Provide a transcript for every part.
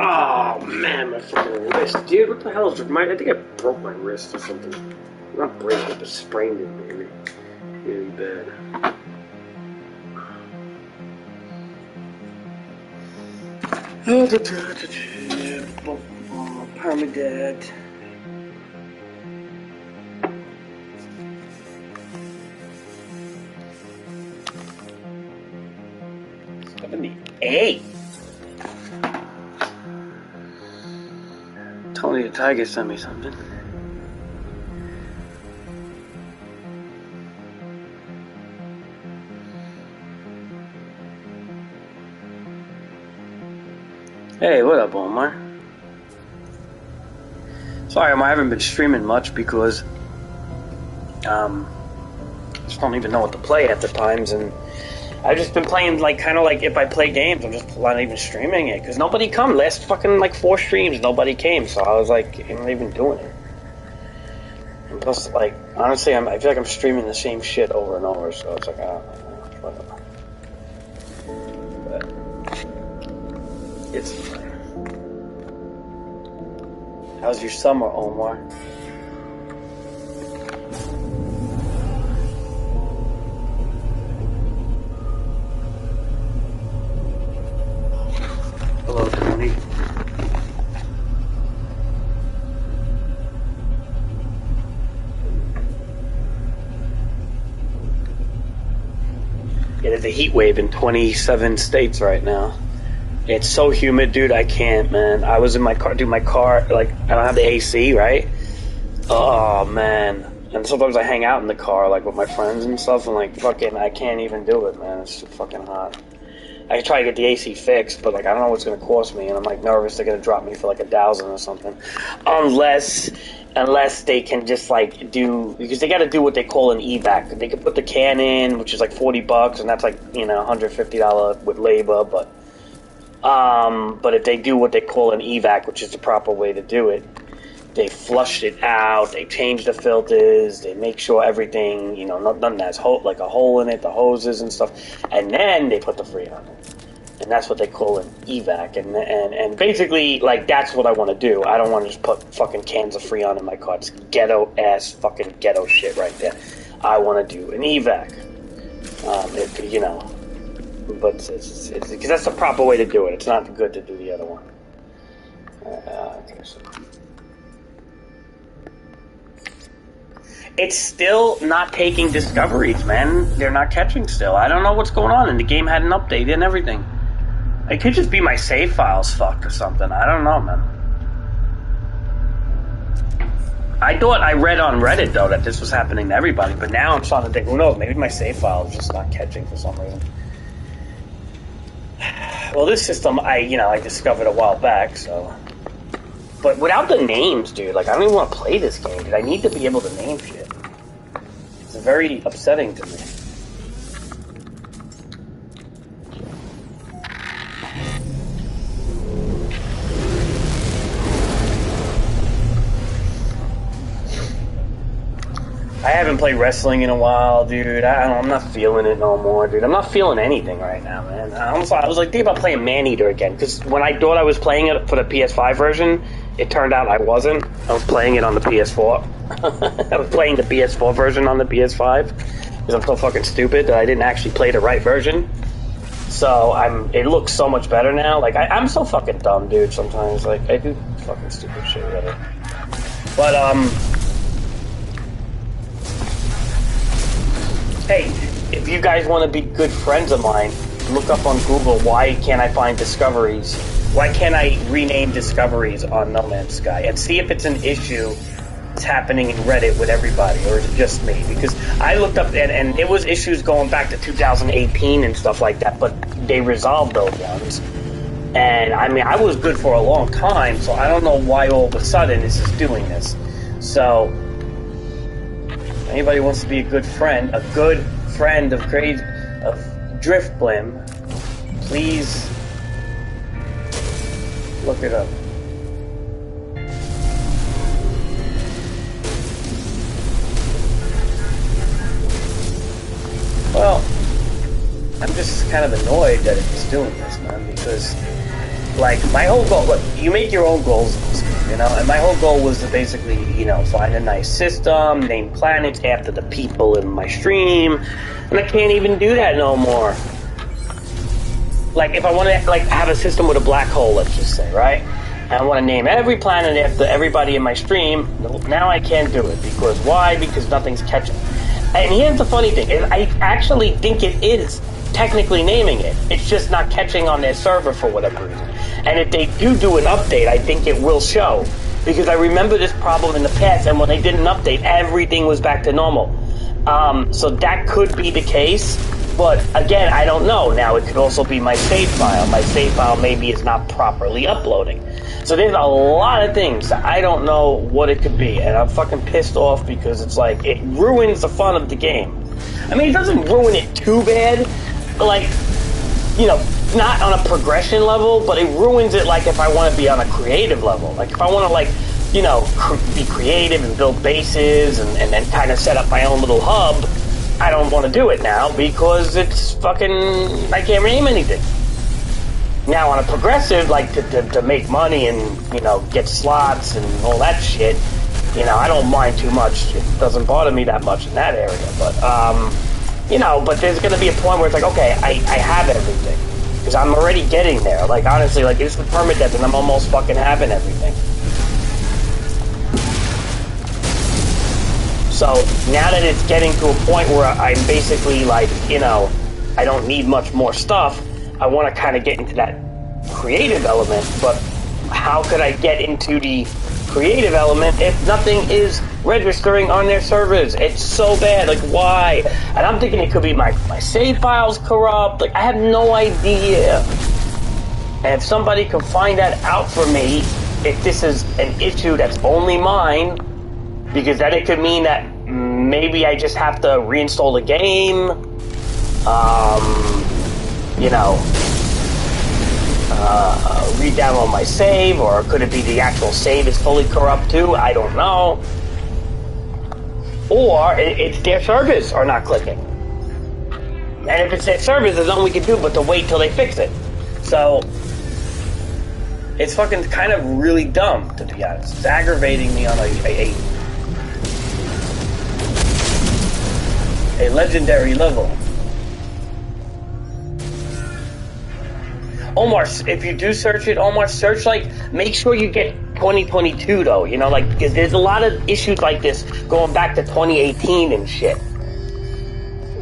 Oh man, my fucking wrist, dude! What the hell is I think I broke my wrist or something. Not break it, but sprained it, maybe. Really bad. Permadeath. 78. Tony the Tiger sent me something. Hey, what up, Omar? Sorry, I haven't been streaming much because I just don't even know what to play at the times, and I've just been playing kind of like if I play games, I'm just not even streaming it because nobody come. Last fucking 4 streams, nobody came, so I was like, I'm not even doing it. And plus, honestly, I feel like I'm streaming the same shit over and over, so it's like, whatever. But it's fine. How's your summer, Omar? Hello, Tony. Yeah, there's a heat wave in 27 states right now. It's so humid, dude, I can't, man. I was in my car, I don't have the AC, right? Oh, man. And sometimes I hang out in the car, with my friends and stuff, and, fucking, I can't even do it, man. It's too fucking hot. I try to get the AC fixed, but, I don't know what's going to cost me, and I'm, nervous they're going to drop me for, $1,000 or something. Unless they can just, do... Because they got to do what they call an evac. They can put the can in, which is, $40, and that's, $150 with labor, but if they do what they call an evac, which is the proper way to do it, they flush it out, they change the filters, they make sure everything, nothing has a hole in it, the hoses and stuff, and then they put the Freon in. And that's what they call an evac, and basically, that's what I want to do. I don't want to just put fucking cans of Freon in my car. It's ghetto-ass fucking ghetto shit right there. I want to do an evac, but it's because that's the proper way to do it. It's not good to do the other one. It's still not taking discoveries, man. They're not catching still. I don't know what's going on, and the game had an update and everything. It could just be my save files fucked or something. I don't know, man. I thought I read on Reddit, though, that this was happening to everybody, but now I'm starting to think, who knows, maybe my save file is just not catching for some reason. Well, this system, I discovered a while back, so... But without the names, dude, like, I don't even want to play this game, dude. I need to be able to name shit. It's very upsetting to me. I haven't played wrestling in a while, dude. I'm not feeling it no more, dude. I'm not feeling anything right now, man. I was like thinking about playing Maneater again, because when I thought I was playing it for the PS5 version, it turned out I wasn't. I was playing it on the PS4. I was playing the PS4 version on the PS5, because I'm so fucking stupid that I didn't actually play the right version. So it looks so much better now. Like, I'm so fucking dumb, dude, sometimes. Like, I do fucking stupid shit, really. But, hey, if you guys want to be good friends of mine, look up on Google, why can't I find discoveries? Why can't I rename discoveries on No Man's Sky? And see if it's an issue that's happening in Reddit with everybody, or is it just me? Because I looked up, and it was issues going back to 2018 and stuff like that, but they resolved those ones. And, I mean, I was good for a long time, so I don't know why all of a sudden this is doing this. So... anybody wants to be a good friend of Drift Blim, please look it up. Well, I'm just kind of annoyed that it's doing this, man, because, like, my whole goal, look, you make your own goals, and my whole goal was to basically, find a nice system, name planets after the people in my stream, and I can't even do that no more. Like, if I want to, like, have a system with a black hole, let's just say, right? And I want to name every planet after everybody in my stream, now I can't do it. Because why? Because nothing's catching. And here's the funny thing, is I actually think it is technically naming it. It's just not catching on their server for whatever reason. And if they do an update, I think it will show. Because I remember this problem in the past, and when they did an update, everything was back to normal. So that could be the case, but again, I don't know. Now, it could also be my save file. My save file maybe is not properly uploading. So there's a lot of things. I don't know what it could be, and I'm fucking pissed off because it's like, it ruins the fun of the game. I mean, it doesn't ruin it too bad, like, not on a progression level, but it ruins it, like, if I want to be on a creative level. Like, if I want to, like, be creative and build bases and then kind of set up my own little hub, I don't want to do it now because it's fucking, I can't name anything. Now, on a progressive, like, to make money and, get slots and all that shit, I don't mind too much. It doesn't bother me that much in that area, but, but there's going to be a point where it's like, okay, I have everything. Because I'm already getting there. Like, honestly, like, it's the Permadeath and I'm almost fucking having everything. So, now that it's getting to a point where I'm basically, like, I don't need much more stuff, I want to kind of get into that creative element, but how could I get into the creative element if nothing is registering on their servers? It's so bad. Like, why? And I'm thinking it could be my save files corrupt. Like, I have no idea. And if somebody can find that out for me, if this is an issue that's only mine, because then it could mean that maybe I just have to reinstall the game, re-download my save, or could it be the actual save is fully corrupt too? I don't know. Or it's their servers are not clicking. And if it's their servers, there's nothing we can do but to wait till they fix it. So, it's fucking kind of really dumb, to be honest. It's aggravating me on a legendary level. Omar, if you do search it, Omar, search, like, make sure you get 2022, though, because there's a lot of issues like this going back to 2018 and shit.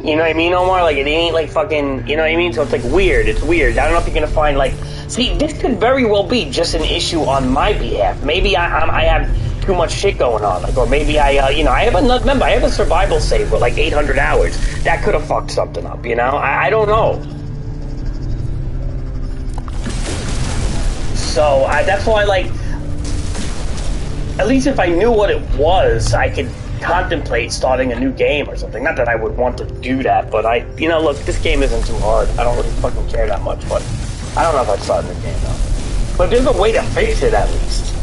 You know what I mean, Omar? Like, it ain't, like, fucking, you know what I mean? So it's, like, weird. It's weird. I don't know if you're gonna find, like... See, this could very well be just an issue on my behalf. Maybe I have too much shit going on. Like, or maybe I have remember, I have a survival save with, like, 800 hours. That could have fucked something up, I don't know. So that's why, like, at least if I knew what it was, I could contemplate starting a new game or something. Not that I would want to do that, but look, this game isn't too hard. I don't really fucking care that much, but I don't know if I'd start a new game though. But there's a way to fix it at least.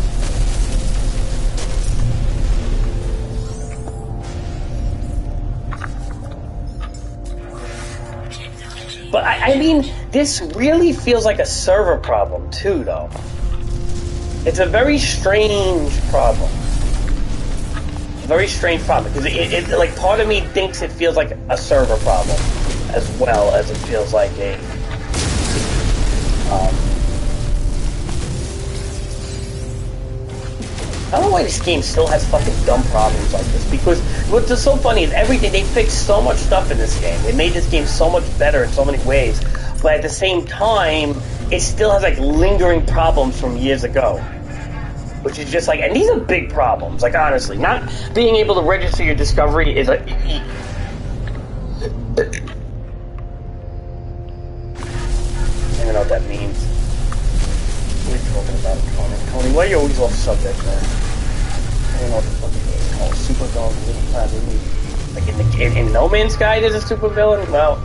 But I mean, this really feels like a server problem too, though. It's a very strange problem. A very strange problem, because it like, part of me thinks it feels like a server problem, as well as it feels like a I don't know why this game still has fucking dumb problems like this, because what's just so funny is everything, they fixed so much stuff in this game. They made this game so much better in so many ways, but at the same time, it still has like lingering problems from years ago. Which is just like, and these are big problems, like honestly, not being able to register your discovery is a... I don't even know what that means. What are you talking about, Tony? Tony, why are you always off subject, man? I don't know what the fuck it is. Oh, super villain. Like in No Man's Sky there's a super villain? Well,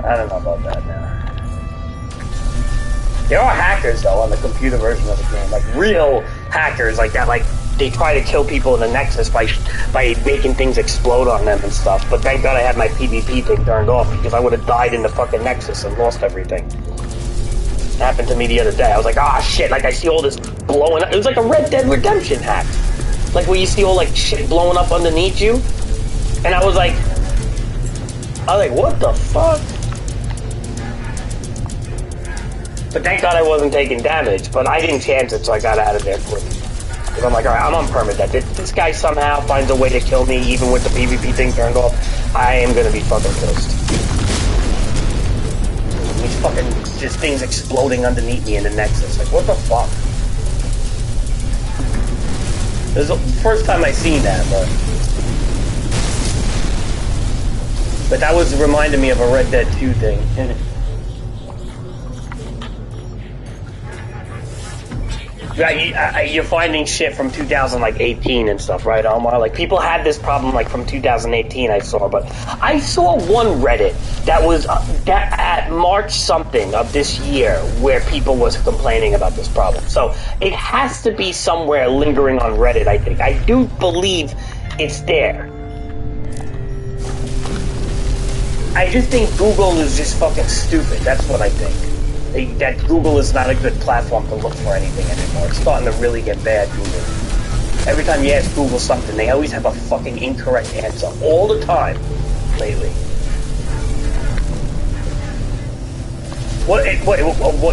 I don't know about that now. There are hackers, though, on the computer version of the game. Like, real hackers like that. Like, they try to kill people in the Nexus by making things explode on them and stuff. But thank God I had my PvP thing turned off, because I would have died in the fucking Nexus and lost everything. It happened to me the other day. I was like, ah, shit, like, I see all this blowing up. It was like a Red Dead Redemption hack. Like, where you see all, like, shit blowing up underneath you. And I was like, what the fuck? But thank God I wasn't taking damage, but I didn't chance it, so I got out of there quick. Because I'm like, alright, I'm on permadeath. If this guy somehow finds a way to kill me, even with the PvP thing turned off, I am gonna be fucking pissed. These fucking, just things exploding underneath me in the Nexus. Like, what the fuck? This is the first time I seen that, but that was reminding me of a Red Dead 2 thing. You're finding shit from 2018 and stuff, right, Omar? Like, people had this problem, like, from 2018, I saw, but I saw one Reddit that was that at March something of this year where people was complaining about this problem. So it has to be somewhere lingering on Reddit, I think. I do believe it's there. I just think Google is just fucking stupid. That's what I think. That Google is not a good platform to look for anything anymore. It's starting to really get bad, Google. Every time you ask Google something, they always have a fucking incorrect answer. All the time, lately. What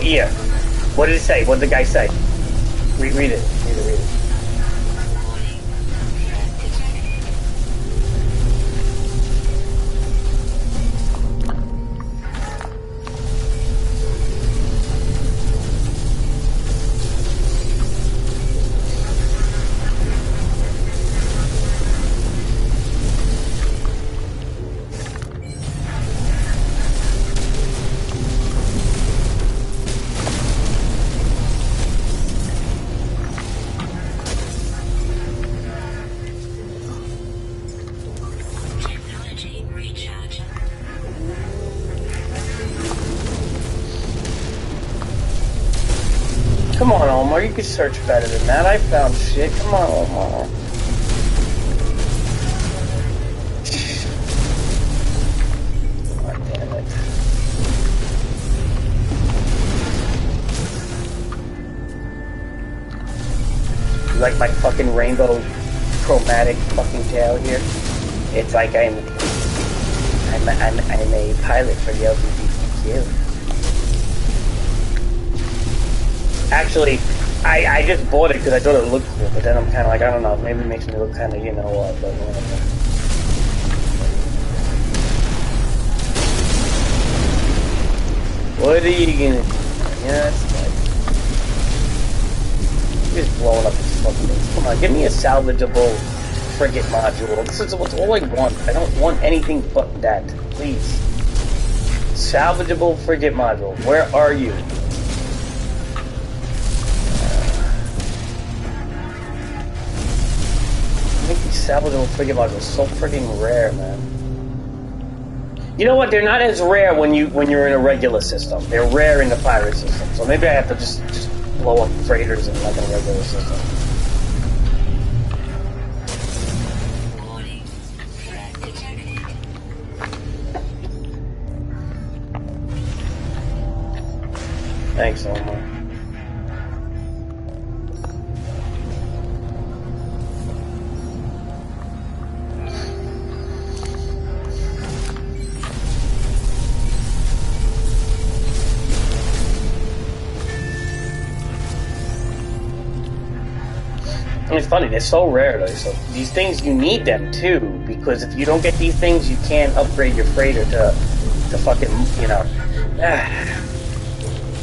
year? What did it say? What did the guy say? Read it. Read it. Come on, Omar, you can search better than that. I found shit. Come on, Omar. God damn it. You like my fucking rainbow chromatic fucking tail here? It's like I'm a pilot for the LGBTQ. Actually, I just bought it because I thought it looked cool, but then I'm kind of like, I don't know, maybe it makes me look kind of, you know what, but whatever. What are you gonna do? Yeah, it's like... You're just blowing up this fucking thing. Come on, give me a salvageable frigate module. This is all I want. I don't want anything but that. Please. Salvageable frigate module. Where are you? salvageable frigate modules so freaking rare, man. You know what? They're not as rare when you're in a regular system. They're rare in the pirate system. So maybe I have to just blow up freighters in like a regular system. Thanks, Omar. And it's funny, they're so rare though, so these things, you need them too, because if you don't get these things, you can't upgrade your freighter to fucking, you know.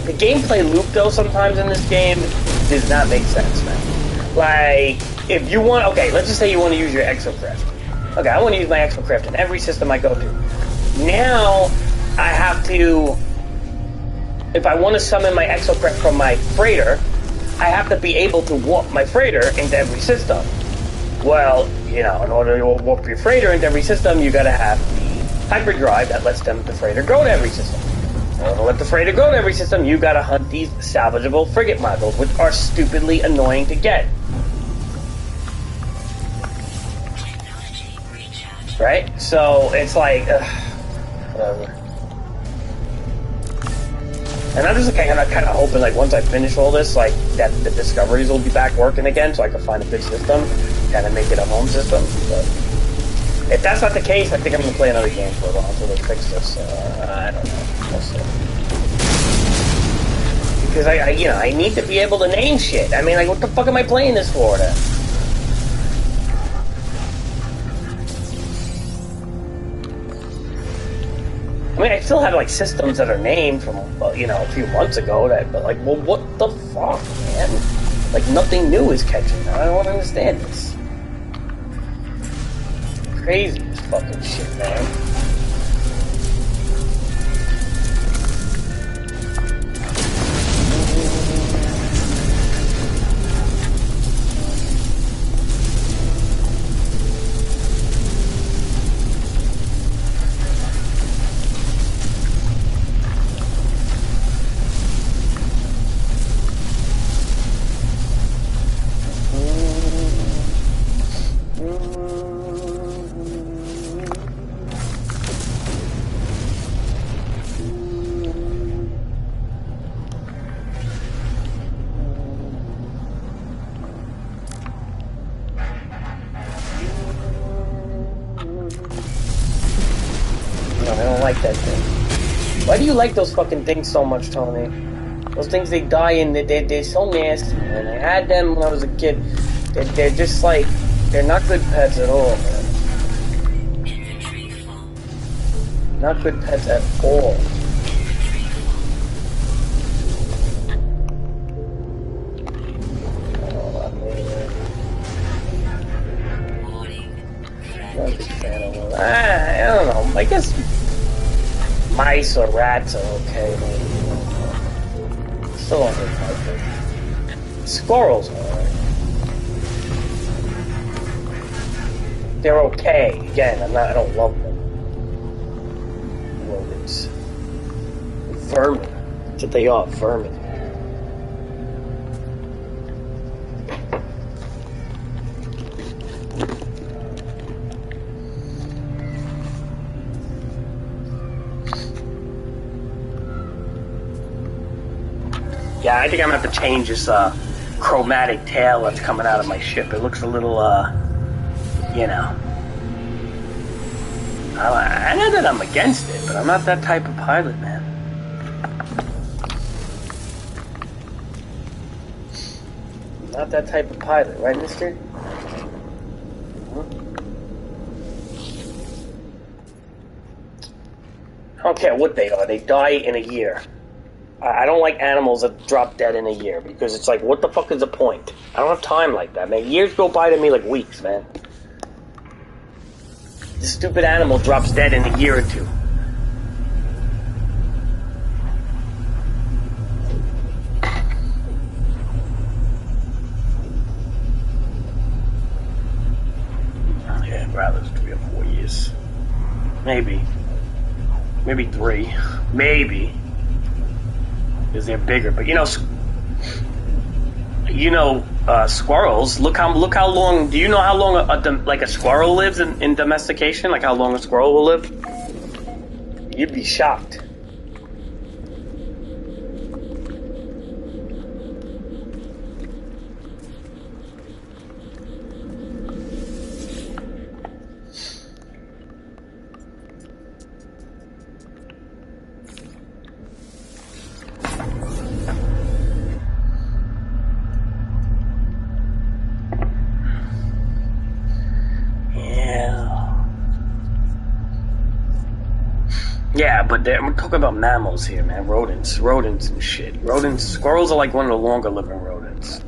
The gameplay loop though, sometimes in this game, does not make sense, man. Like, if you want, okay, let's just say you want to use your exocraft. Okay, I want to use my exocraft in every system I go to. Now, I have to, if I want to summon my exocraft from my freighter, I have to be able to warp my freighter into every system. Well, you know, in order to warp your freighter into every system, you gotta have the hyperdrive that lets the freighter go to every system. In order to let the freighter go to every system, you gotta hunt these salvageable frigate modules, which are stupidly annoying to get. Right? So, it's like, whatever. And I'm just kind of hoping, like, once I finish all this, like, that the discoveries will be back working again, so I can find a big system, kind of make it a home system. But if that's not the case, I think I'm gonna play another game for a while until they fix this. I don't know. We'll see. Because I need to be able to name shit. I mean, like, what the fuck am I playing this for then? I mean, I still have, like, systems that are named from, you know, a few months ago, but, like, well, what the fuck, man? Like, nothing new is catching. I don't understand this. Crazy, this fucking shit, man. Why do you like those fucking things so much, Tony? Those things, they die and they're so nasty, man. I had them when I was a kid. They're just like, they're not good pets at all, man. Not good pets at all. Not a big fan of them. I don't know. I guess mice or rats are okay, maybe. Still don't really like them. Squirrels are alright. They're okay. Again, I don't love them. Rodents. Vermin. That's what they are, vermin. Yeah, I think I'm gonna have to change this chromatic tail that's coming out of my ship. It looks a little, you know. I know that I'm against it, but I'm not that type of pilot, man. I'm not that type of pilot, right, mister? I don't care what they are. They die in a year. I don't like animals that drop dead in a year, because it's like, what the fuck is the point? I don't have time like that, man. Years go by to me like weeks, man. This stupid animal drops dead in a year or two. years. Maybe 3. Maybe. Because they're bigger. But squirrels. Look how long. Do you know how long a squirrel lives in domestication? Like how long a squirrel will live? You'd be shocked. Yeah, but we're talking about mammals here, man. Rodents and shit. Squirrels are like one of the longer living rodents.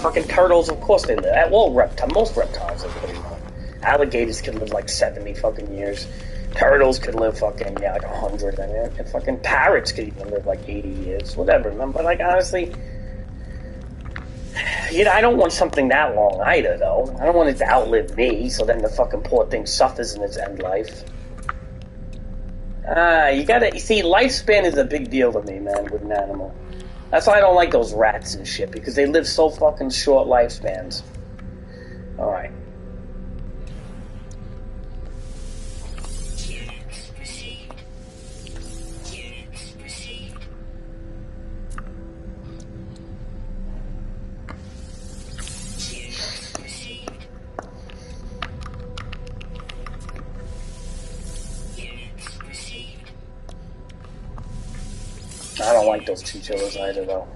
Fucking turtles, of course they live. Most reptiles live pretty long. Alligators can live like 70 fucking years. Turtles could live fucking, like 100. I mean, and fucking parrots could even live like 80 years. Whatever, man. But like, honestly, I don't want something that long either, though. I don't want it to outlive me, so then the fucking poor thing suffers in its end life. You see, lifespan is a big deal to me, man, with an animal. That's why I don't like those rats and shit, because they live so fucking short lifespans. Alright. I don't like those chinchillas either, though.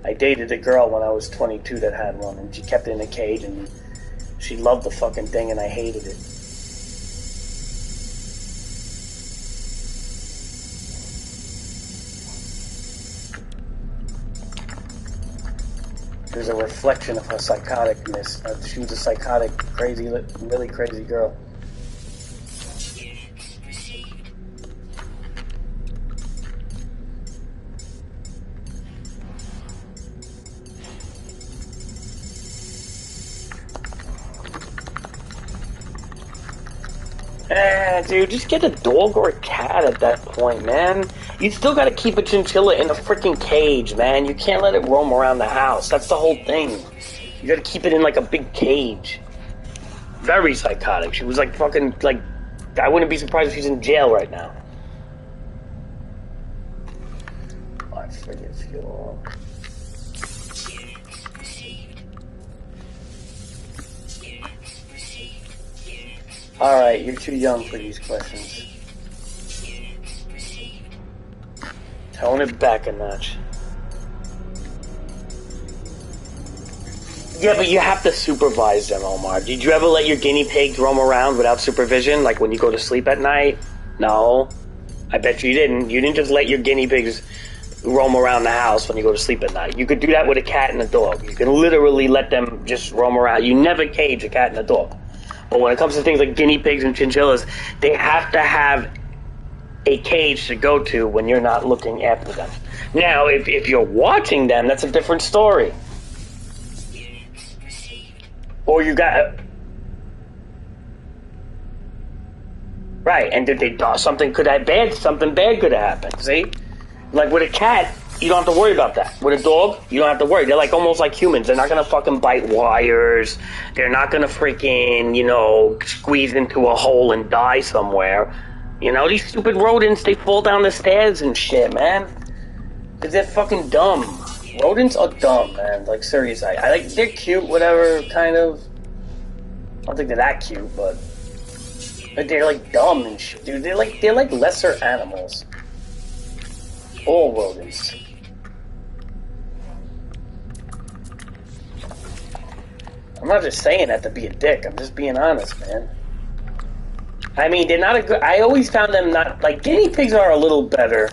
I dated a girl when I was 22 that had one, and she kept it in a cage, and she loved the fucking thing, and I hated it. There's a reflection of her psychoticness. She was a psychotic, really crazy girl. Dude, just get a dog or a cat at that point, man. You still gotta keep a chinchilla in a freaking cage, man. You can't let it roam around the house. That's the whole thing. You gotta keep it in like a big cage. Very psychotic. She was like fucking, like, I wouldn't be surprised if she's in jail right now. I forget you. Alright, you're too young for these questions. Tone it back a notch. Yeah, but you have to supervise them, Omar. Did you ever let your guinea pigs roam around without supervision? Like when you go to sleep at night? No. I bet you didn't. You didn't just let your guinea pigs roam around the house when you go to sleep at night. You could do that with a cat and a dog. You can literally let them just roam around. You never cage a cat and a dog. But when it comes to things like guinea pigs and chinchillas, they have to have a cage to go to when you're not looking after them. Now, if you're watching them, that's a different story. Or you got... Right, and did they die? Something bad could have happened, see? Like with a cat, you don't have to worry about that. With a dog, you don't have to worry. They're like almost like humans. They're not gonna fucking bite wires. They're not gonna freaking, squeeze into a hole and die somewhere. These stupid rodents, they fall down the stairs and shit, man. Cause they're fucking dumb. Rodents are dumb, man. Like, seriously. They're cute, whatever, kind of. I don't think they're that cute, but they're like dumb and shit, dude. They're like lesser animals. All rodents. I'm not just saying that to be a dick. I'm just being honest, man. I mean, they're not a good... I always found them not... Like, guinea pigs are a little better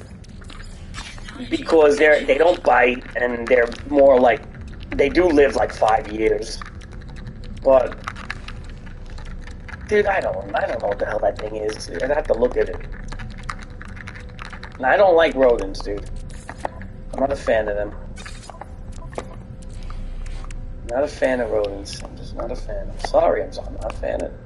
because they don't bite and they're more like... They do live like 5 years. But... Dude, I don't know what the hell that thing is. I'd have to look at it. And I don't like rodents, dude. I'm not a fan of them. Not a fan of rodents. I'm just not a fan. I'm sorry, I'm not a fan of it.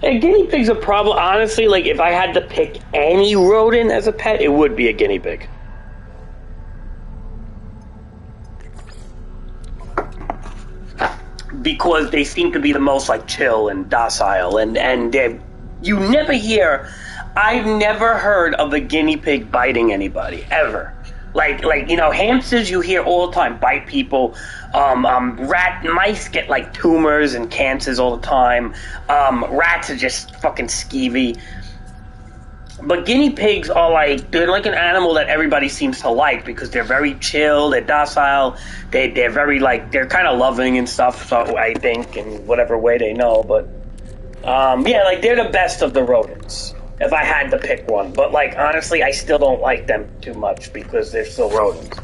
A guinea pig's a problem. Honestly, like, if I had to pick any rodent as a pet, it would be a guinea pig. Because they seem to be the most, like, chill and docile, and you never hear... I've never heard of a guinea pig biting anybody, ever. Like you know, hamsters you hear all the time bite people. Mice get like tumors and cancers all the time. Rats are just fucking skeevy. But guinea pigs are like, they're like an animal that everybody seems to like because they're very chill, they're docile, they're very like, they're kind of loving and stuff, so I think, in whatever way they know. But yeah, like they're the best of the rodents. If I had to pick one. But, like, honestly, I still don't like them too much because they're still rodents.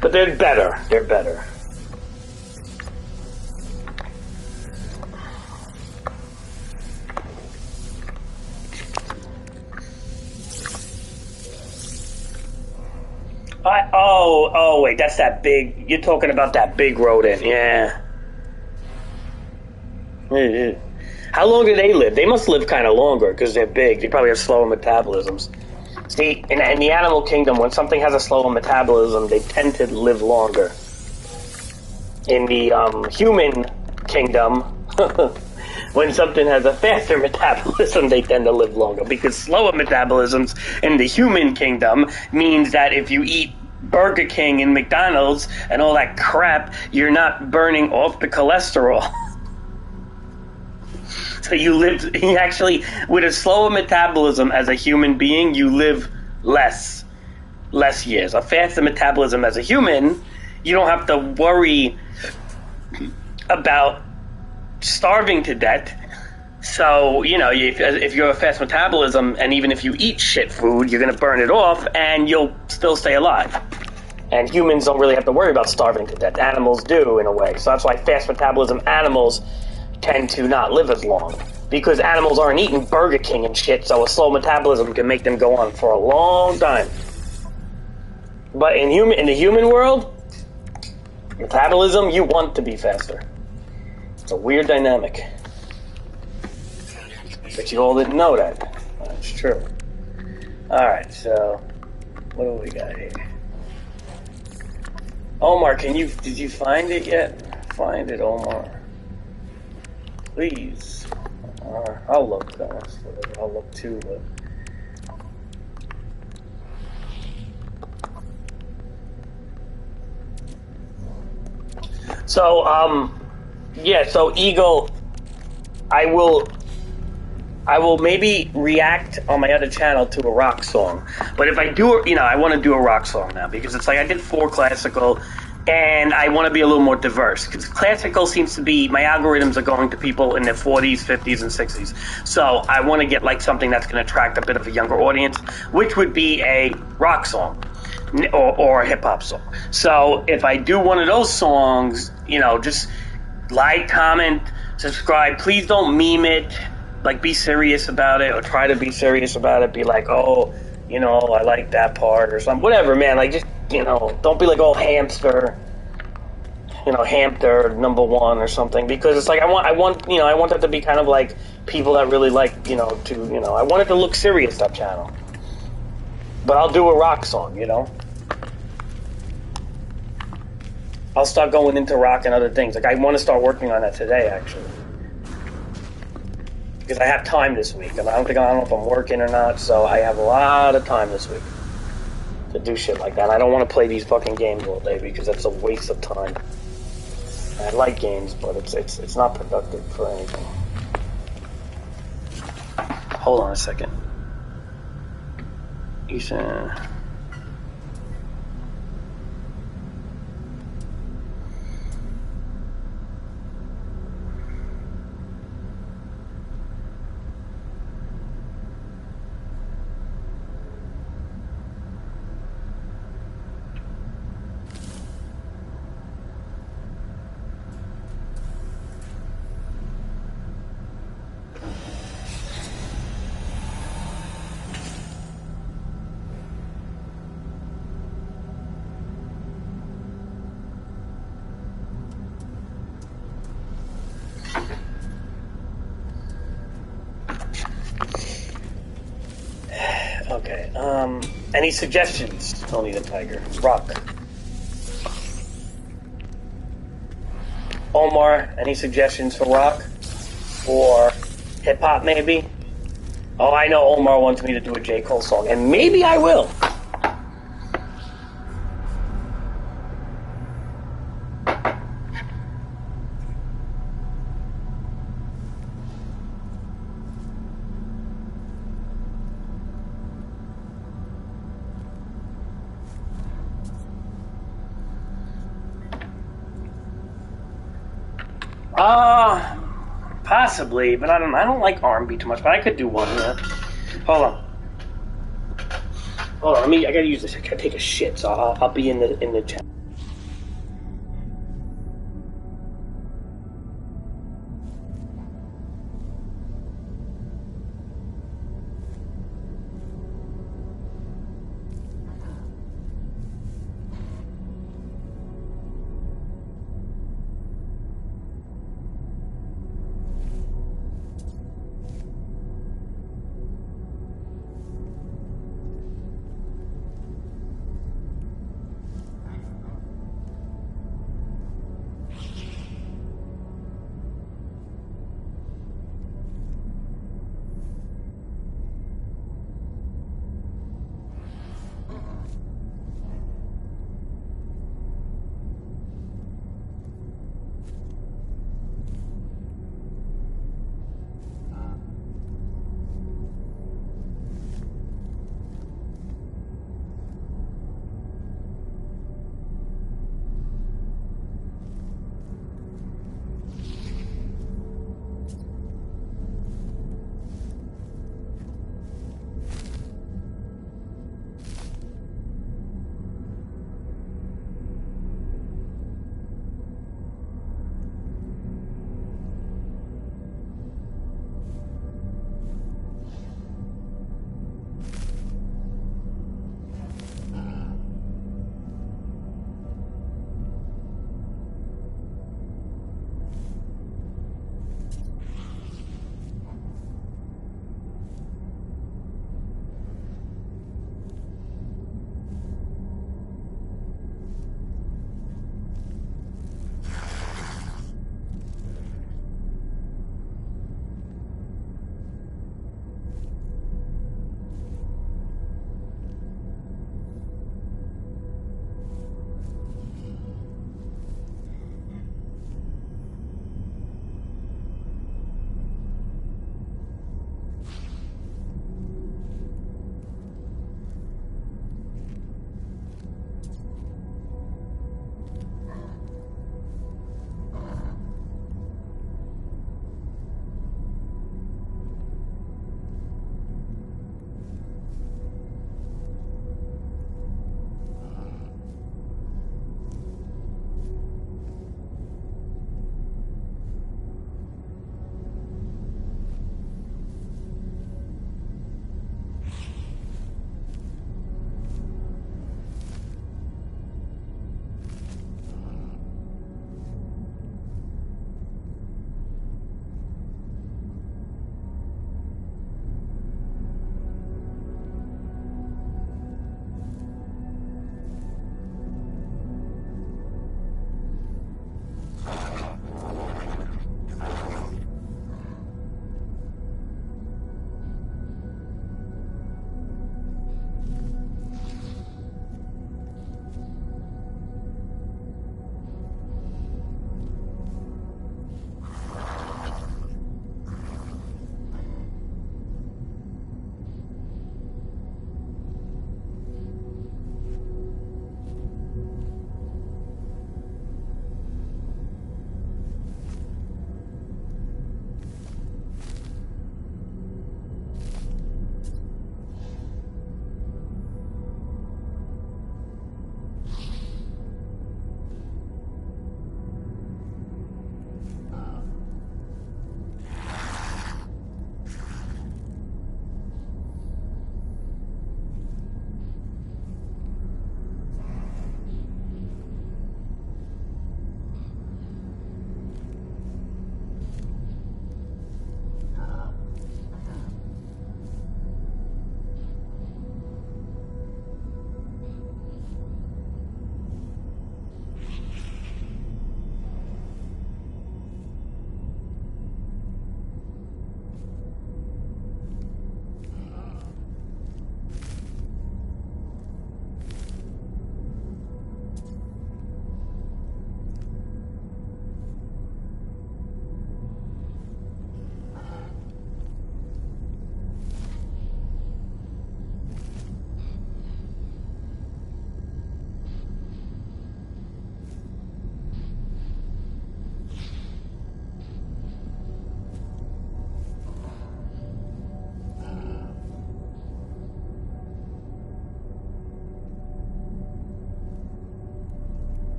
But they're better. They're better. Wait, that's that big... You're talking about that big rodent, yeah. How long do they live? They must live kind of longer because they're big. They probably have slower metabolisms. See, in the animal kingdom, when something has a slower metabolism, they tend to live longer. In the human kingdom, when something has a faster metabolism, they tend to live longer. Because slower metabolisms in the human kingdom means that if you eat Burger King and McDonald's and all that crap, you're not burning off the cholesterol. So you actually, with a slower metabolism as a human being, you live less years. A faster metabolism as a human, you don't have to worry about starving to death. So, you know, if you have a fast metabolism, and even if you eat shit food, you're going to burn it off, and you'll still stay alive. And humans don't really have to worry about starving to death. Animals do, in a way. So that's why fast metabolism animals tend to not live as long, because animals aren't eating Burger King and shit, so a slow metabolism can make them go on for a long time. But in the human world, metabolism, you want to be faster. It's a weird dynamic. But you all didn't know that. That's true. Alright, so what do we got here? Omar, did you find it yet? Find it, Omar. Please. I'll look, I'll look too, but... So, yeah, so Eagle, I will maybe react on my other channel to a rock song. But if I do, you know, I want to do a rock song now, because it's like I did 4 classical, and I want to be a little more diverse, because classical seems to be, my algorithms are going to people in their 40s, 50s, and 60s. So I want to get like something that's going to attract a bit of a younger audience, which would be a rock song or a hip-hop song. So if I do one of those songs, you know, just like, comment, subscribe. Please don't meme it. Like, be serious about it, or try to be serious about it. Be like, oh, you know, I like that part, or something. Whatever, man. Like, just, you know, don't be like, oh, hamster, you know, hamster #1 or something. Because it's like, I want that to be kind of like people that really like, you know, I want it to look serious, that channel. But I'll do a rock song, you know. I'll start going into rock and other things. Like, I want to start working on that today, actually. Because I have time this week, and I don't know if I'm working or not, so I have a lot of time this week to do shit like that. I don't want to play these fucking games all day, because that's a waste of time. I like games, but it's not productive for anything. Hold on a second. Ethan... Okay. Any suggestions, Tony the Tiger? Rock. Omar, any suggestions for rock? Or hip hop, maybe? Oh, I know Omar wants me to do a J. Cole song, and maybe I will. Possibly, but I don't like R&B too much. But I could do one. Yeah. Hold on. I gotta use this. I gotta take a shit, so I'll be in the chat.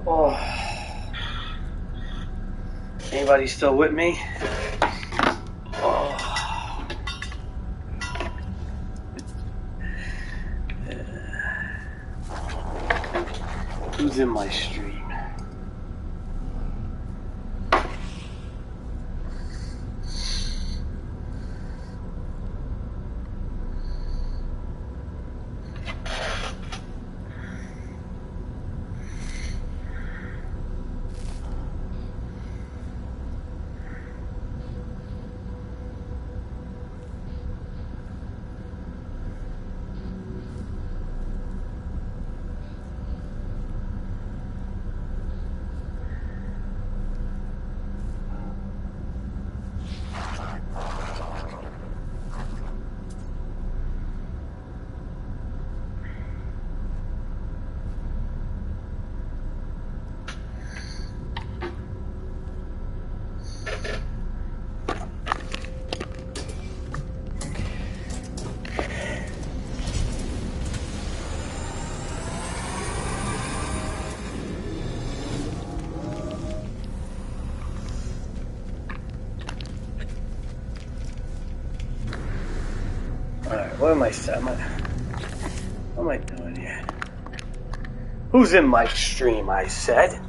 Oh. Anybody still with me? Oh. Who's in my stream? What am I saying? What am I doing here? Who's in my stream, I said?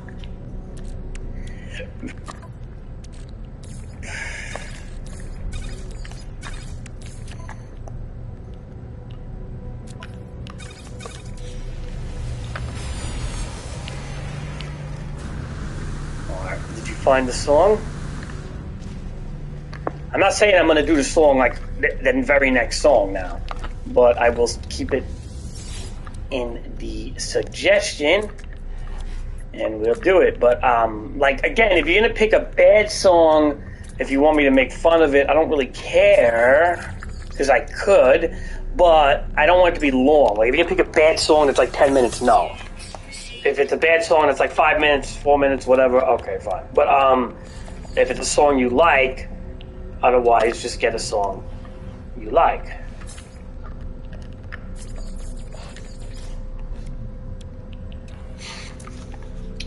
Alright, did you find the song? I'm not saying I'm going to do the song like the very next song now, but I will keep it in the suggestion, and we'll do it. But like again, if you're going to pick a bad song, if you want me to make fun of it, I don't really care, because I could, but I don't want it to be long. Like if you're going to pick a bad song that's like 10 minutes, no. If it's a bad song that's like 5 minutes, 4 minutes, whatever, okay, fine. But if it's a song you like, otherwise, just get a song you like.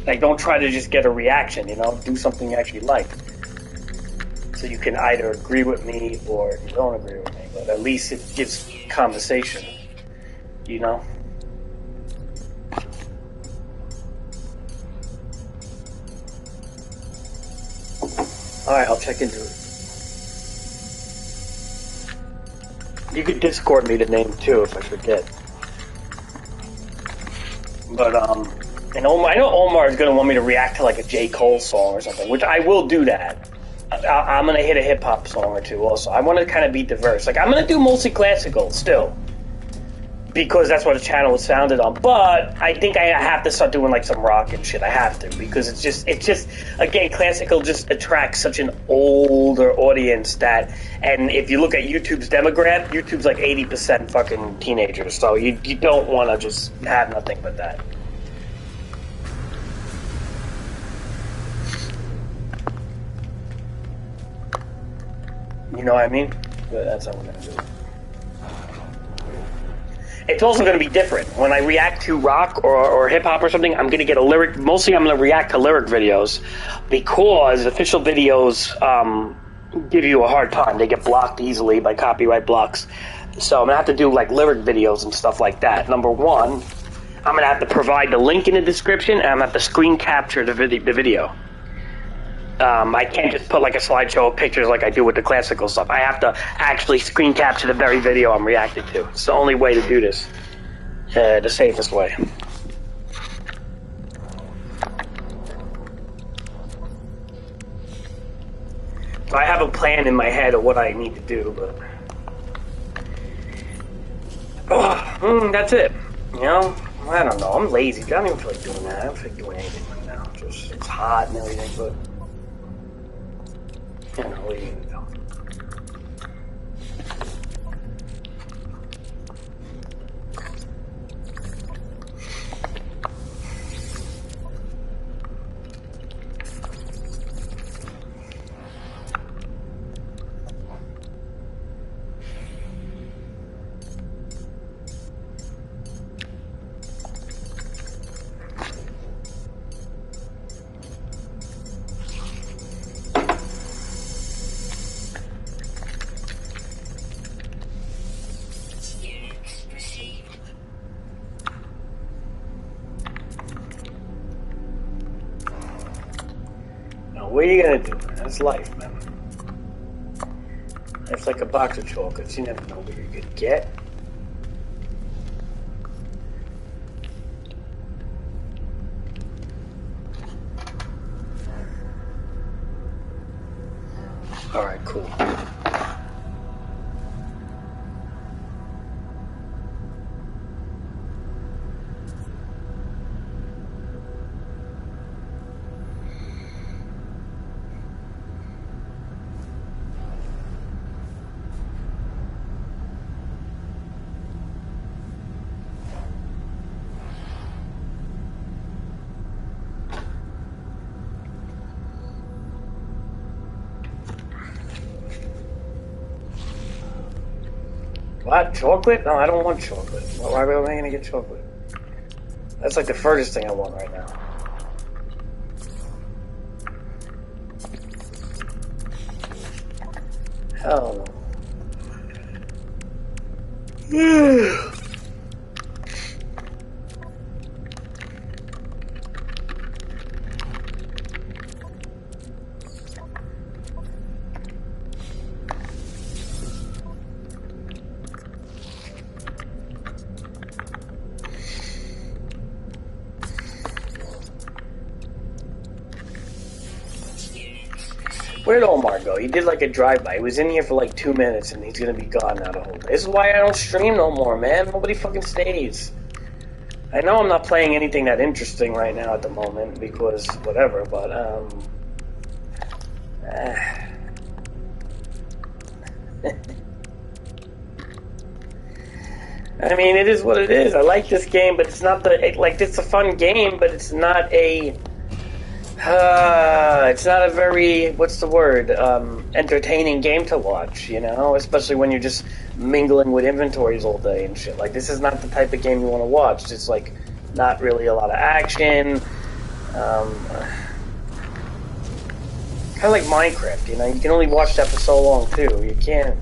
Like, don't try to just get a reaction, you know? Do something you actually like. So you can either agree with me or you don't agree with me. But at least it gives conversation, you know? Alright, I'll check into it. You could Discord me the name too if I forget. But and Omar, I know Omar is gonna want me to react to like a J. Cole song or something, which I will do that. I'm gonna hit a hip hop song or two also. I want to kind of be diverse. Like I'm gonna do mostly classical still, because that's what the channel was founded on. But I think I have to start doing like some rock and shit. I have to, because it's just again, classical just attracts such an older audience that, and if you look at YouTube's demographic, YouTube's like 80% fucking teenagers. So you don't want to just have nothing but that. You know what I mean? But that's how we're gonna do it. It's also going to be different. When I react to rock or hip-hop or something, I'm going to get a lyric. Mostly I'm going to react to lyric videos, because official videos give you a hard time. They get blocked easily by copyright blocks. So I'm going to have to do like lyric videos and stuff like that. Number one, I'm going to have to provide the link in the description, and I'm going to have to screen capture the video. I can't just put like a slideshow of pictures like I do with the classical stuff. I have to actually screen capture the very video I'm reacting to. It's the only way to do this. The safest way. So I have a plan in my head of what I need to do, but that's it. You know, I don't know. I'm lazy. I don't even feel like doing that. I don't feel like doing anything right now. It's hot and everything, but you know, what are you gonna do? what are you gonna do, man? That's life, man. It's like a box of chocolates. You never know what you're gonna get. Alright, cool. What? Chocolate? No, I don't want chocolate. Why am I going to get chocolate? That's like the furthest thing I want right now. Hell no. Where'd Omar go? He did like a drive-by. He was in here for like 2 minutes and he's gonna be gone now the whole day. This is why I don't stream no more, man. Nobody fucking stays. I know I'm not playing anything that interesting right now at the moment because whatever, but I mean, it is what it is. I like this game, but it's not it's a fun game, but it's not a it's not a very, what's the word, entertaining game to watch, you know? Especially when you're just mingling with inventories all day and shit. Like, this is not the type of game you want to watch. It's, like, not really a lot of action. Kind of like Minecraft, you know? You can only watch that for so long, too. You can't...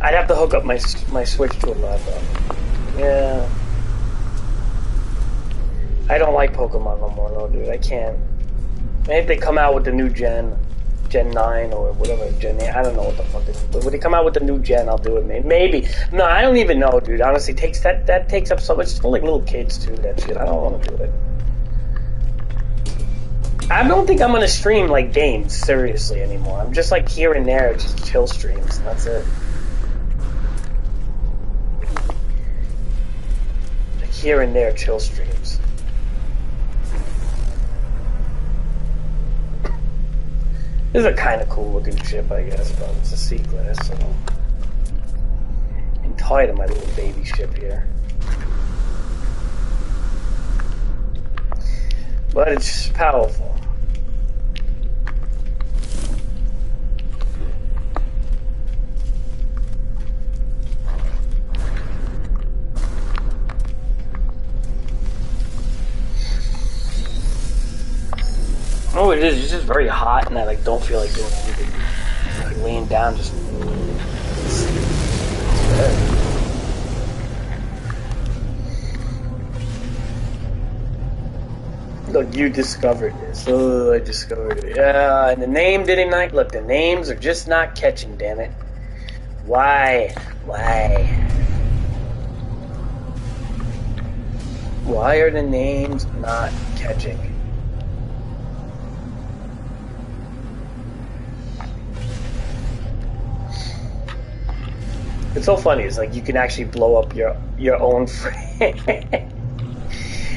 I'd have to hook up my Switch to a laptop. Yeah... I don't like Pokemon no more, though, dude. I can't. Maybe if they come out with the new Gen 9 or whatever, Gen 8, I don't know what the fuck it is. But when they come out with the new Gen, I'll do it, maybe. No, I don't even know, dude. Honestly, that takes up so much. It's for, like, little kids, too, that shit. I don't want to do it. I don't think I'm going to stream, like, games, seriously, anymore. I'm just, like, here and there, just chill streams, and that's it. Like, here and there, chill streams. This is a kind of cool looking ship, I guess, but it's a C-class, so... I'm tired of my little baby ship here. But it's powerful. Oh, it is. It's just very hot, and I like don't feel like doing anything. Like laying down, just. Look, you discovered this. Oh, I discovered it. Yeah, and the name didn't like. Look, the names are just not catching. Damn it! Why? Why are the names not catching? It's so funny. It's like you can actually blow up your own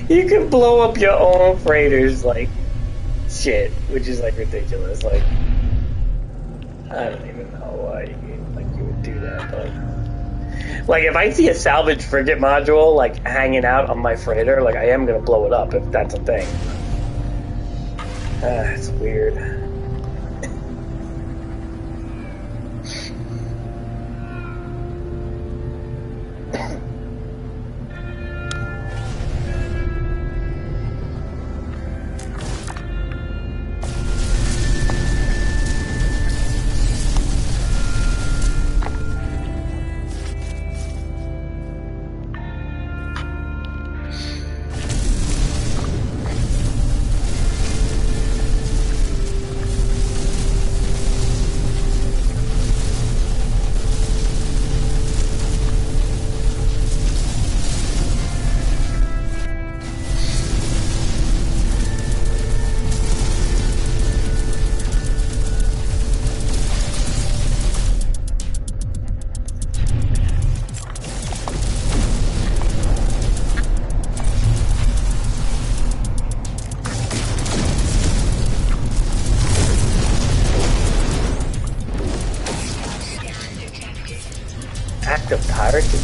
you can blow up your own freighters like shit, which is like ridiculous. Like I don't even know why you would do that, but like if I see a salvage frigate module like hanging out on my freighter, like I am gonna blow it up if that's a thing. It's weird.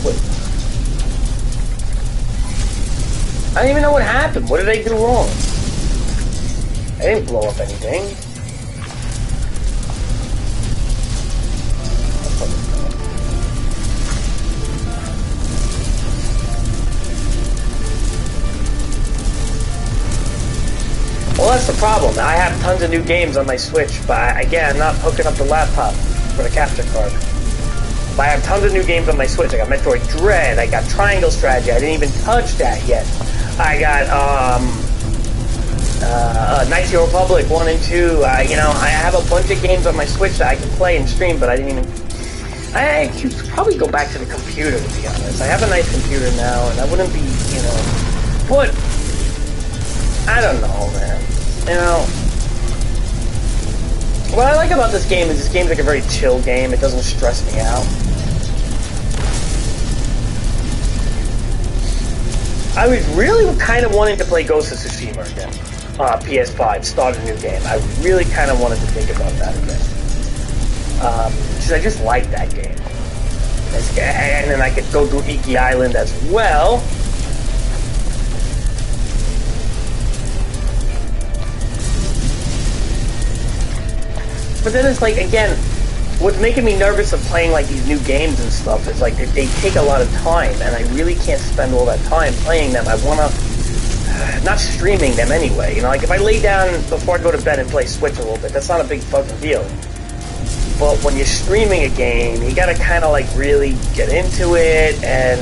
Wait. I don't even know what happened. What did I do wrong? I didn't blow up anything. Well, that's the problem. I have tons of new games on my Switch, but again, I'm not hooking up the laptop for the capture card. But I have tons of new games on my Switch. I got Metroid Dread, I got Triangle Strategy, I didn't even touch that yet. I got, Knights of the Republic 1 and 2. You know, I have a bunch of games on my Switch that I can play and stream, but I didn't even... I should probably go back to the computer, to be honest. I have a nice computer now, and I wouldn't be, you know... But... I don't know, man. You know... What I like about this game is this game's like a very chill game. It doesn't stress me out. I was really kind of wanting to play Ghost of Tsushima again. PS5, start a new game. I really kind of wanted to think about that again. Because I just like that game. And then I could go do Iki Island as well. But then it's like, again, what's making me nervous of playing like these new games and stuff is like they take a lot of time, and I really can't spend all that time playing them. I want to, not streaming them anyway. You know, like if I lay down before I go to bed and play Switch a little bit, that's not a big fucking deal. But when you're streaming a game, you gotta kind of like really get into it, and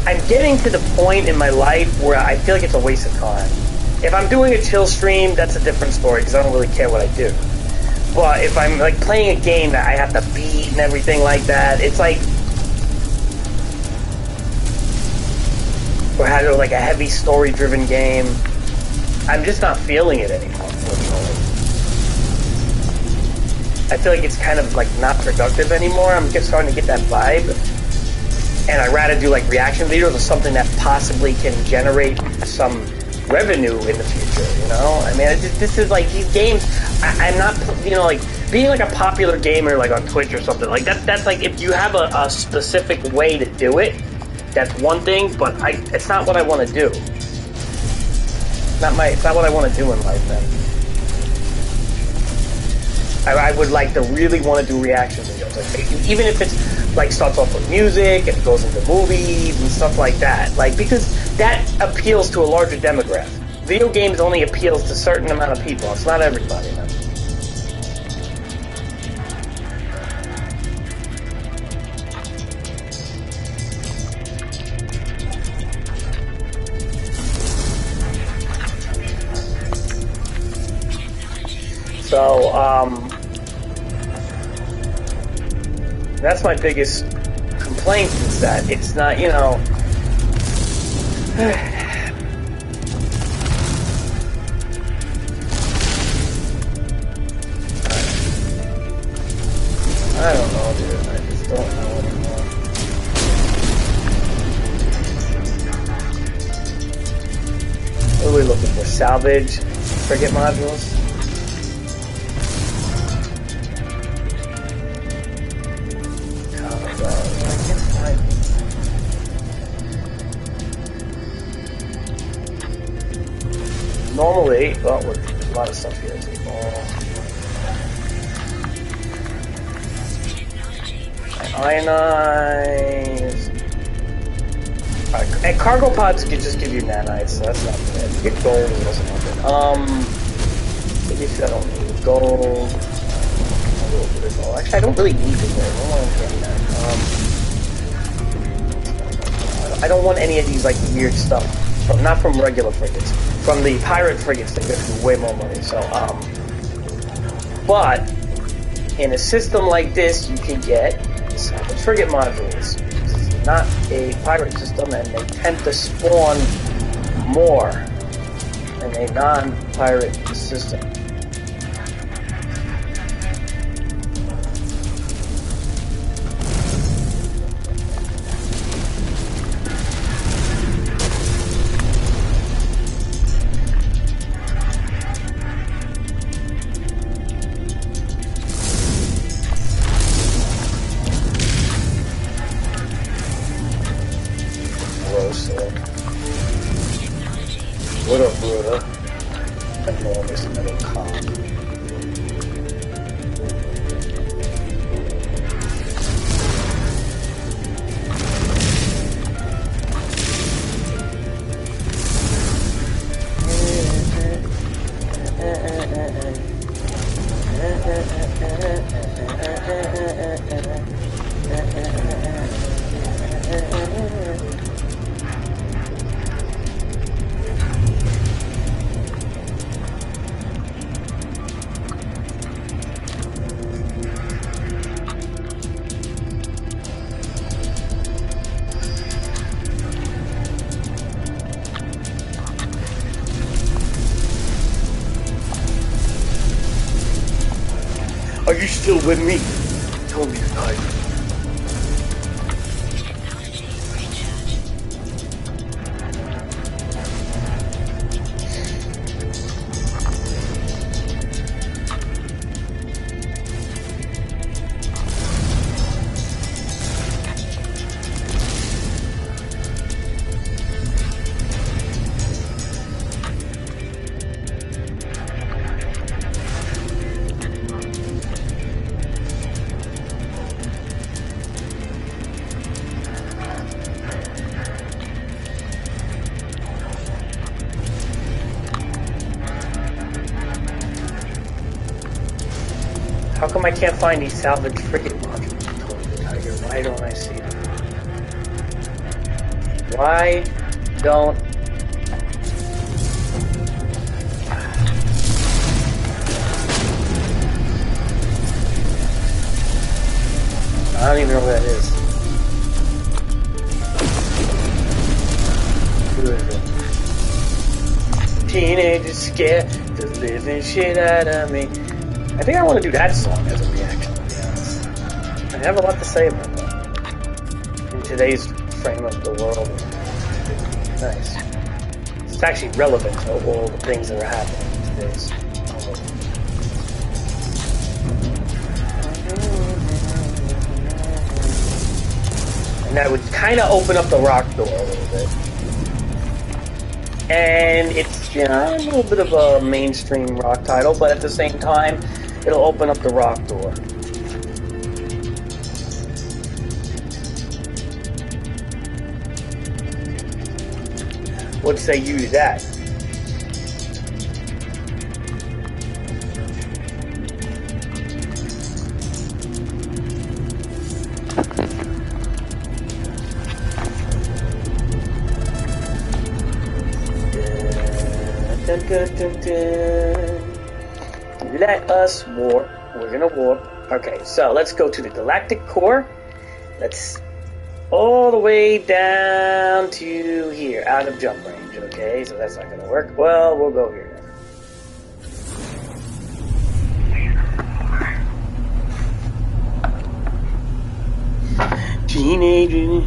I'm getting to the point in my life where I feel like it's a waste of time. If I'm doing a chill stream, that's a different story because I don't really care what I do. But if I'm like playing a game that I have to beat and everything like that, it's like, or had like a heavy story-driven game, I'm just not feeling it anymore, unfortunately. I feel like it's kind of like not productive anymore. I'm just starting to get that vibe, and I'd rather do like reaction videos or something that possibly can generate some revenue in the future, you know? I mean, this is like, these games, I'm not, you know, like, being like a popular gamer, like on Twitch or something, like, that's like, if you have a specific way to do it, that's one thing, but it's not what I want to do. It's not what I want to do in life, man. I would like to really want to do reaction videos, like, even if it's, like, starts off with music and goes into movies and stuff like that, like, because that appeals to a larger demographic. Video games only appeals to a certain amount of people. It's not everybody, man. So, that's my biggest complaint is that it's not, you know, I don't know, dude. I just don't know anymore. What are we looking for? Salvage? Frigate modules? Normally, well, there's a lot of stuff here. Ionize. And cargo pods can just give you nanites, so that's not bad. You get gold, it doesn't help it. Maybe if I don't need gold. A little bit of gold. Actually, I don't really need the gold. I don't want any of these like weird stuff. Not from regular frigates. From the pirate frigates, they give you way more money. So, but in a system like this, you can get salvage frigate modules. This is not a pirate system, and they tend to spawn more than a non-pirate system. brother. Enormous metal cock. Are you still with me? Tell me tonight. How come I can't find these salvage frigate modules? Tiger, why don't I see them? Why don't... I don't even know what that is. Who is it? Teenagers scared the living shit out of me. I think I want to do that song as a reaction, to be honest. I have a lot to say about that. In today's frame of the world. Nice. It's actually relevant to all the things that are happening in today's world. And that would kind of open up the rock door a little bit. And it's, you know, a little bit of a mainstream rock title, but at the same time, it'll open up the rock door. What say you to that? Dun, dun, dun, dun. Let us warp. We're gonna warp. Okay, so let's go to the galactic core. Let's all the way down to here, out of jump range. Okay, so that's not gonna work. Well, we'll go here. Teenager.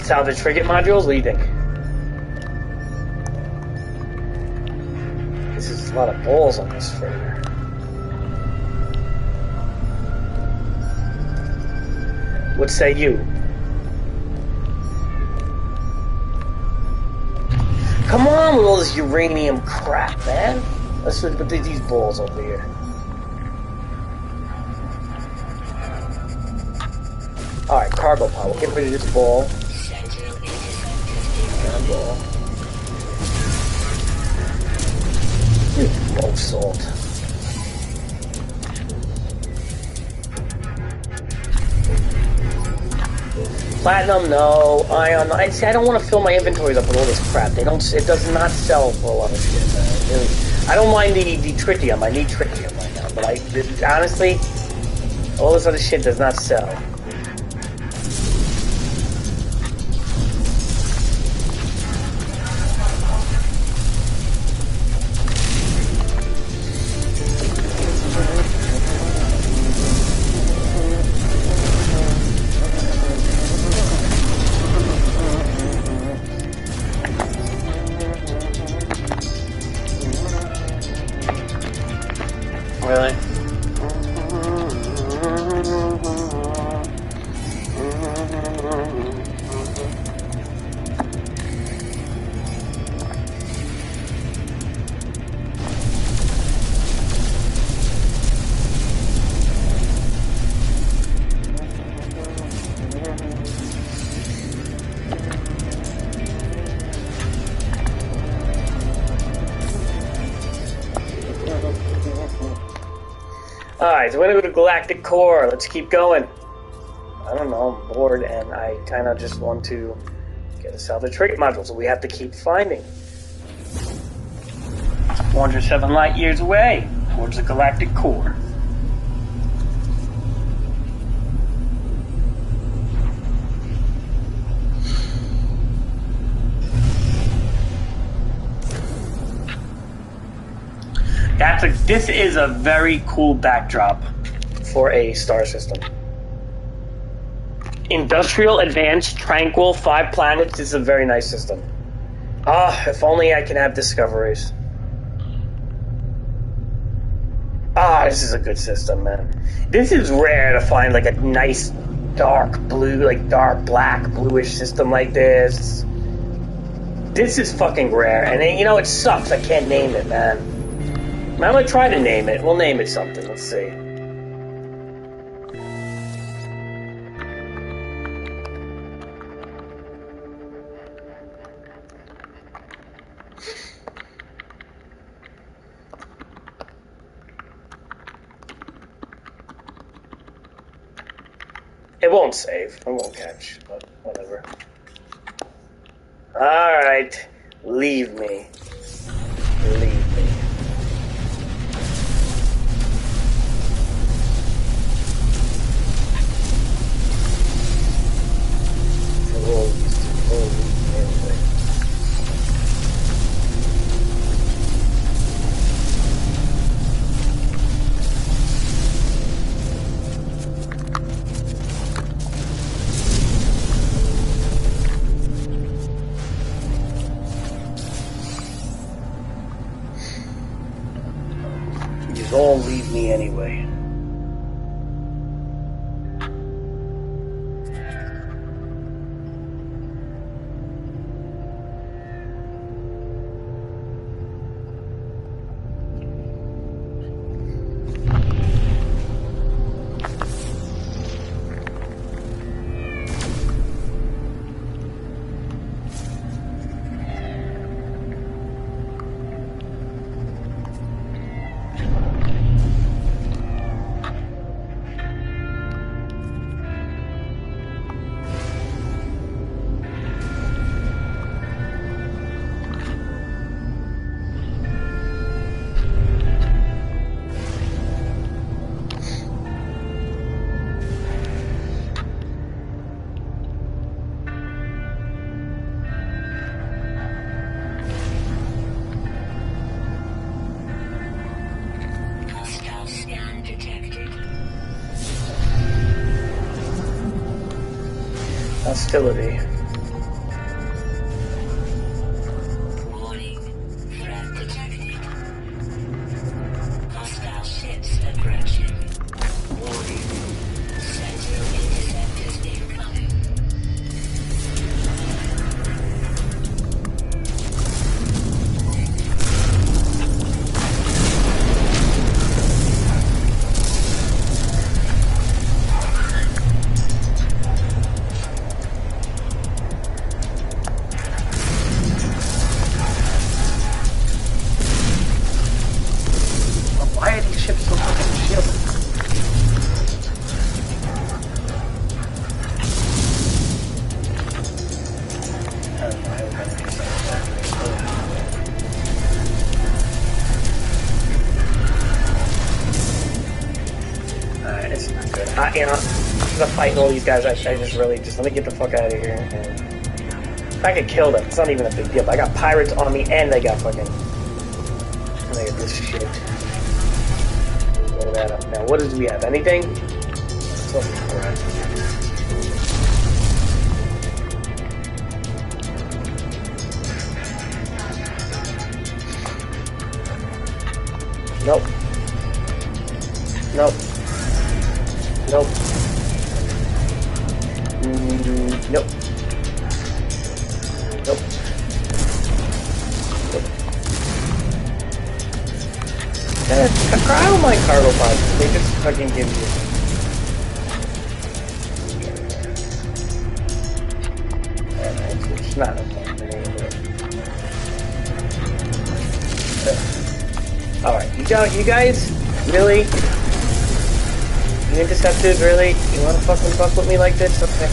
Salvage frigate modules? What do you think? This is a lot of balls on this freighter. What say you? Come on with all this uranium crap, man. Let's put these balls over here. Alright, cargo power. We'll get rid of this ball. Ball. Low salt. Platinum, no. Ion, I see. I don't want to fill my inventories up with all this crap. They don't. It does not sell for a lot of shit. Really, I don't mind the tritium. I need tritium right now, but honestly, all this other shit does not sell. really. Alright, so we're gonna go to Galactic Core. Let's keep going. I don't know, I'm bored and I kind of just want to get a salvage trait module, so we have to keep finding. 407 light years away towards the Galactic Core. This is a very cool backdrop for a star system. Industrial, advanced, tranquil, 5 planets. This is a very nice system. Ah, if only I can have discoveries. Ah, this is a good system, man. This is rare to find like a nice dark blue, like dark black bluish system like this. This is fucking rare, and you know it sucks. I can't name it, man. I'm gonna try to name it. We'll name it something. Let's see. It won't save. It won't catch, but whatever. Alright. Leave me. Leave me. All leave me anyway. Hostility. Warning. Threat detected. Hostile ships approaching. Warning. Sentinel interceptors incoming. You know, instead of fighting all these guys, I just really let me get the fuck out of here. And if I could kill them, it's not even a big deal. But I got pirates on me, and they got fucking. And they got this shit. Blow that up. Now, what do we have? Anything? Alright. Nope. Nope. Nope. Nope. Nope. I don't mind cargo pods. They just fucking give you. It's not okay. Alright, you guys, really? You intercepted, really? You wanna fucking fuck with me like this? Okay.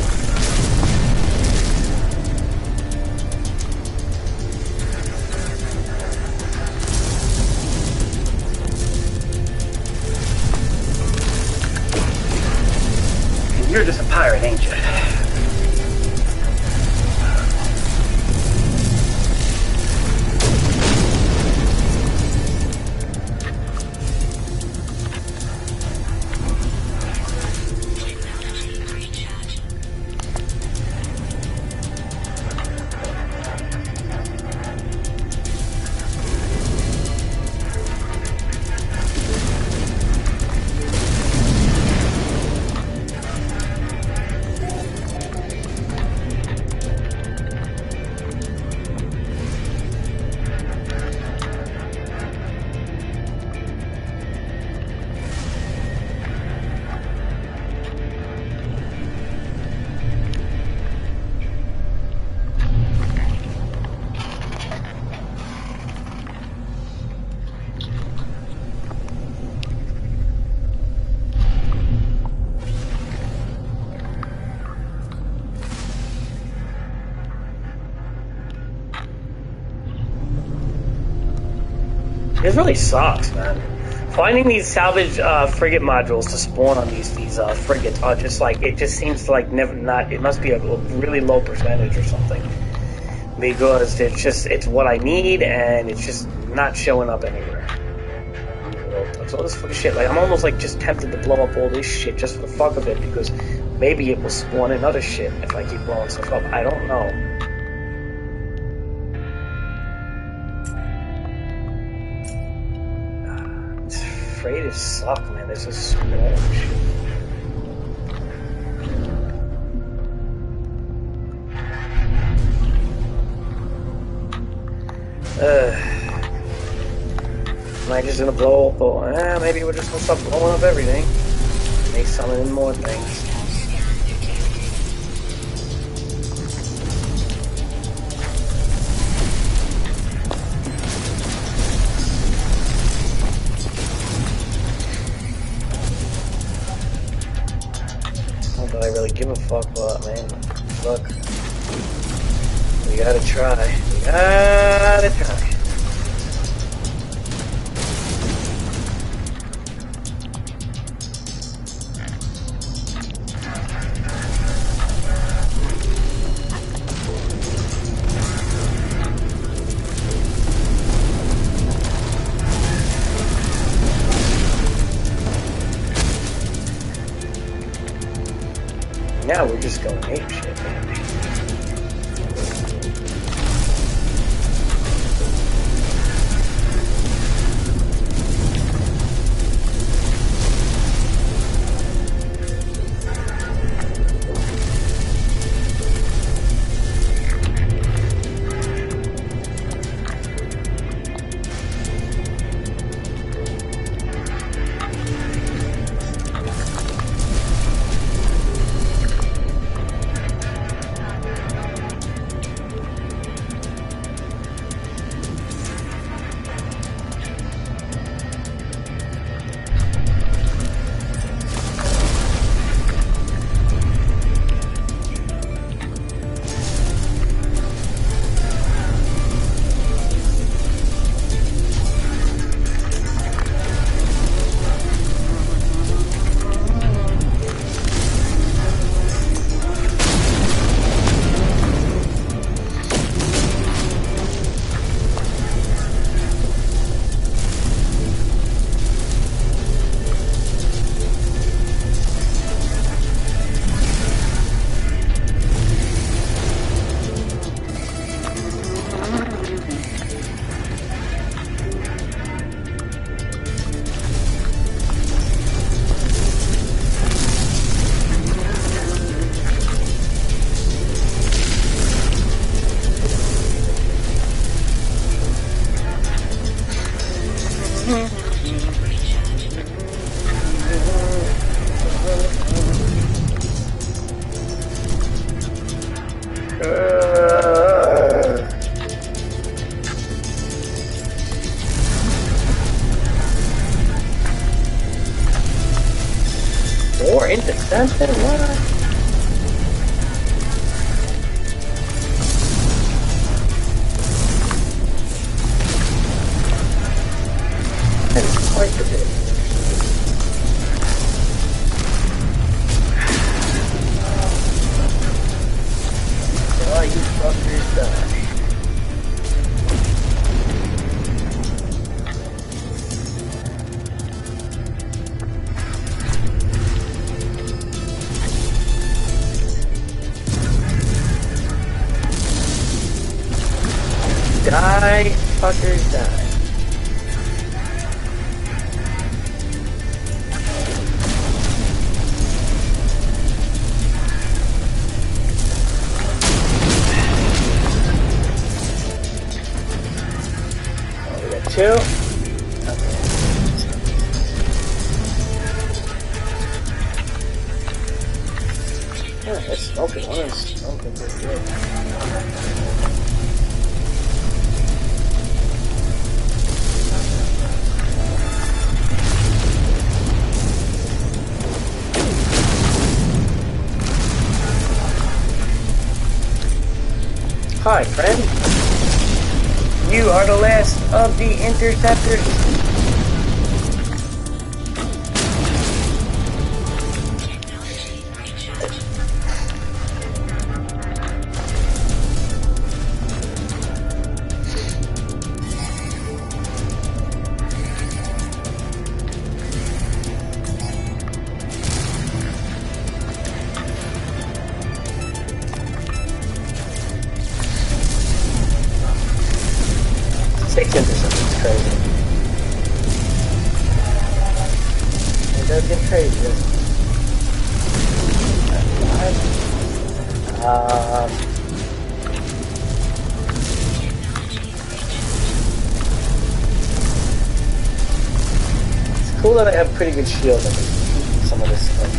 You're just a pirate, ain't you? This really sucks, man. Finding these salvage frigate modules to spawn on these frigates are just like, it just seems to like never not. It must be a really low percentage or something, because it's what I need and it's just not showing up anywhere. So all this fucking shit. Like I'm almost like just tempted to blow up all this shit just for the fuck of it, because maybe it will spawn another shit if I keep blowing stuff up. I don't know. Freighters suck, man. This is so much. Am I just gonna blow up? Or, maybe we're just gonna stop blowing up everything. Make summon more things. I really give a fuck, but man, look, we gotta try. We gotta try. Now we're just going ape shit, man. Die, fuckers, die. Oh, we got two. Yeah, it's smoking. One is smoking pretty good. Hi, friend. You are the last of the interceptors. 6 interceptors, it's crazy. It does get crazy, doesn't it? It's cool that I have pretty good shield and some of this stuff.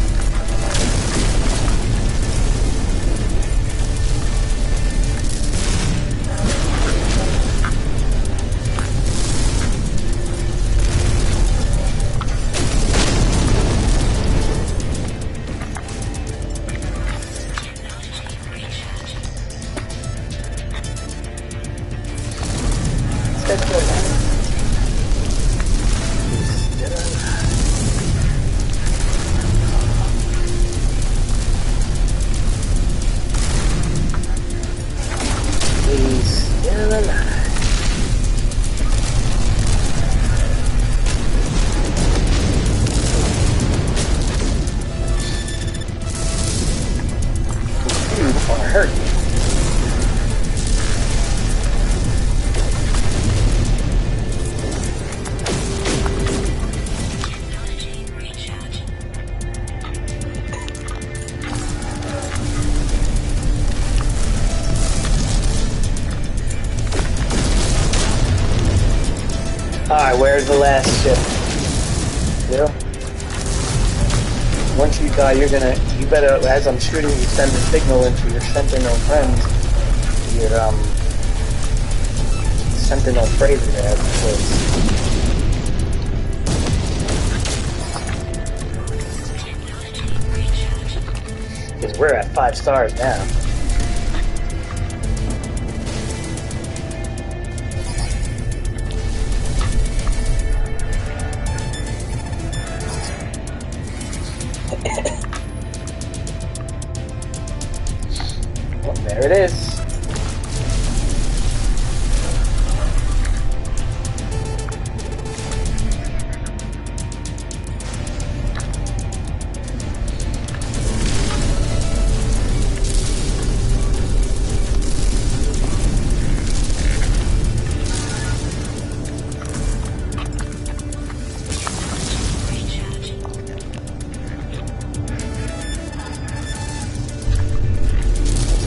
Alright, where's the last ship? Yeah. Once you die, you better, as I'm shooting, you send a signal into your Sentinel friends, your, Sentinel freighter there, because we're at 5 stars now. There it is.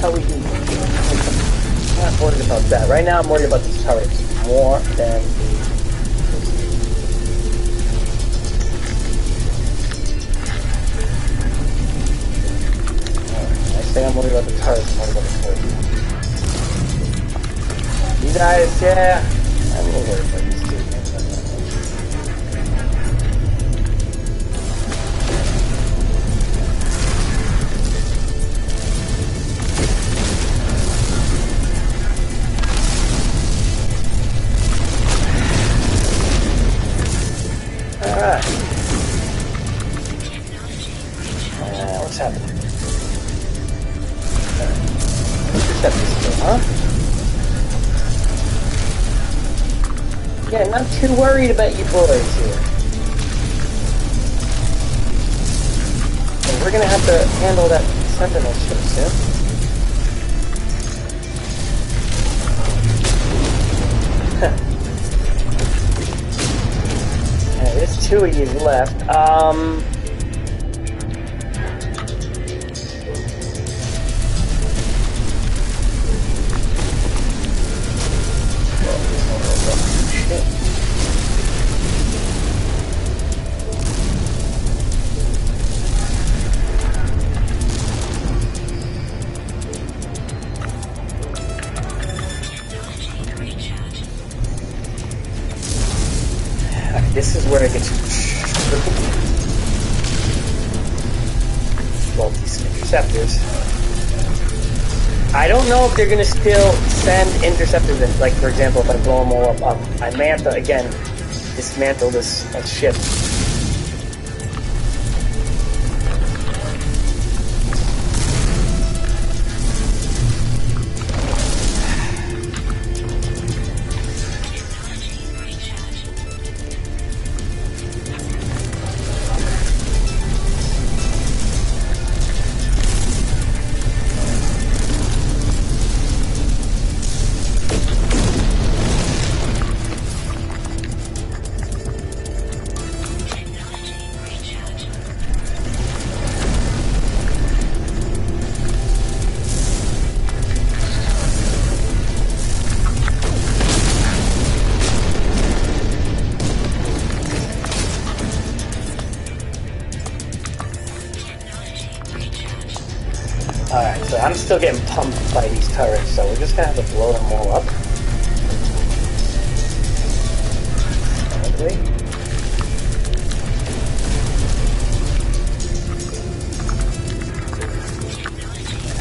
How we do. I'm not worried about that. Right now I'm worried about these turrets more than I say I'm worried about the turrets more than the turrets. You guys, yeah, I'm a little worried about these two. Alright. What's happening? Intercept this thing, huh? Yeah, not too worried about you boys here. And we're gonna have to handle that Sentinel ship soon. two of you left. This is where it gets tricky. Well, these interceptors. I don't know if they're going to still send interceptors in. Like, for example, if I blow them all up, I may have to, again, dismantle this ship. Alright, so I'm still getting pumped by these turrets, so we're just gonna have to blow them all up. Okay.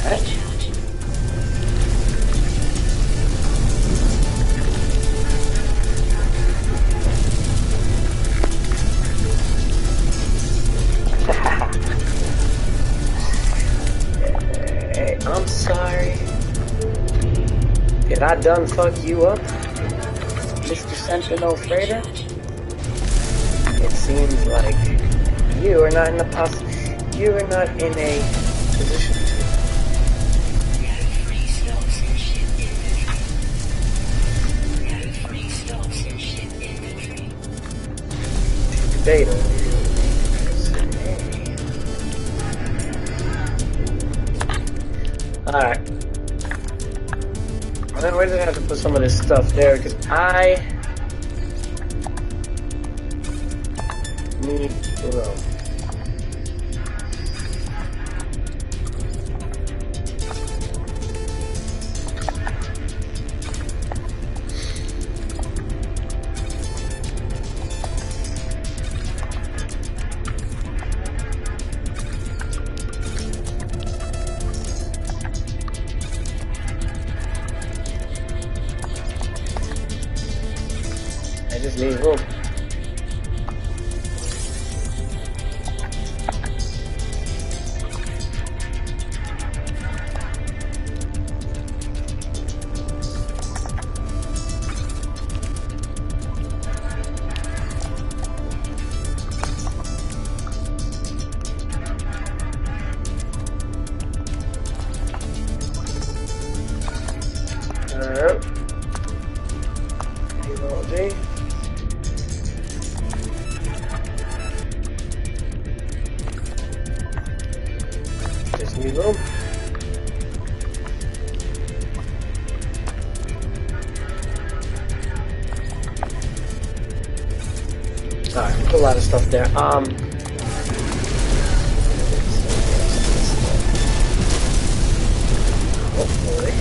Alright. I'm sorry. Did I done fuck you up, Mr. Sentinel Freighter? It seems like you are not in a position to. Data. Alright. Well, then we're gonna have to put some of this stuff there because I need room. I just need room. ReRoll D. Just need room. Alright, put a lot of stuff there. Hopefully.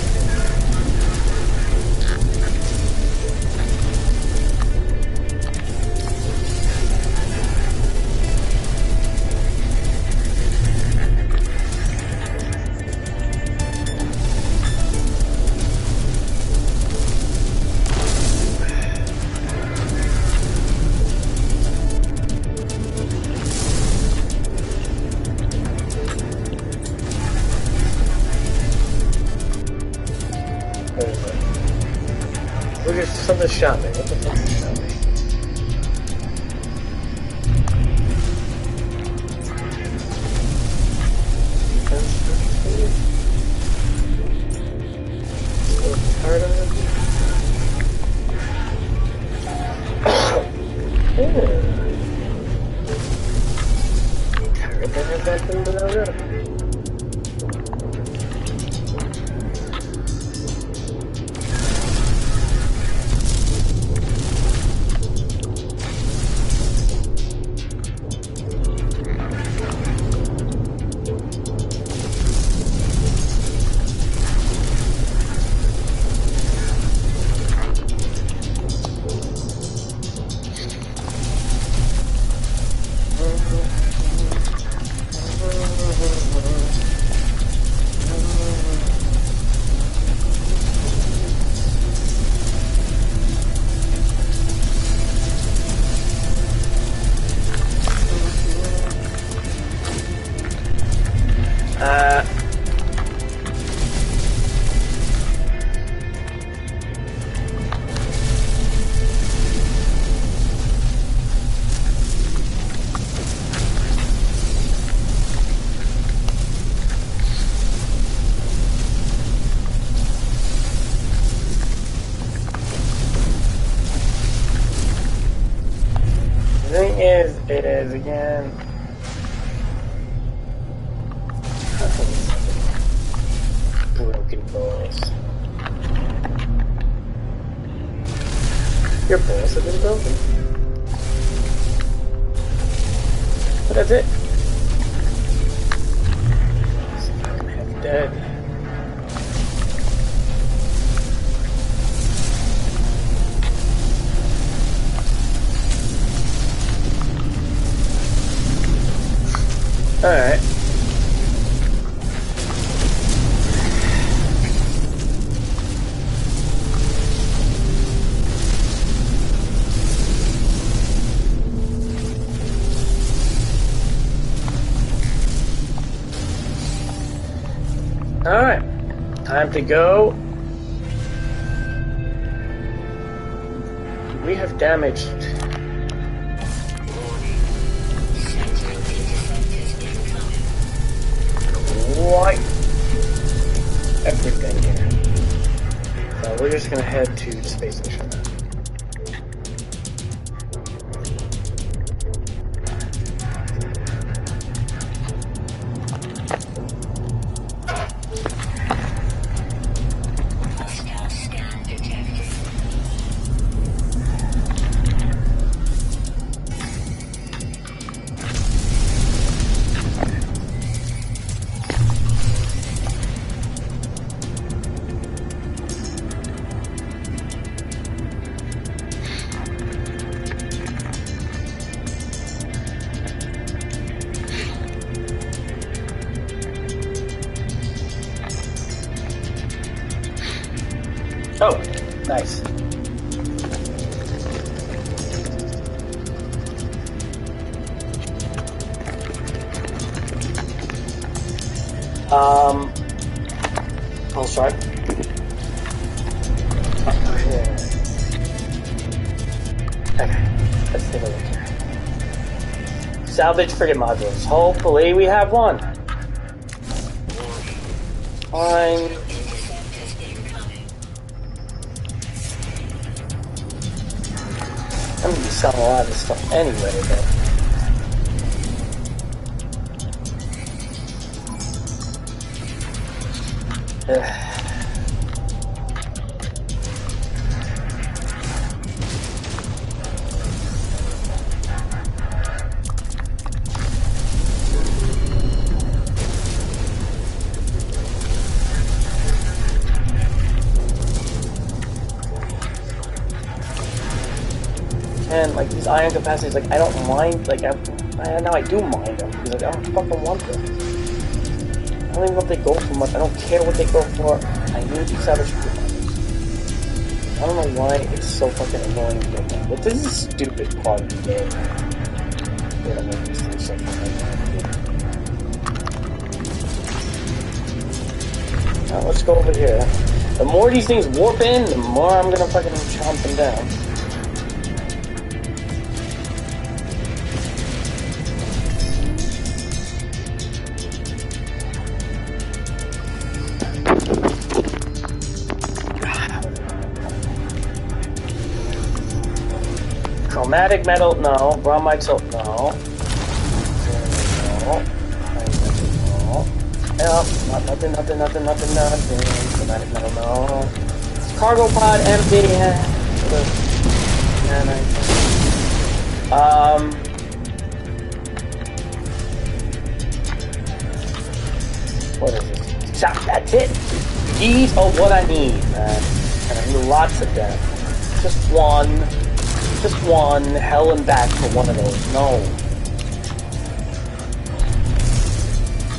Look at something shot me. What the fuck is shot me? Defense speed? Still tired of it? It is again. Broken balls. Your balls have been broken. But that's it. It's fucking half dead. Alright. Alright. Time to go. We have damaged. Quite everything here. So we're just gonna head to the space station. Oh, nice. Pulse drive. Okay, let's take a look here. Salvage frigate modules. Hopefully we have one. Fine. I'm gonna be selling a lot of this stuff anyway, but... And like these ion capacities, like I don't mind, like now I do mind them because like I don't fucking want them. I don't even know if they go for much. I don't care what they go for. I need these savage crew. I don't know why it's so fucking annoying to get them. But this is a stupid part of the game. They don't make these things so fucking annoying. Now let's go over here. The more these things warp in, the more I'm gonna fucking chomp them down. Chromatic metal, no. Bromide salt, no. No. Nothing. Chromatic metal, no. Cargo pod, empty. What is it? Stop, that's it. These are what I need, man. And I need lots of them. Just one, hell and back for one of those. No.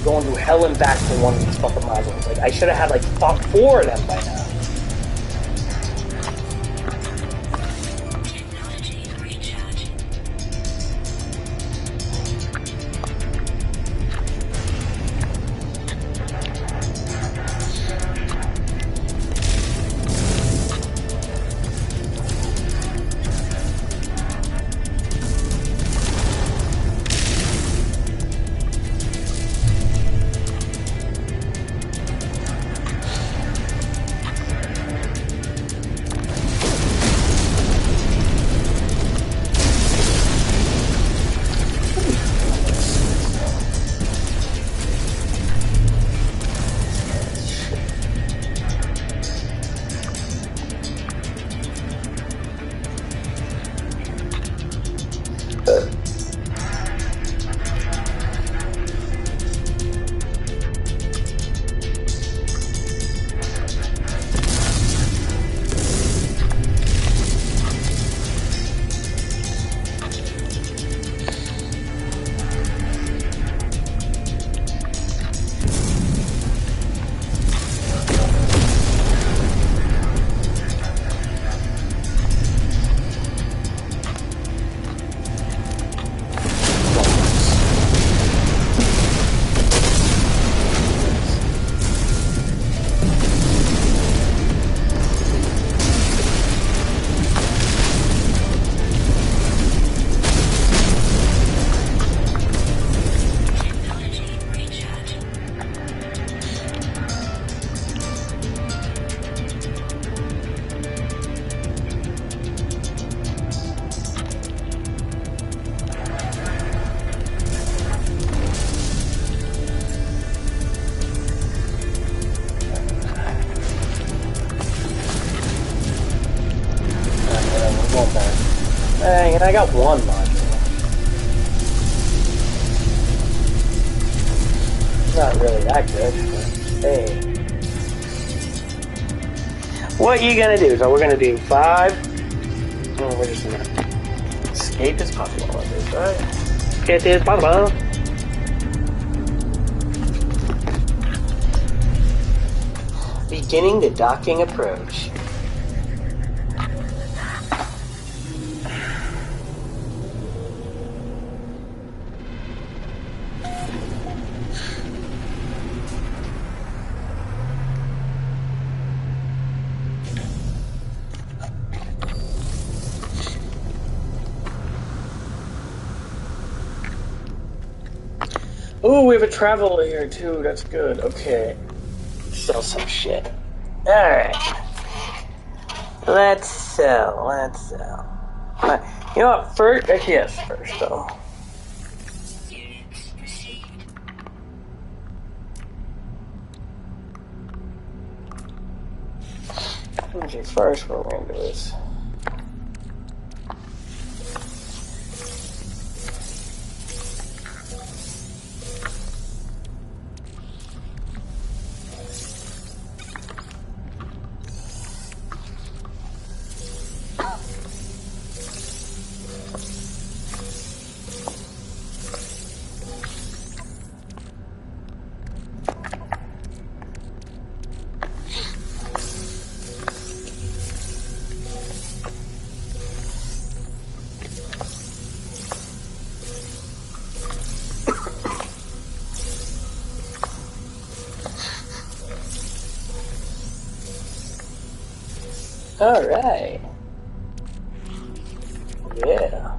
Going through hell and back for one of these fucking modules. Like, I should have had like 4 of them by now. And I got one module. Not really that good, but hey. What you gonna do? So we're gonna do 5. Oh, we're just gonna escape as possible of this, right? Escape as possible. Beginning the docking approach. Ooh, we have a traveler here too. That's good. Okay. Sell some shit. Alright. Let's sell. Alright. You know what? First, actually, yes, first though. Actually, first, what we're gonna do is. Alright. Yeah.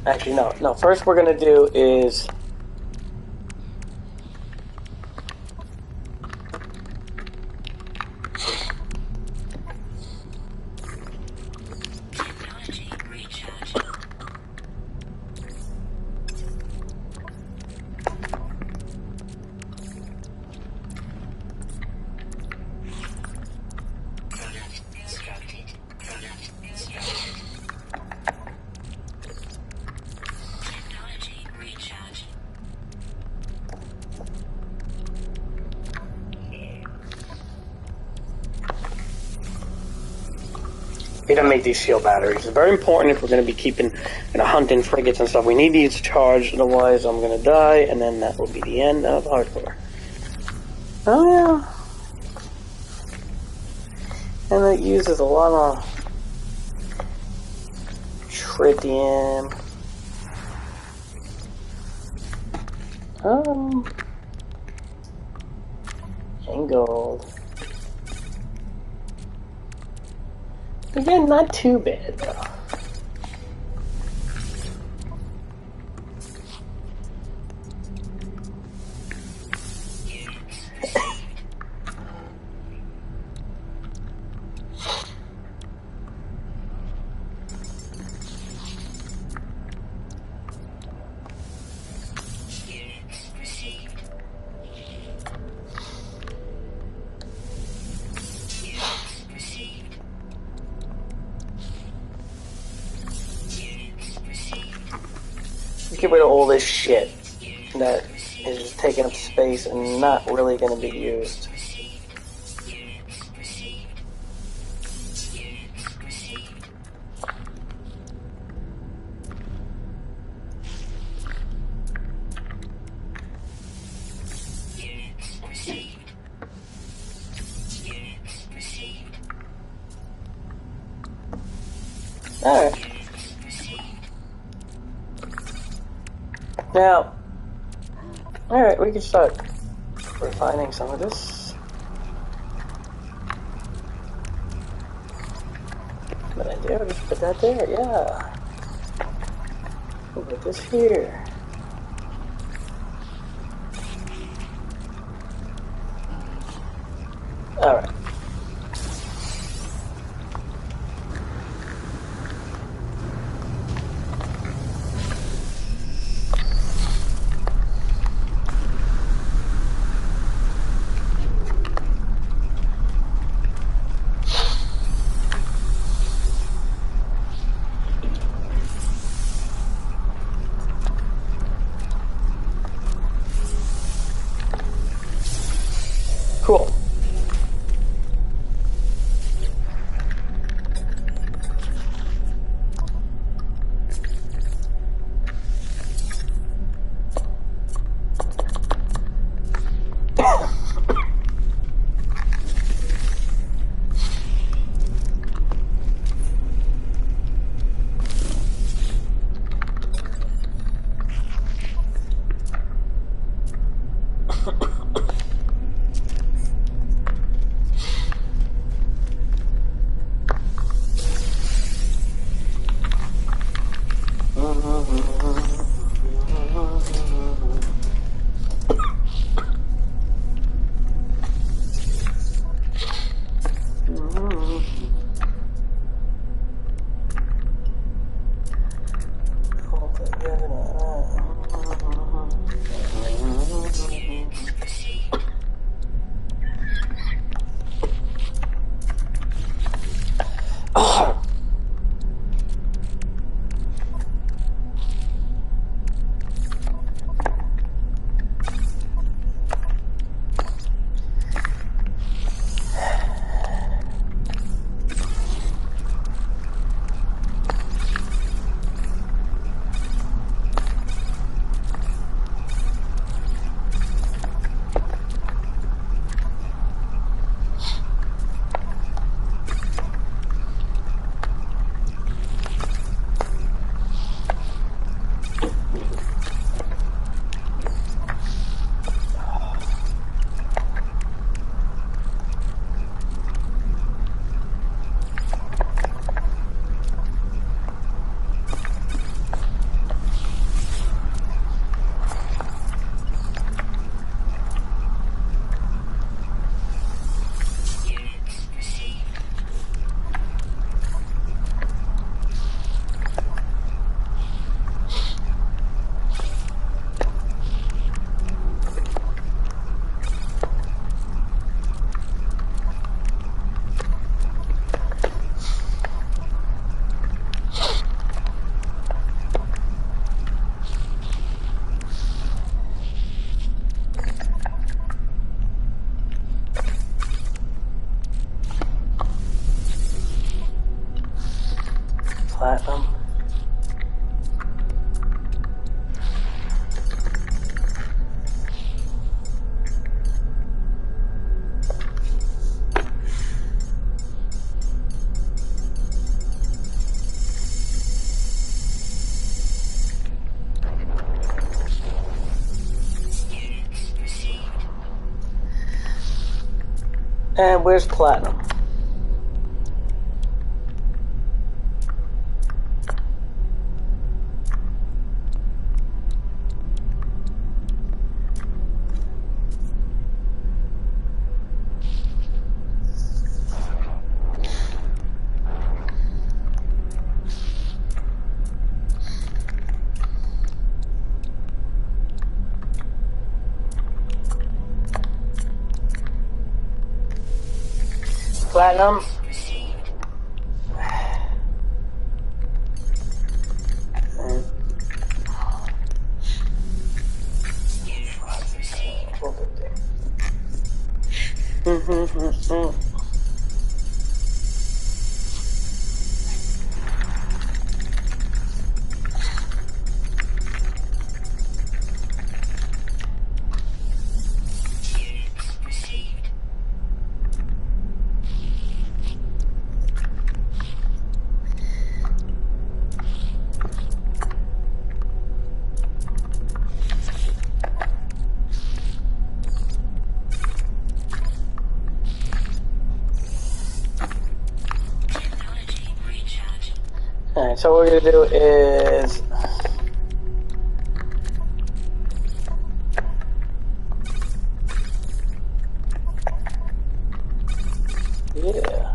Actually, no. First, we're gonna do is. We don't make these shield batteries. It's very important if we're going to be keeping, hunting frigates and stuff. We need these charged, otherwise I'm going to die, and then that will be the end of hardcore. Oh yeah. And it uses a lot of tritium. And gold. Again, not too bad though. Get rid of all this shit that is just taking up space and not really going to be used. Alright. Now, alright, we can start refining some of this. Good idea, just put that there, yeah. We'll put this here. Alright. Cool. Platinum. And where's platinum? Platinum. Alright, so what we're gonna do is yeah.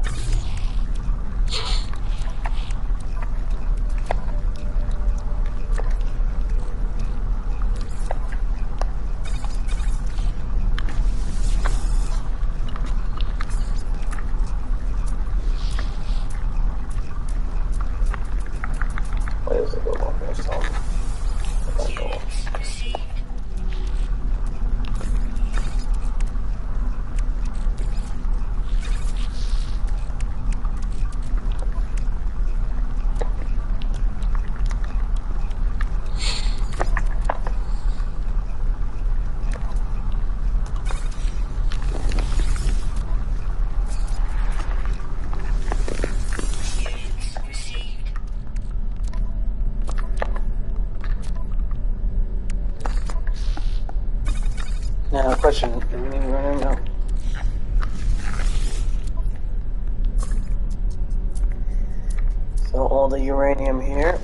Where's it go? Now, question. Do we need uranium? No. So all the uranium here.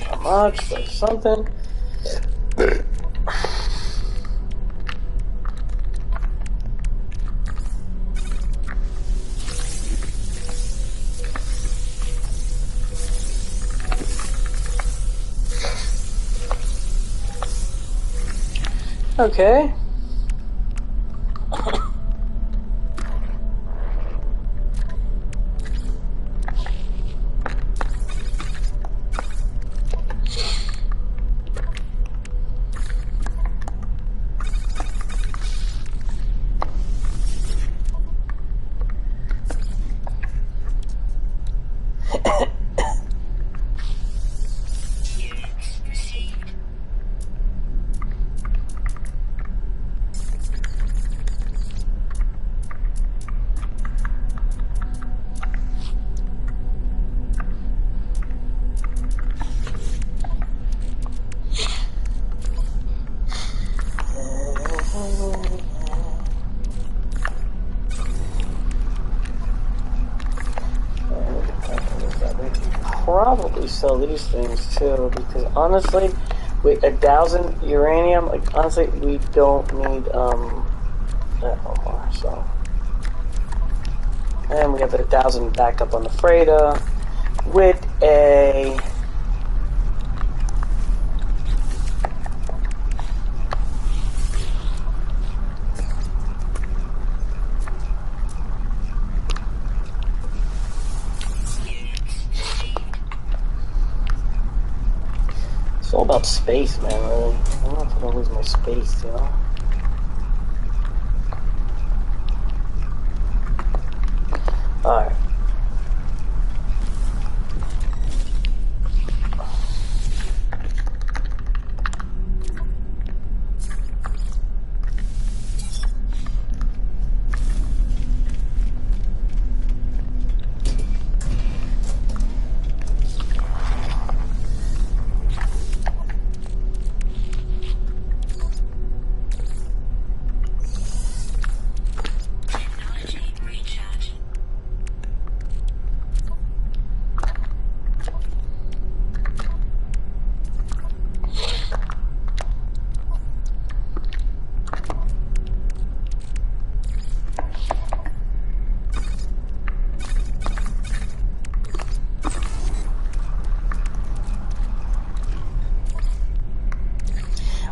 Not much, but something. Okay. Probably sell these things too, because honestly, with 1,000 uranium, like honestly, we don't need that no more. So, and we have 1,000 backup on the freighter with a. It's all about space, man, really. I'm not gonna lose my space, you know? Alright.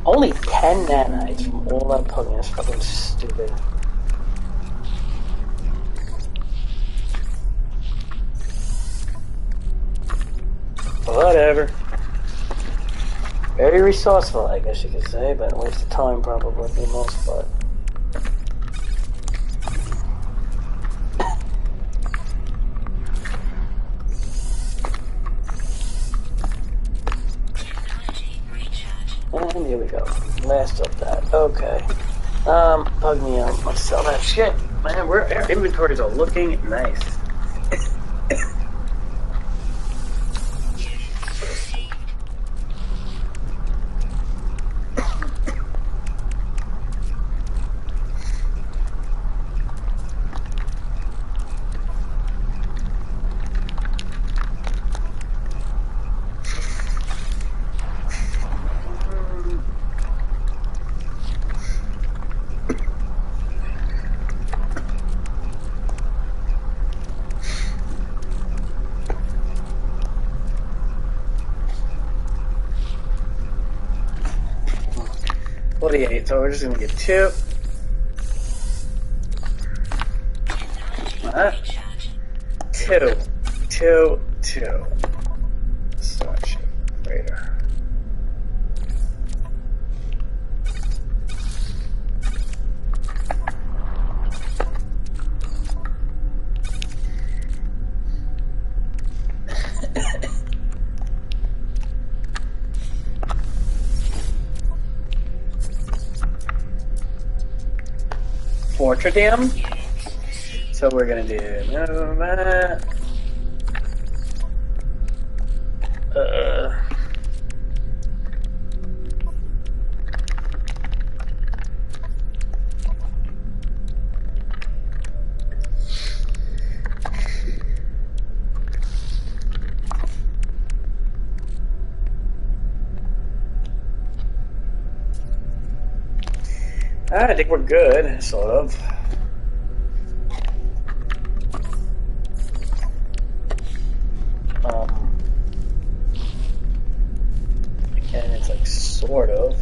Only 10 nanites from all that pudding. That's fucking stupid. Whatever. Very resourceful, I guess you could say, but a waste of time probably for the most part. And here we go. Last of that. Okay. Bug me out. Let's sell that shit. Man, our inventories are looking nice. So we're just gonna get 2. What? 2. 2. 2. Such a freighter. Fortradium. So we're gonna do that. I think we're good, sort of. Again, it's like sort of.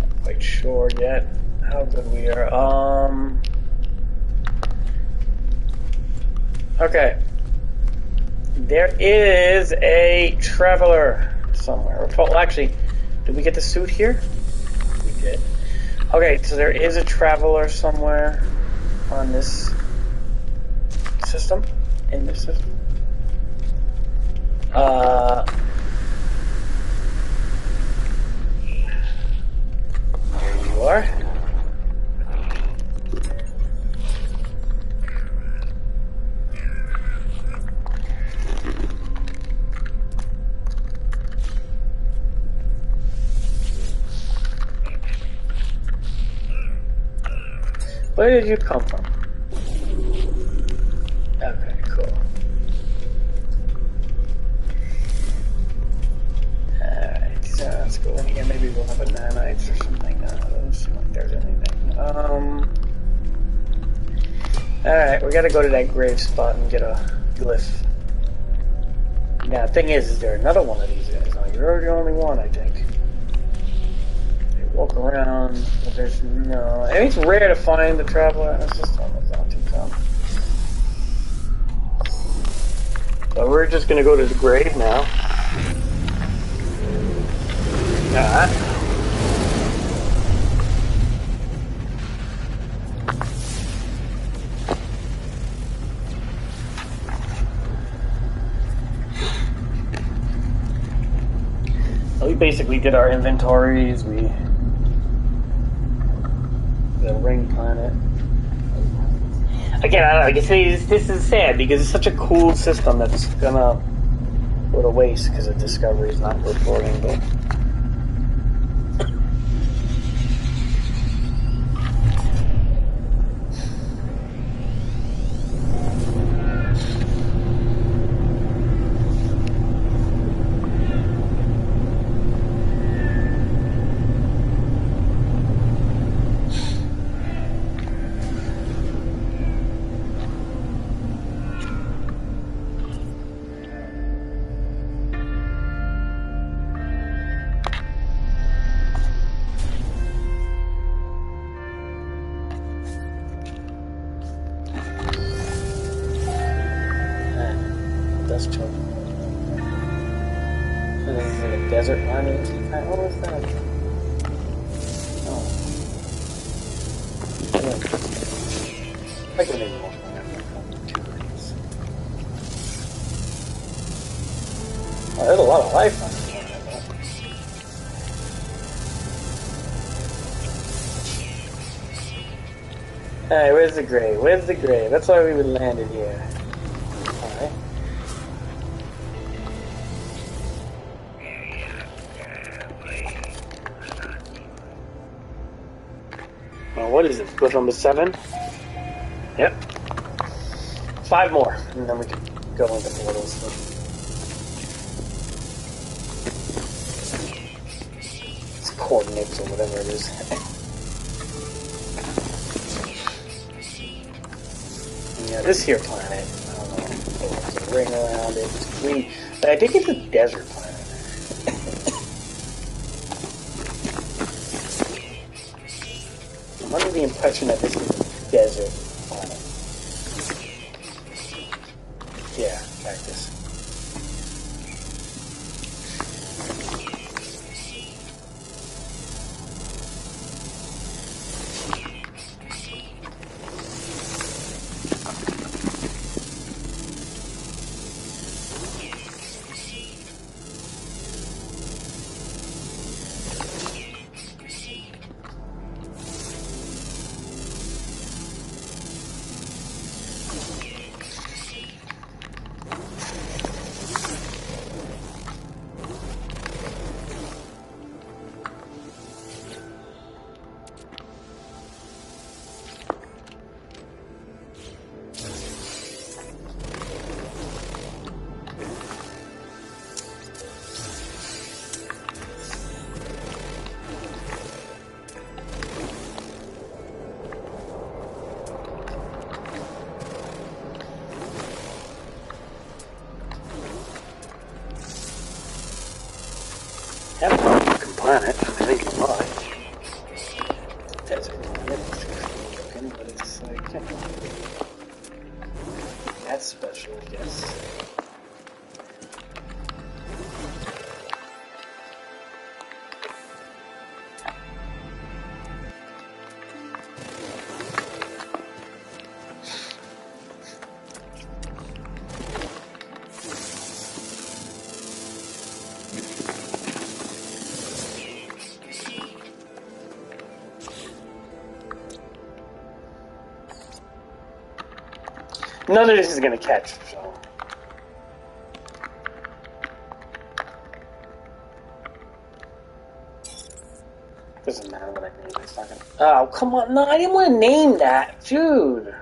Not quite sure yet how good we are. Okay. There is a traveler somewhere. Well, actually, did we get the suit here? We did. Okay, so there is a traveler somewhere on this system. In this system. There you are. Where did you come from? Okay, cool. Alright, so let's go in here. Maybe we'll have a nanites or something. Doesn't seem like there's anything. Alright, we gotta go to that grave spot and get a glyph. Now, the thing is there another one of these guys? No, you're the only one, I think. They walk around, but there's no... I mean, it's rare to find the traveler in a system. It's not too common. So we're just gonna go to the grave now. Alright. So we basically did our inventories. The ring planet. Again, I don't know, like I say, this is sad because it's such a cool system that's gonna go to waste because of Discovery's not reporting, but... Dust choke. This is like a desert mining. What was that? Oh. I can name more. Oh, there's a lot of life on this planet. Alright, where's the grave? Where's the grave? That's why we would landed here. Alright. Well, what is it? Glyph number 7? Yep. 5 more, and then we can go into portals. It's coordinates or whatever it is. Yeah, this here planet, I don't know, there's a ring around it, it's green, but I think it's a desert planet. I'm under the impression that this is a desert planet. Yeah, cactus. That's a fucking planet. I think you're right. Desert planet. But it's like, you know, that's special, I guess. None of this is gonna catch, so. Doesn't matter what I name it. It's not gonna. Oh, come on. No, I didn't want to name that. Dude.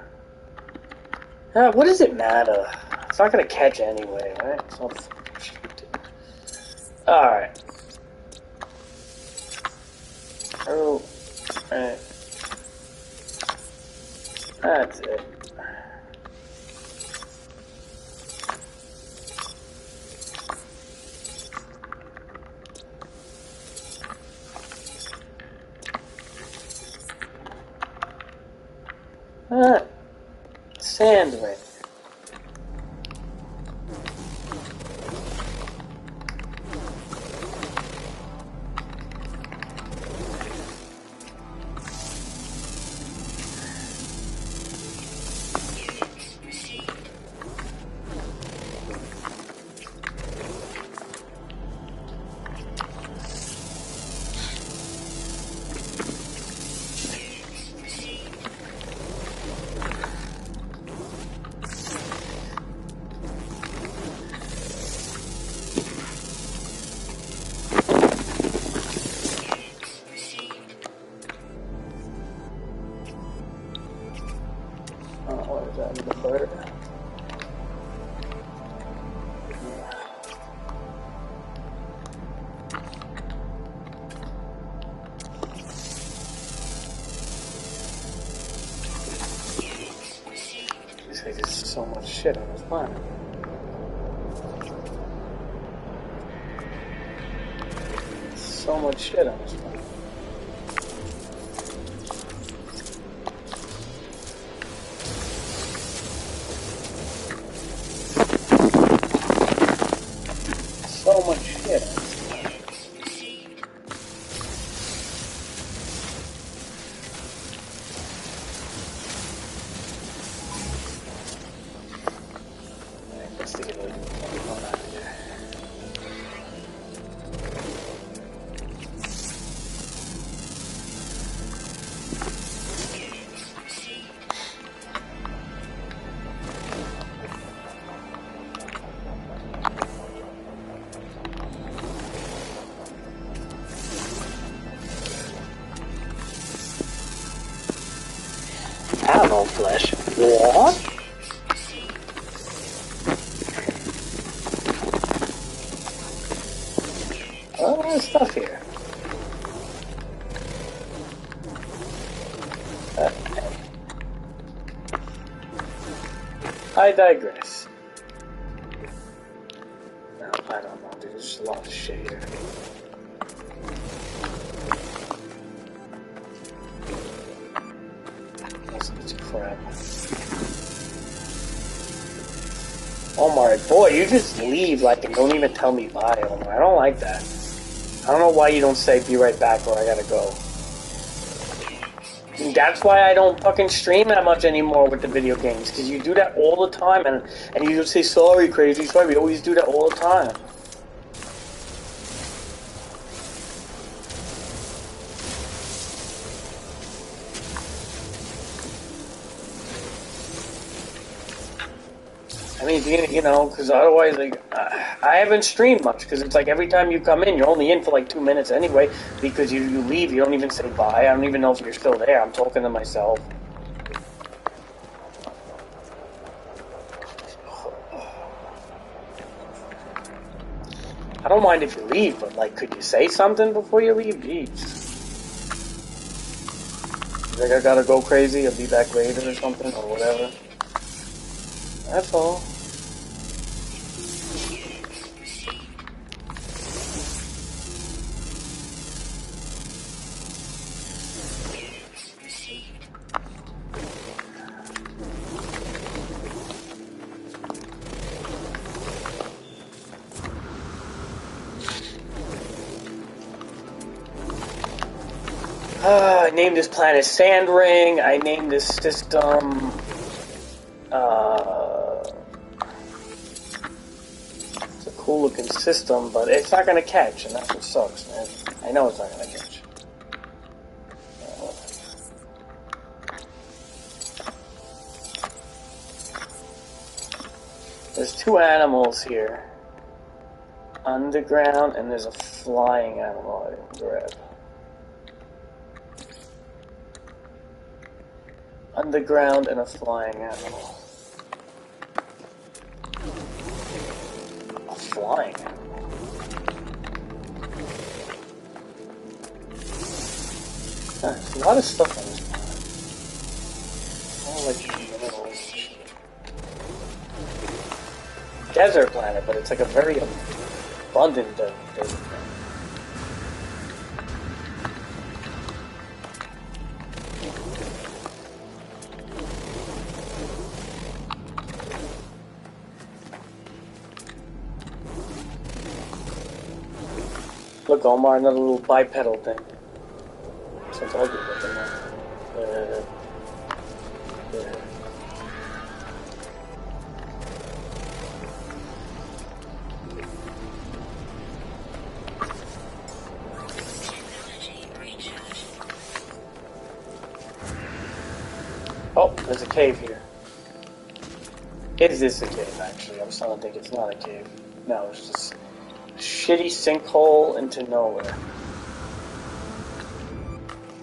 What does it matter? It's not gonna catch anyway, right? It's all stupid. Alright. Oh. Alright. That's it. Sand right there. There's so much shit on this planet. So much shit on this planet. So much shit. Animal flesh. What? Oh, there's stuff here. I digress. No, I don't know, dude. There's just a lot of shit here. Crap. Omar, boy, you just leave like and don't even tell me bye, Omar. I don't like that. I don't know why you don't say be right back or I gotta go. And that's why I don't fucking stream that much anymore with the video games, because you do that all the time and you just say sorry, crazy, sorry. We always do that all the time. I mean, you know, because otherwise, like, I haven't streamed much, because it's like every time you come in, you're only in for like 2 minutes anyway, because you leave, you don't even say bye, I don't even know if you're still there, I'm talking to myself. I don't mind if you leave, but like, could you say something before you leave? Jeez. You think I gotta go crazy, I'll be back later or something, or whatever? That's all. I named this planet Sand Ring. I named this system... it's a cool looking system, but it's not going to catch, and that's what sucks, man. I know it's not going to catch. There's two animals here. Underground, and there's a flying animal I didn't grab. Underground and a flying animal. A flying animal. There's a lot of stuff on this planet. All like minerals. Desert planet, but it's like a very abundant desert planet. Look, Omar, another little bipedal thing. Sounds ugly, but they're not. Oh, there's a cave here. Is this a cave, actually? I'm starting to think it's not a cave. No, it's just a shitty sinkhole into nowhere.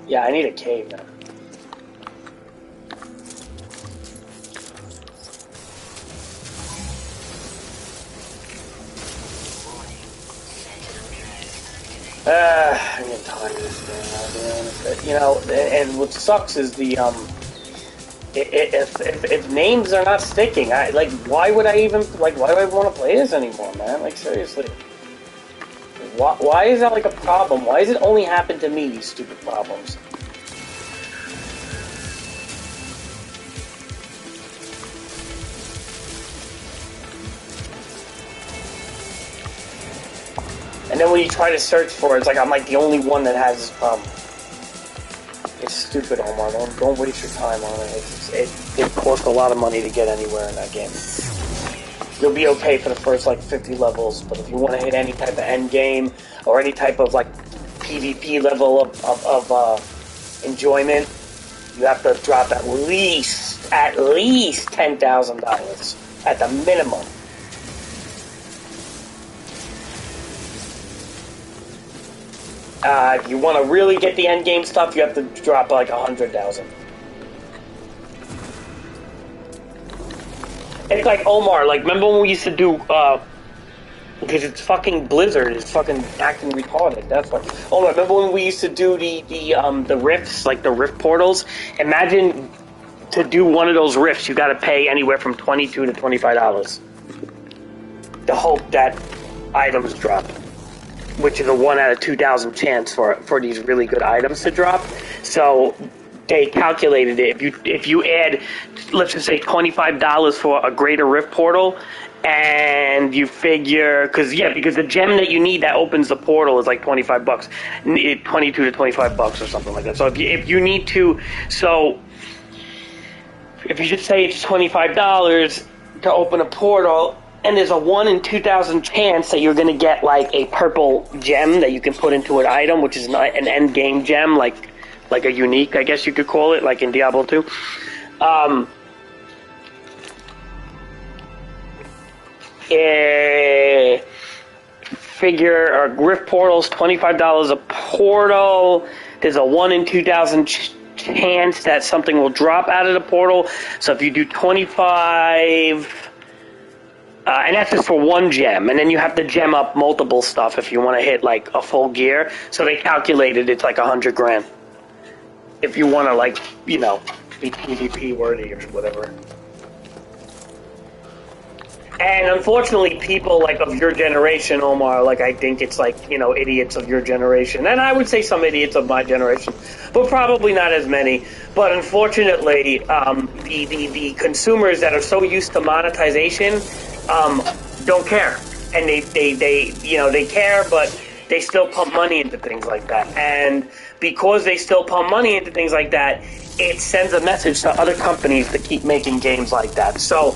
Yeah, I need a cave now. I'm getting tired of this thing, you know, and what sucks is the, if names are not sticking, why would I even want to play this anymore, man? Like, seriously. Why is that like a problem? Why does it only happen to me, these stupid problems? And then when you try to search for it, it's like I'm like the only one that has this problem. It's stupid, Omar. Don't waste your time on it. It costs a lot of money to get anywhere in that game. You'll be okay for the first like 50 levels, but if you want to hit any type of end game or any type of like PvP level of enjoyment, you have to drop at least $10,000 at the minimum. If you want to really get the end game stuff, you have to drop like 100,000. It's like Omar, like remember when we used to do because it's fucking Blizzard, it's fucking acting retarded. That's why. Omar, remember when we used to do the rifts, like the rift portals? Imagine to do one of those rifts, you got to pay anywhere from $22 to $25 to hope that items drop, which is a 1 out of 2,000 chance for these really good items to drop. So they calculated it. If you add, let's just say $25 for a greater rift portal, and you figure because the gem that you need that opens the portal is like $25, $22 to $25 or something like that. So if you need to, so if you just say it's $25 to open a portal, and there's a 1 in 2,000 chance that you're going to get like a purple gem that you can put into an item, which is not an end game gem, like a unique, I guess you could call it, like in Diablo 2. Figure rift portals, $25 a portal. There's a 1 in 2,000 chance that something will drop out of the portal. So if you do 25. And that's just for one gem, and then you have to gem up multiple stuff if you want to hit like a full gear. So they calculated it's like $100 grand if you want to like be PvP worthy or whatever. And unfortunately, people like of your generation, Omar, like I think it's like idiots of your generation, and I would say some idiots of my generation, but probably not as many. But unfortunately, the consumers that are so used to monetization don't care, and they care, but they still pump money into things like that. And because they still pump money into things like that, it sends a message to other companies to keep making games like that. So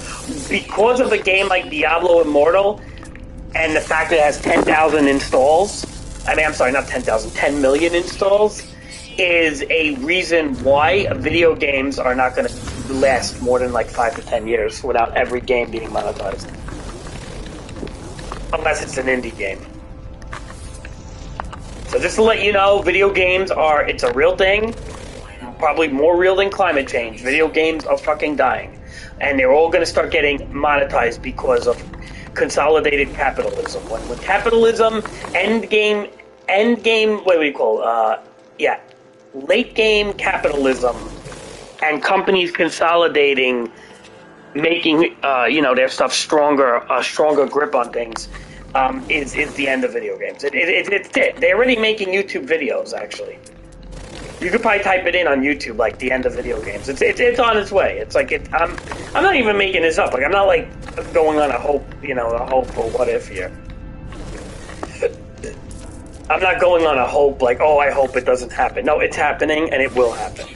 because of a game like Diablo Immortal and the fact that it has 10,000 installs, I'm sorry, not 10,000, 10 million installs, is a reason why video games are not going to last more than like 5 to 10 years without every game being monetized. Unless it's an indie game. So just to let you know, video games it's a real thing. Probably more real than climate change. Video games are fucking dying. And they're all going to start getting monetized because of consolidated capitalism. When capitalism, late game capitalism and companies consolidating, making their stuff stronger, a stronger grip on things, is the end of video games. It's it. They're already making YouTube videos, actually. You could probably type it in on YouTube, like the end of video games. It's on its way. It's like I'm not even making this up. Like I'm not like going on a hope or what if here. I'm not going on a hope like, oh, I hope it doesn't happen. No, it's happening and it will happen.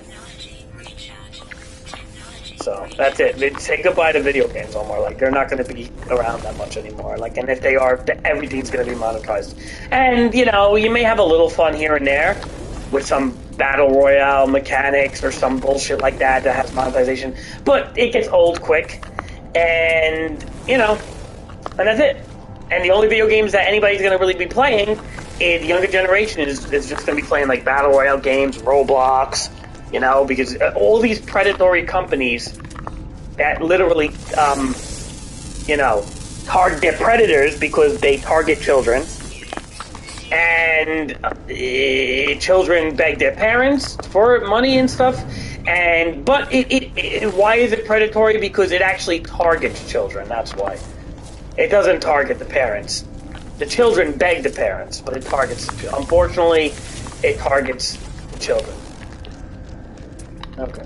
So that's it. Say goodbye to video games, Omar. Like they're not going to be around that much anymore. Like, and if they are, everything's going to be monetized. And you may have a little fun here and there with some battle royale mechanics or some bullshit like that has monetization, but it gets old quick, and and that's it. And the only video games that anybody's going to really be playing, the younger generation is just going to be playing like battle royale games, Roblox, because all these predatory companies that literally, they're predators because they target children. And children beg their parents for money and stuff. But why is it predatory? Because it actually targets children. That's why. It doesn't target the parents. The children beg the parents, but it targets the children. Unfortunately, it targets the children. Okay.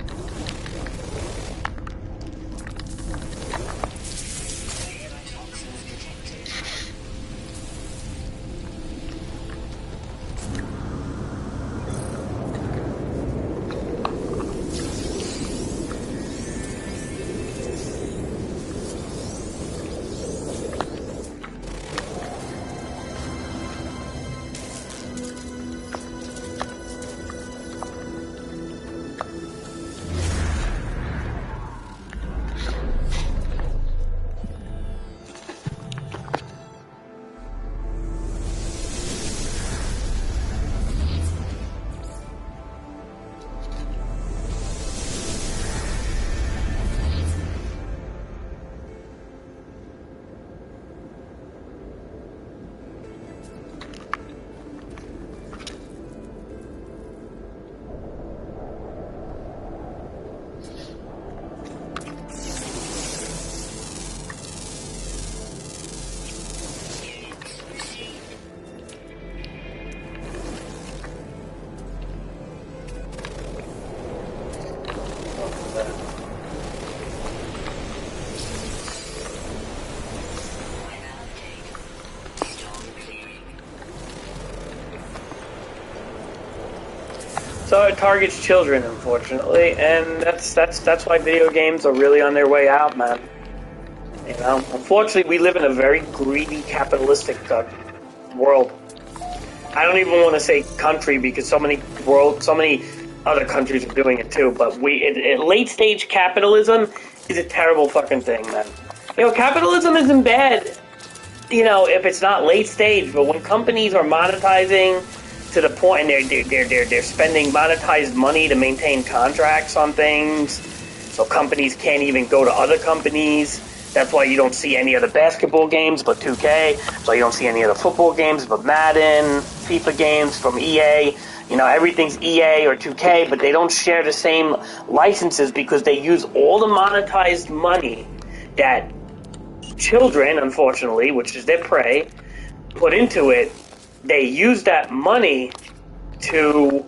So it targets children, unfortunately, and that's why video games are really on their way out, man. Unfortunately, we live in a very greedy, capitalistic world. I don't even want to say country because so many other countries are doing it too. But late stage capitalism is a terrible fucking thing, man. Capitalism isn't bad, if it's not late stage. But when companies are monetizing to the point, and they're spending monetized money to maintain contracts on things, so companies can't even go to other companies. That's why you don't see any of the basketball games but 2K. So you don't see any of the football games but Madden, FIFA games from EA. Everything's EA or 2K, but they don't share the same licenses because they use all the monetized money that children, unfortunately, which is their prey, put into it. They use that money to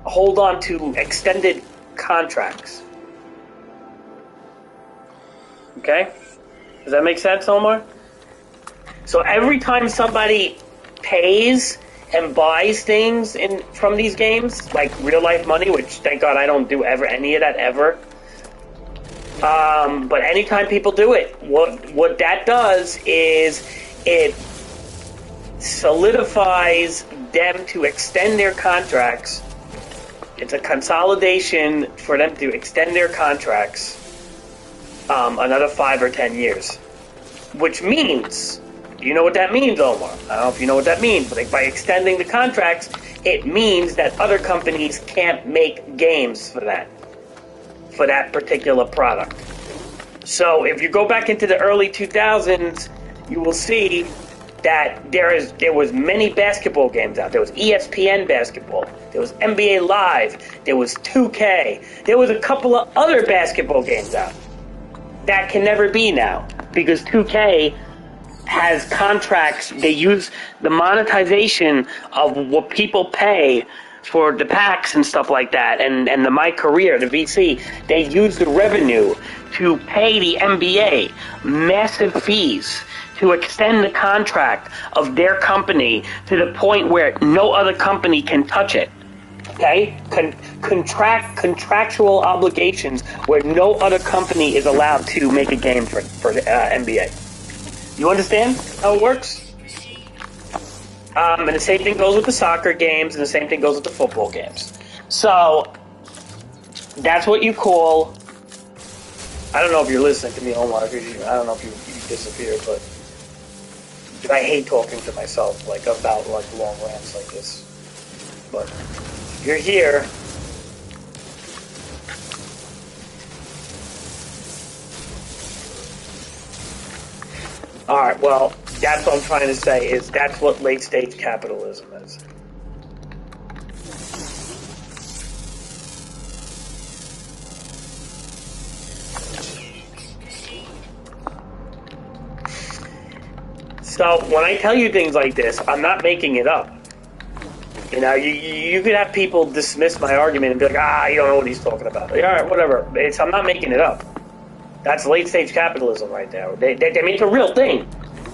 hold on to extended contracts. Okay? Does that make sense, Omar? So every time somebody pays and buys things from these games, like real life money, which thank God I don't do any of that ever. But anytime people do it, what that does is it solidifies them to extend their contracts. It's a consolidation for them to extend their contracts another 5 or 10 years. Which means, you know what that means, Omar? I don't know if you know what that means, but by extending the contracts, it means that other companies can't make games for that particular product. So if you go back into the early 2000s, you will see that there was many basketball games out. There was ESPN basketball. There was NBA Live. There was 2K. There was a couple of other basketball games out. That can never be now because 2K has contracts. They use the monetization of what people pay for the packs and stuff like that, and the My Career, the VC, they use the revenue to pay the NBA massive fees to extend the contract of their company to the point where no other company can touch it. Okay? Contractual obligations where no other company is allowed to make a game for the NBA. You understand how it works? And the same thing goes with the soccer games, and the same thing goes with the football games. So, that's what you call... I don't know if you're listening to me, Omar. I don't know if you disappeared, but I hate talking to myself about long rants like this. But you're here. All right. Well, that's what I'm trying to say. Is that's what late stage capitalism is. So when I tell you things like this, I'm not making it up. You know, you could have people dismiss my argument and be like, you don't know what he's talking about. All right, whatever. I'm not making it up. That's late stage capitalism right there. I mean, it's a real thing.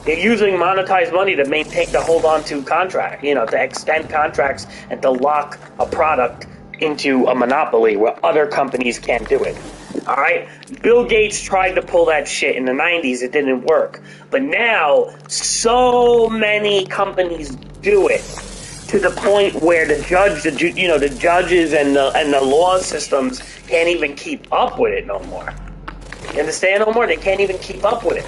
They're using monetized money to hold on to contract, to extend contracts and to lock a product into a monopoly where other companies can't do it. All right? Bill Gates tried to pull that shit in the 90s. It didn't work. But now, so many companies do it to the point where the judges and the law systems can't even keep up with it no more. You understand no more? They can't even keep up with it.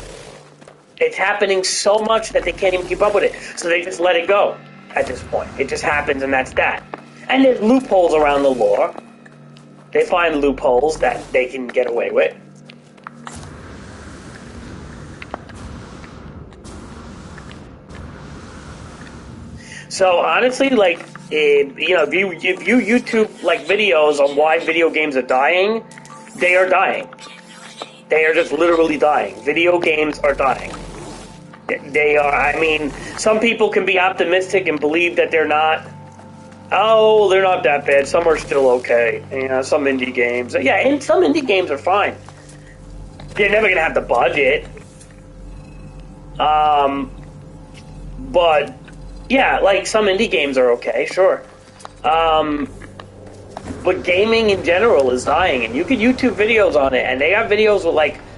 It's happening so much that they can't even keep up with it. So they just let it go at this point. It just happens and that's that. And there's loopholes around the law. They find loopholes that they can get away with. So honestly, if you YouTube videos on why video games are dying, they are dying. They are just literally dying. Video games are dying. They are, I mean, some people can be optimistic and believe that they're not that bad. Some are still okay. Some indie games. Yeah, and some indie games are fine. They're never going to have the budget. But, yeah, some indie games are okay, sure. But gaming in general is dying, and you can YouTube videos on it, and they have videos with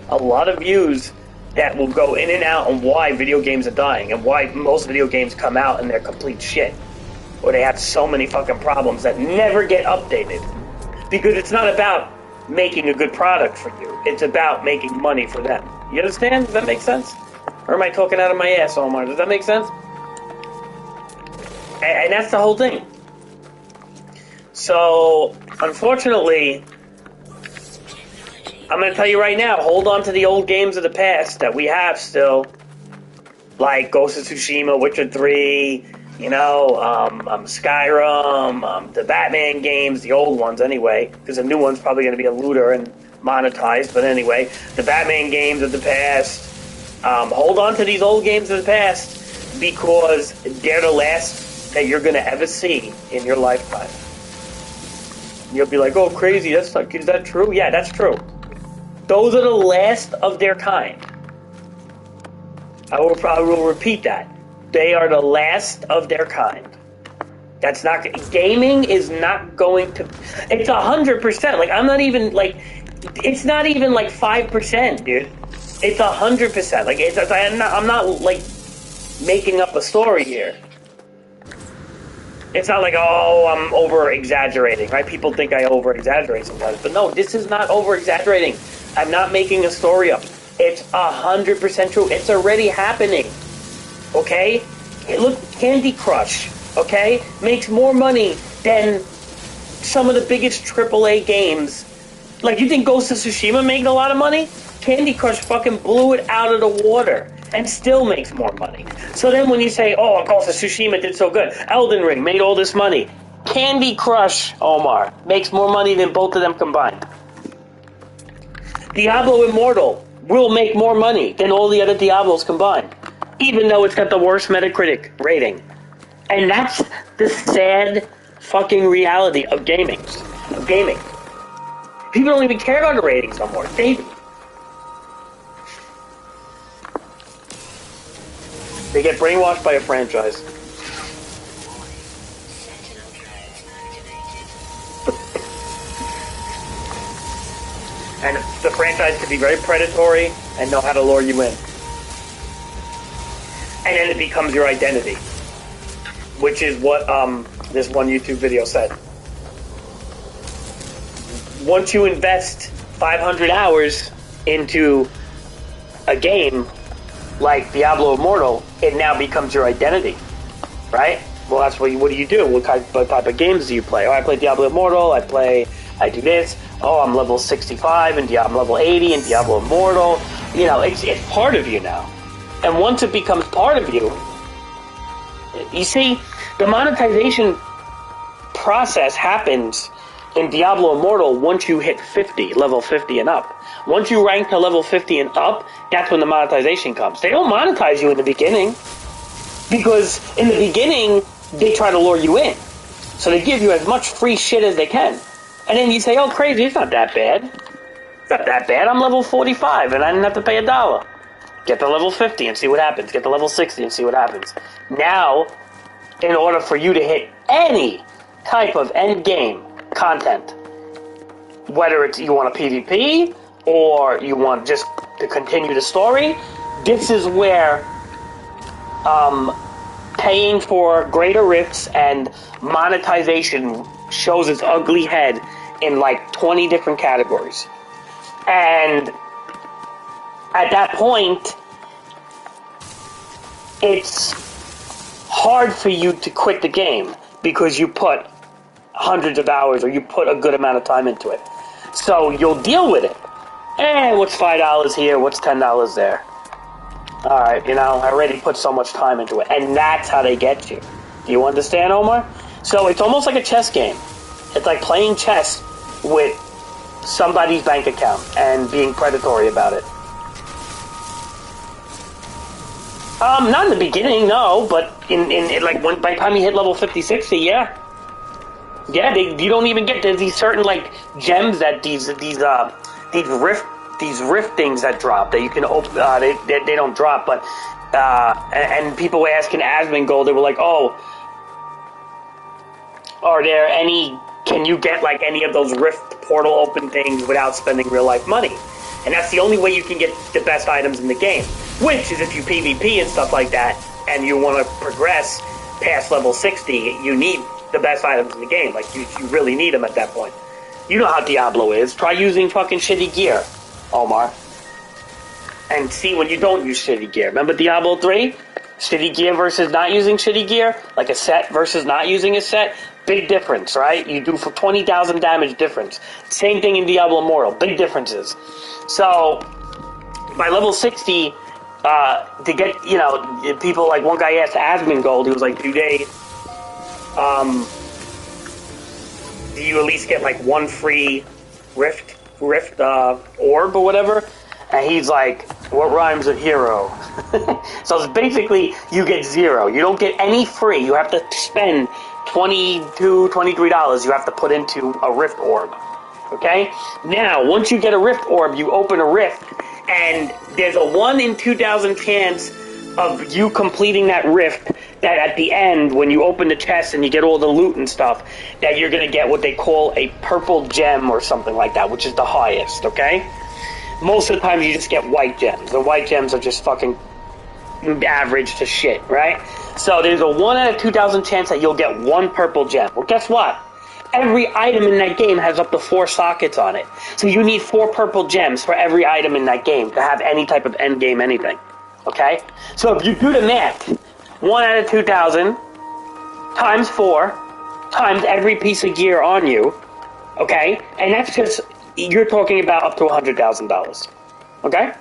a lot of views that will go in and out on why video games are dying and why most video games come out and they're complete shit, or they have so many fucking problems that never get updated. Because it's not about making a good product for you, it's about making money for them. You understand? Does that make sense? Or am I talking out of my ass, Omar? Does that make sense? And that's the whole thing. So, unfortunately, I'm going to tell you right now, hold on to the old games of the past that we have still, like Ghost of Tsushima, Witcher 3, Skyrim, the Batman games, the old ones anyway, because the new one's probably going to be a looter and monetized, but anyway, the Batman games of the past. Hold on to these old games of the past because they're the last that you're going to ever see in your lifetime. You'll be like, oh, crazy, is that true? Yeah, that's true. Those are the last of their kind. I will repeat that. They are the last of their kind. That's not... Gaming is not going to... It's 100%. Like, I'm not even, like... It's not even, like, 5%, dude. It's 100%. Like, I'm not, like, making up a story here. It's not like, oh, I'm over-exaggerating, right? People think I over-exaggerate sometimes. But no, this is not over-exaggerating. I'm not making a story up. It's 100% true. It's already happening. Okay? Hey, look, Candy Crush, okay? Makes more money than some of the biggest AAA games. Like, you think Ghost of Tsushima made a lot of money? Candy Crush fucking blew it out of the water and still makes more money. So then when you say, oh, Ghost of Tsushima did so good, Elden Ring made all this money, Candy Crush, Omar, makes more money than both of them combined. Diablo Immortal will make more money than all the other Diablos combined, even though it's got the worst Metacritic rating. And that's the sad fucking reality of gaming. People don't even care about the ratings no more. They get brainwashed by a franchise. And the franchise can be very predatory and know how to lure you in. And then it becomes your identity. Which is what this one YouTube video said. Once you invest 500 hours into a game like Diablo Immortal, it now becomes your identity, right? Well, that's what do you do? What type of games do you play? Oh, I play Diablo Immortal, I do this. Oh, I'm level 65 and I'm level 80 in Diablo Immortal. You know, it's part of you now. And once it becomes part of you, you see, the monetization process happens in Diablo Immortal once you hit 50, level 50 and up. Once you rank to level 50 and up, that's when the monetization comes. They don't monetize you in the beginning, because in the beginning, they try to lure you in. So they give you as much free shit as they can. And then you say, oh, crazy, it's not that bad. It's not that bad. I'm level 45 and I didn't have to pay $1. Get to level 50 and see what happens. Get to level 60 and see what happens. Now, in order for you to hit any type of end game content, whether it's you want a PvP or you want just to continue the story, this is where paying for greater rifts and monetization shows its ugly head in like 20 different categories. And at that point, it's hard for you to quit the game because you put hundreds of hours or you put a good amount of time into it. So you'll deal with it. What's $5 here? What's $10 there? Alright, you know, I already put so much time into it. And that's how they get you. Do you understand, Omar? So it's almost like a chess game. It's like playing chess with somebody's bank account and being predatory about it. Not in the beginning, no, but in like by the time you hit level 50, 60, yeah. Yeah, you don't even get these certain like gems that these rift things that drop that you can open. They don't drop, but and people were asking Asmongold, they were like, oh, are there any? Can you get like any of those rift portal open things without spending real life money? And that's the only way you can get the best items in the game. Which is if you PvP and stuff like that, and you want to progress past level 60, you need the best items in the game. Like, you really need them at that point. You know how Diablo is. Try using fucking shitty gear, Omar. And see when you don't use shitty gear. Remember Diablo 3? Shitty gear versus not using shitty gear? Like a set versus not using a set? Big difference, right? You do for 20,000 damage difference. Same thing in Diablo Immortal. Big differences. So, by level 60, to get, you know, people, like one guy asked Asmongold, he was like, do you at least get like one free rift orb or whatever? And he's like, what rhymes with hero? So it's basically, you get zero. You don't get any free. You have to spend $22, $23 you have to put into a rift orb. Okay? Now, once you get a rift orb, you open a rift, and there's a 1 in 2,000 chance of you completing that rift, that at the end, when you open the chest and you get all the loot and stuff, that you're going to get what they call a purple gem or something like that, which is the highest, okay? Most of the time you just get white gems. The white gems are just fucking average to shit, right? So there's a 1 out of 2,000 chance that you'll get one purple gem. Well, guess what? Every item in that game has up to 4 sockets on it. So you need 4 purple gems for every item in that game to have any type of end game anything. Okay? So if you do the math, 1 out of 2,000 times 4 times every piece of gear on you, okay? And that's just, you're talking about up to $100,000. Okay?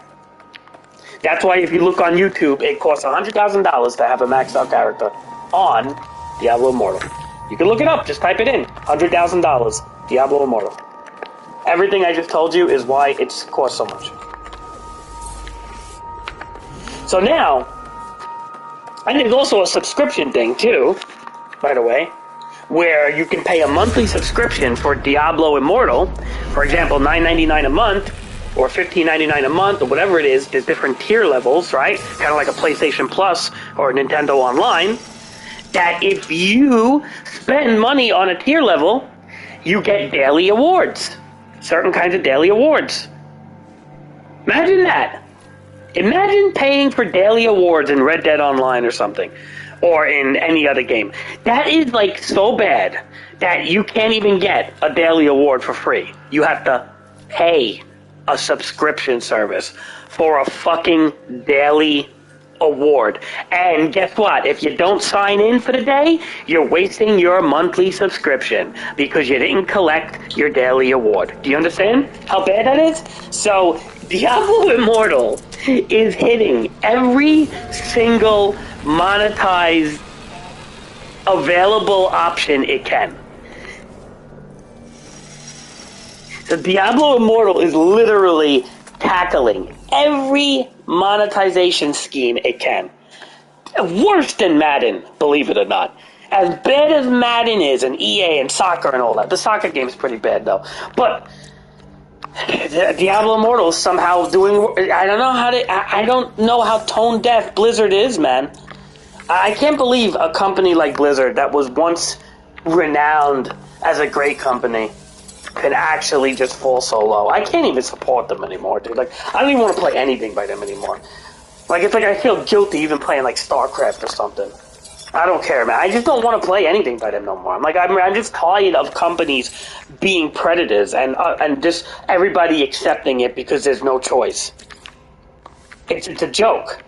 That's why if you look on YouTube, it costs $100,000 to have a maxed out character on Diablo Immortal. You can look it up, just type it in. $100,000, Diablo Immortal. Everything I just told you is why it's cost so much. So now, and there's also a subscription thing too, by the way, where you can pay a monthly subscription for Diablo Immortal. For example, $9.99 a month, or $15.99 a month, or whatever it is. There's different tier levels, right? Kind of like a PlayStation Plus or Nintendo Online. That if you spend money on a tier level, you get daily awards. Certain kinds of daily awards. Imagine that. Imagine paying for daily awards in Red Dead Online or something. Or in any other game. That is like so bad that you can't even get a daily award for free. You have to pay a subscription service for a fucking daily award. And guess what? If you don't sign in for the day, you're wasting your monthly subscription because you didn't collect your daily award. Do you understand how bad that is? So Diablo Immortal is hitting every single monetized available option it can. So Diablo Immortal is literally tackling every monetization scheme it can. Worse than Madden, believe it or not. As bad as Madden is, and EA and soccer and all that. The soccer game is pretty bad though. But Diablo Immortal is somehow doing. I don't know how tone deaf Blizzard is, man. I can't believe a company like Blizzard that was once renowned as a great company can actually just fall so low. I can't even support them anymore, dude. Like, I don't even want to play anything by them anymore. Like, it's like I feel guilty even playing like StarCraft or something. I don't care, man. I just don't want to play anything by them no more. I'm just tired of companies being predators and just everybody accepting it because there's no choice. It's a joke.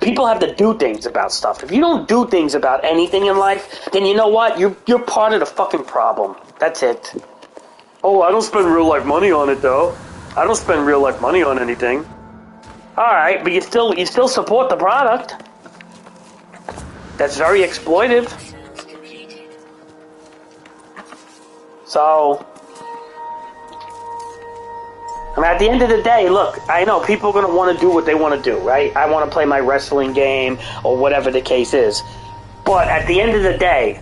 People have to do things about stuff. If you don't do things about anything in life, then you know what? You're part of the fucking problem. That's it. Oh, I don't spend real life money on it though. I don't spend real life money on anything. All right, but you still support the product. That's very exploitive. So, I mean, at the end of the day, look, I know people are going to want to do what they want to do, right? I want to play my wrestling game or whatever the case is. But at the end of the day,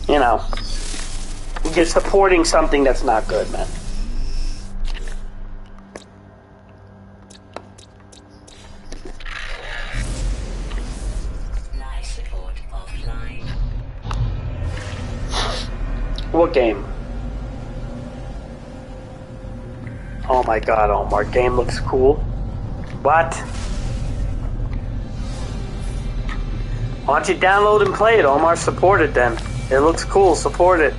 you know, you're supporting something that's not good, man. What game? Oh my god, Omar, game looks cool. What? Why don't you download and play it, Omar? Support it then. It looks cool, support it.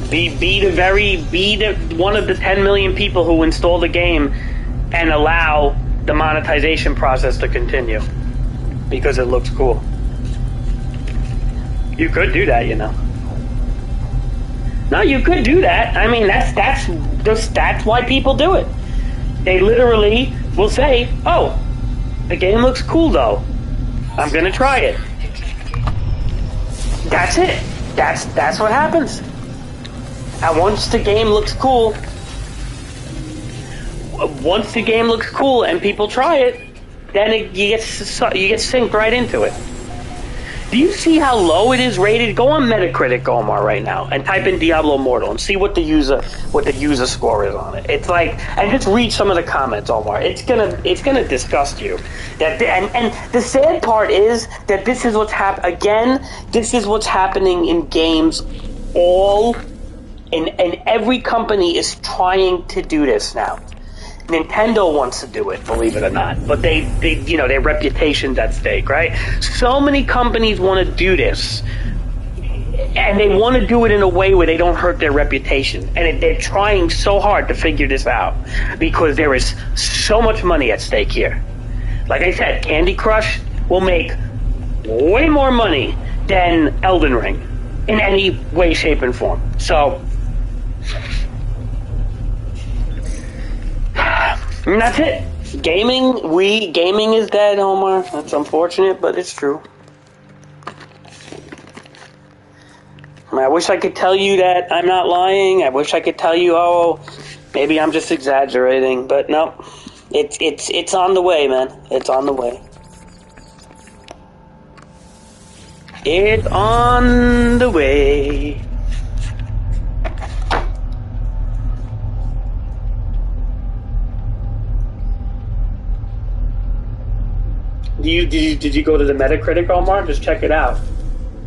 Be one of the 10 million people who install the game and allow the monetization process to continue. Because it looks cool. You could do that, you know. No, you could do that. I mean, that's why people do it. They literally will say, "Oh, the game looks cool, though. I'm gonna try it." That's it. That's what happens. And once the game looks cool, and people try it, then you get synced right into it. Do you see how low it is rated? Go on Metacritic, Omar, right now, and type in Diablo Immortal and see what the user score is on it. It's like, and just read some of the comments, Omar. It's gonna disgust you. And the sad part is that this is what's This is what's happening in games. And every company is trying to do this now. Nintendo wants to do it, believe it or not, but they their reputation's at stake, right? So many companies want to do this, and they want to do it in a way where they don't hurt their reputation, and they're trying so hard to figure this out because there is so much money at stake here. Like I said, Candy Crush will make way more money than Elden Ring in any way, shape, and form. So. And that's it. Gaming is dead, Omar. That's unfortunate, but it's true. I wish I could tell you that I'm not lying. I wish I could tell you, oh, maybe I'm just exaggerating, but no. It's on the way, man. It's on the way. It's on the way. Did you go to the Metacritic, Omar? Just check it out.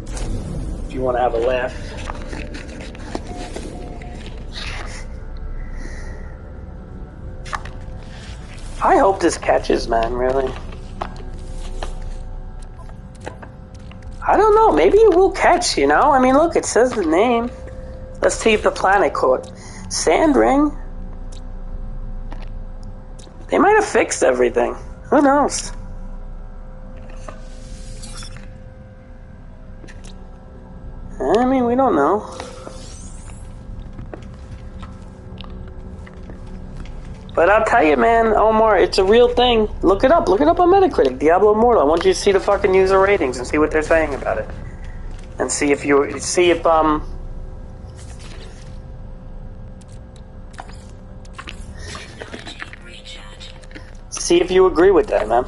If you want to have a laugh. I hope this catches, man, really. I don't know. Maybe it will catch, you know? I mean, look, it says the name. Let's see if the planet caught. Sand ring? They might have fixed everything. Who knows? I mean, we don't know. But I'll tell you, man, Omar, it's a real thing. Look it up. Look it up on Metacritic. Diablo Immortal. I want you to see the fucking user ratings and see what they're saying about it. And see if see if you agree with that, man.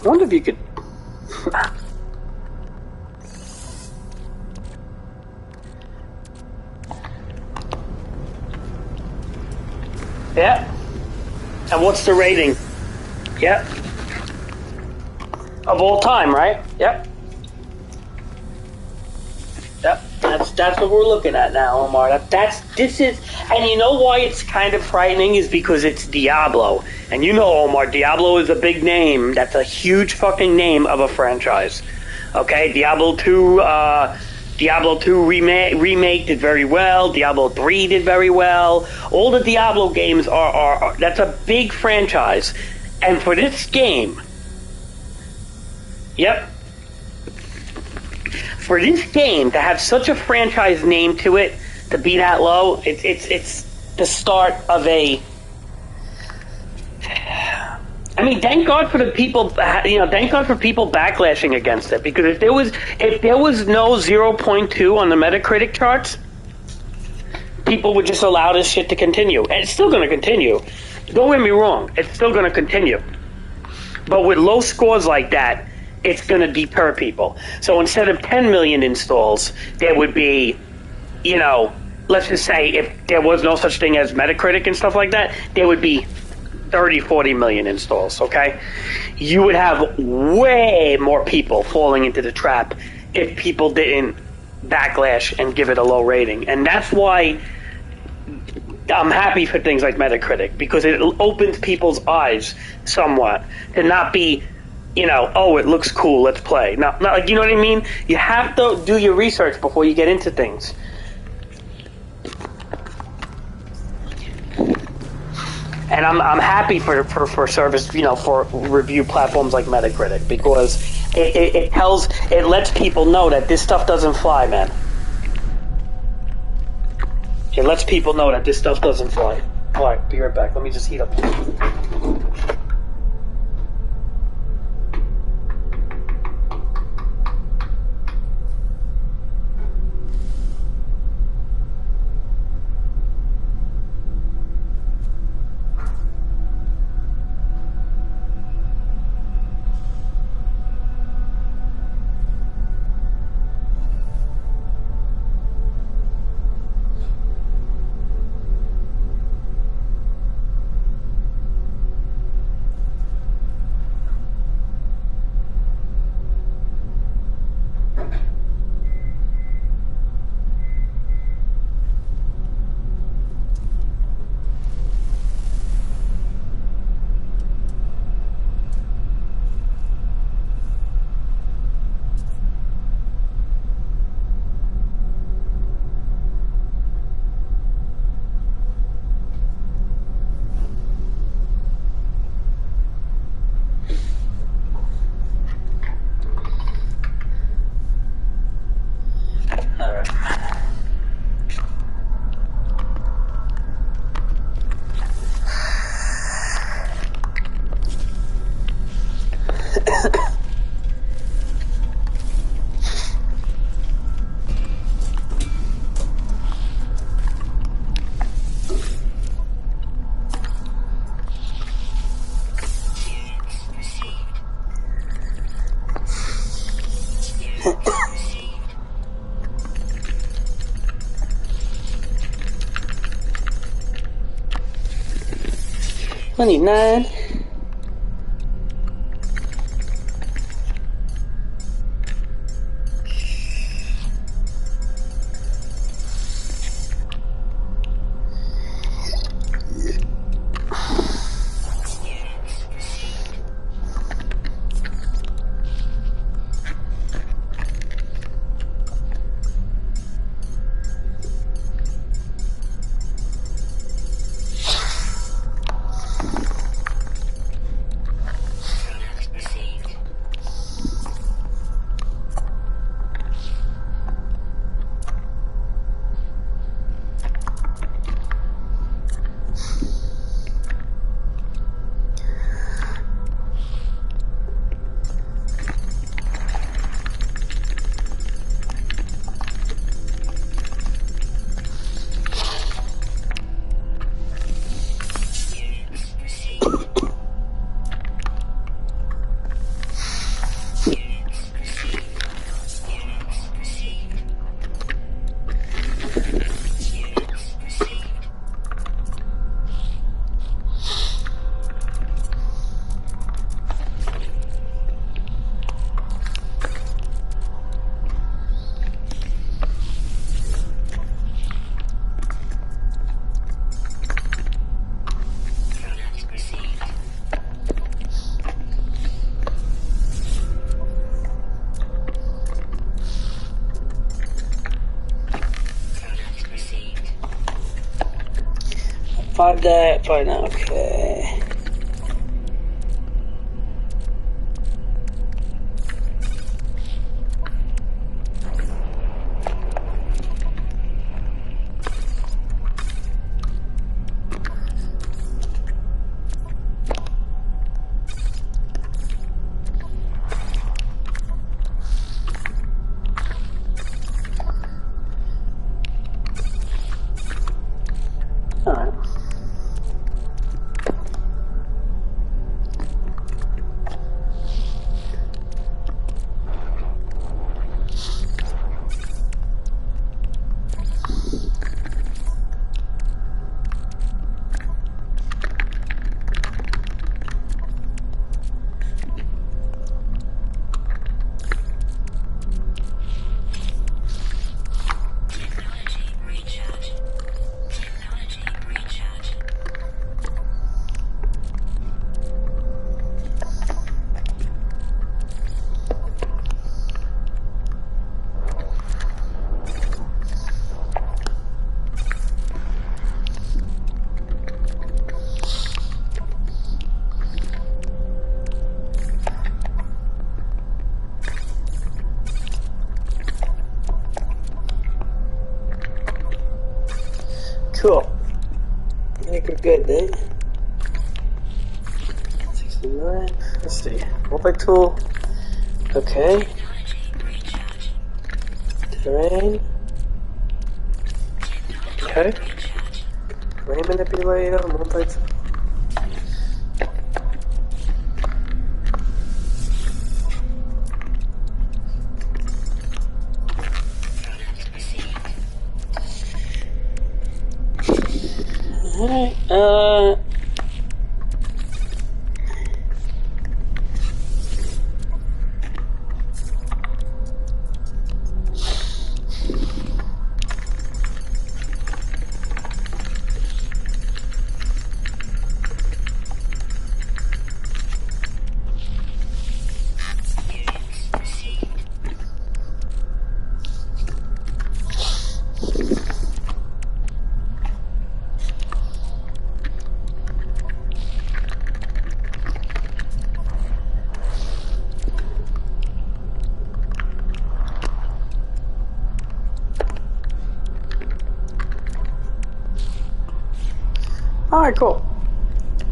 I wonder if you could... Yeah. And what's the rating? Yep. Of all time, right? Yep. Yep. That's what we're looking at now, Omar. This is, and you know why it's kind of frightening is because it's Diablo. And you know, Omar, Diablo is a big name. That's a huge fucking name of a franchise. Okay, Diablo 2 remake did very well. Diablo 3 did very well. All the Diablo games are that's a big franchise. And for this game, yep. For this game to have such a franchise name to it, to be that low, it's the start of a... I mean, thank God for the people, thank God for people backlashing against it, because if there was no 0.2 on the Metacritic charts, people would just allow this shit to continue. And it's still going to continue. Don't get me wrong, it's still going to continue. But with low scores like that, it's going to deter people. So instead of 10 million installs, there would be, let's just say if there was no such thing as Metacritic and stuff like that, there would be 30, 40 million installs, okay? You would have way more people falling into the trap if people didn't backlash and give it a low rating. And that's why I'm happy for things like Metacritic because it opens people's eyes somewhat to not be, oh, it looks cool, let's play. Not like, you know what I mean? You have to do your research before you get into things. And I'm happy for service, for review platforms like Metacritic because it lets people know that this stuff doesn't fly, man. It lets people know that this stuff doesn't fly. All right, be right back. Let me just heat up. $29. That by now, okay. I think we're good, eh? 69. Let's see. Multi-tool. Okay. Terrain. Okay. Ray manipulator. Multi-tool. Alright, alright, cool.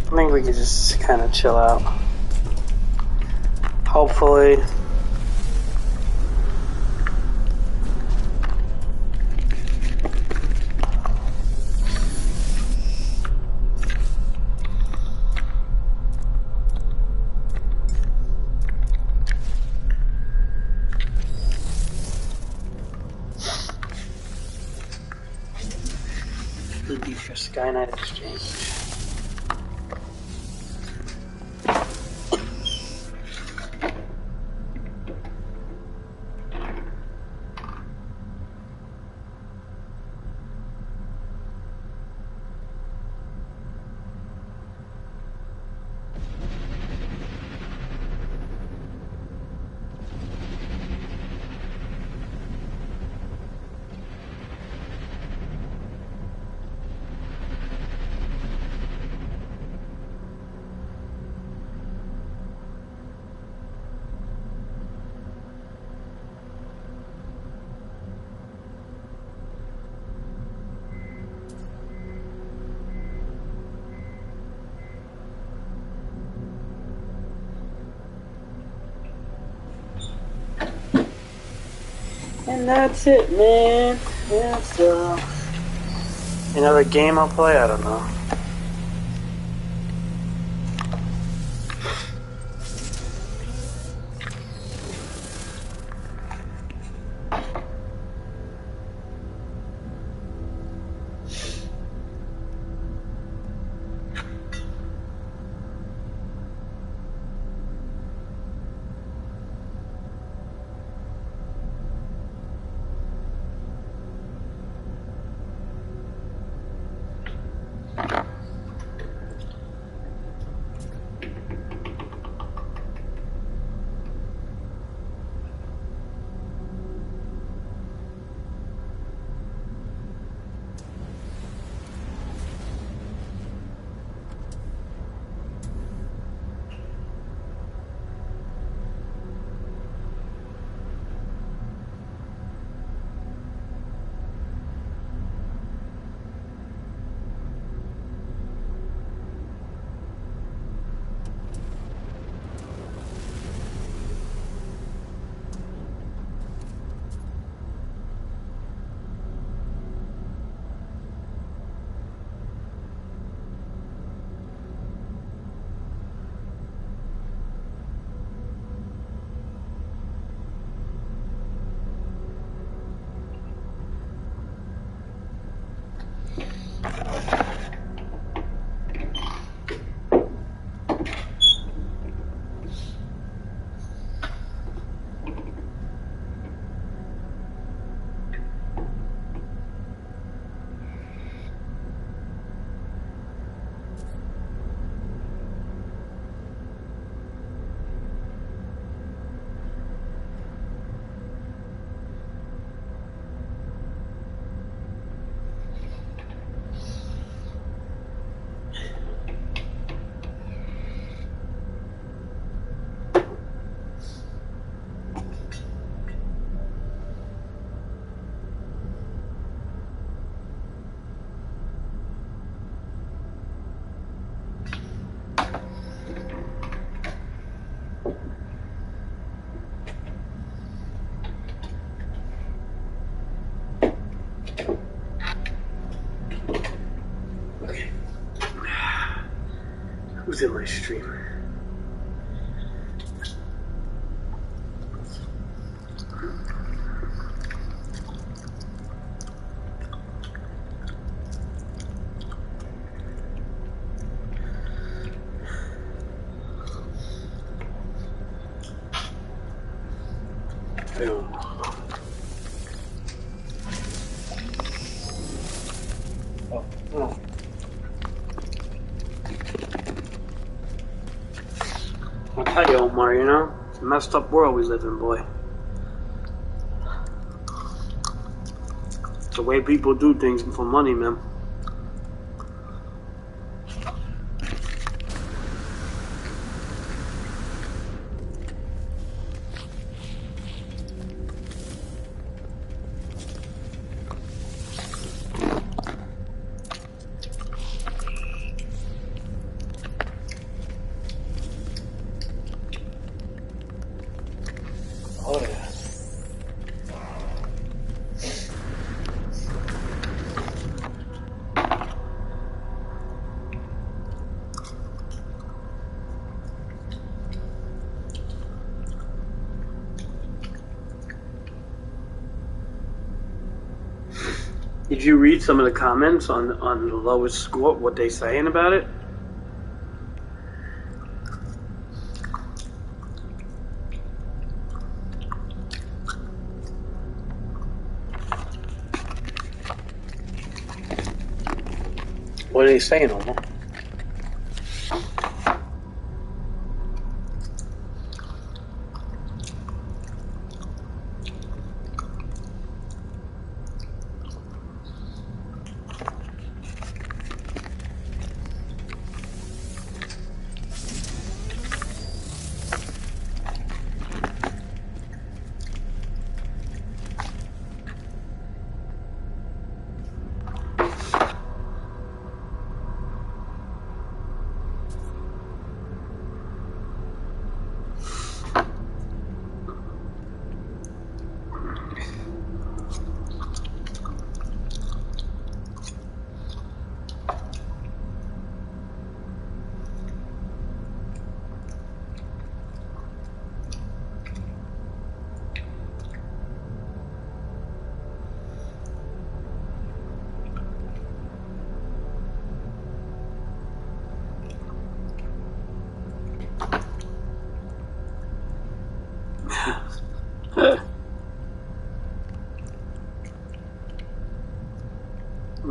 I think we can just kind of chill out. Hopefully. Maybe for Skynight Exchange. And that's it, man. That's another game I'll play? I don't know. Who's in my stream? I'll tell you, Omar, you know, it's a messed up world we live in, boy. It's the way people do things for money, man. Did you read some of the comments on the lowest score, what they saying about it? What are they saying, Omar?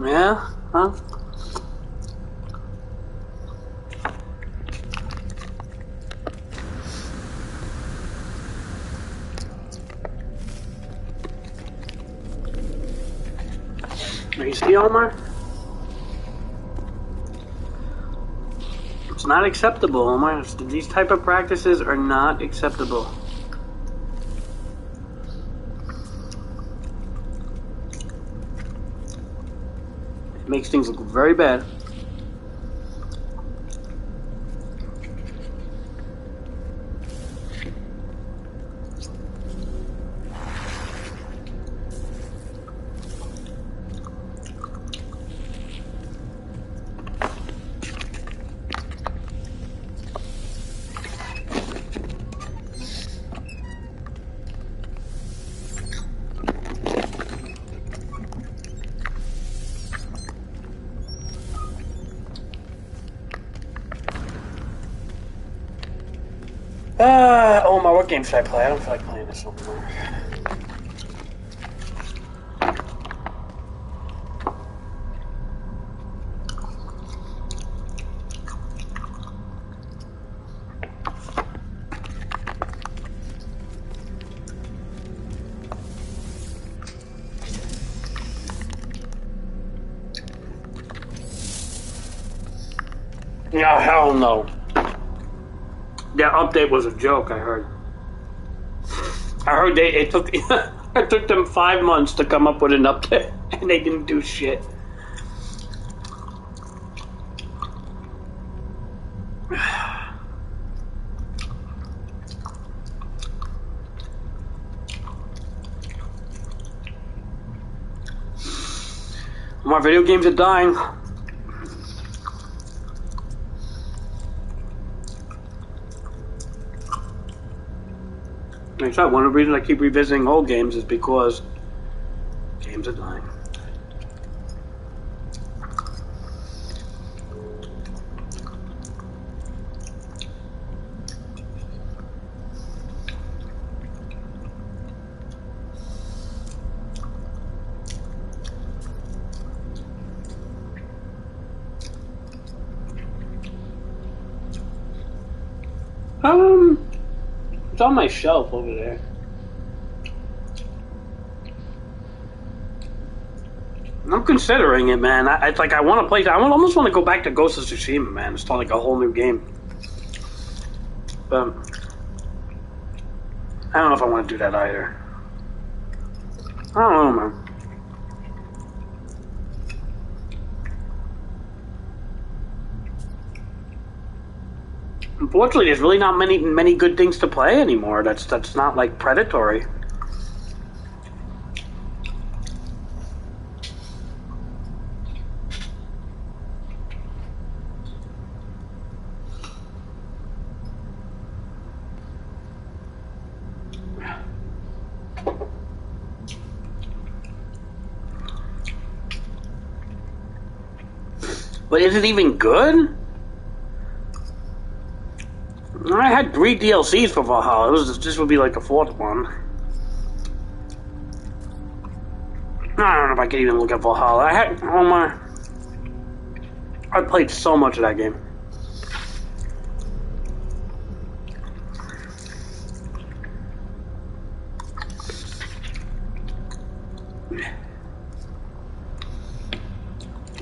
Yeah? Huh? You see, Omar? It's not acceptable, Omar. These type of practices are not acceptable. It makes things look very bad. Omar, what game should I play? I don't feel like playing this anymore. Yeah, hell no. That update was a joke, I heard. I heard it took it took them 5 months to come up with an update, and they didn't do shit. My video games are dying. Like I said, one of the reasons I keep revisiting old games is because games are dying. It's on my shelf over there. I'm considering it, man. It's like I want to play. I almost want to go back to Ghost of Tsushima, man. It's like a whole new game. But I don't know if I want to do that either. I don't know, man. Unfortunately, there's really not many good things to play anymore. That's not like predatory. But is it even good? I had 3 DLCs for Valhalla. This would be like the 4th one. I don't know if I could even look at Valhalla. I played so much of that game.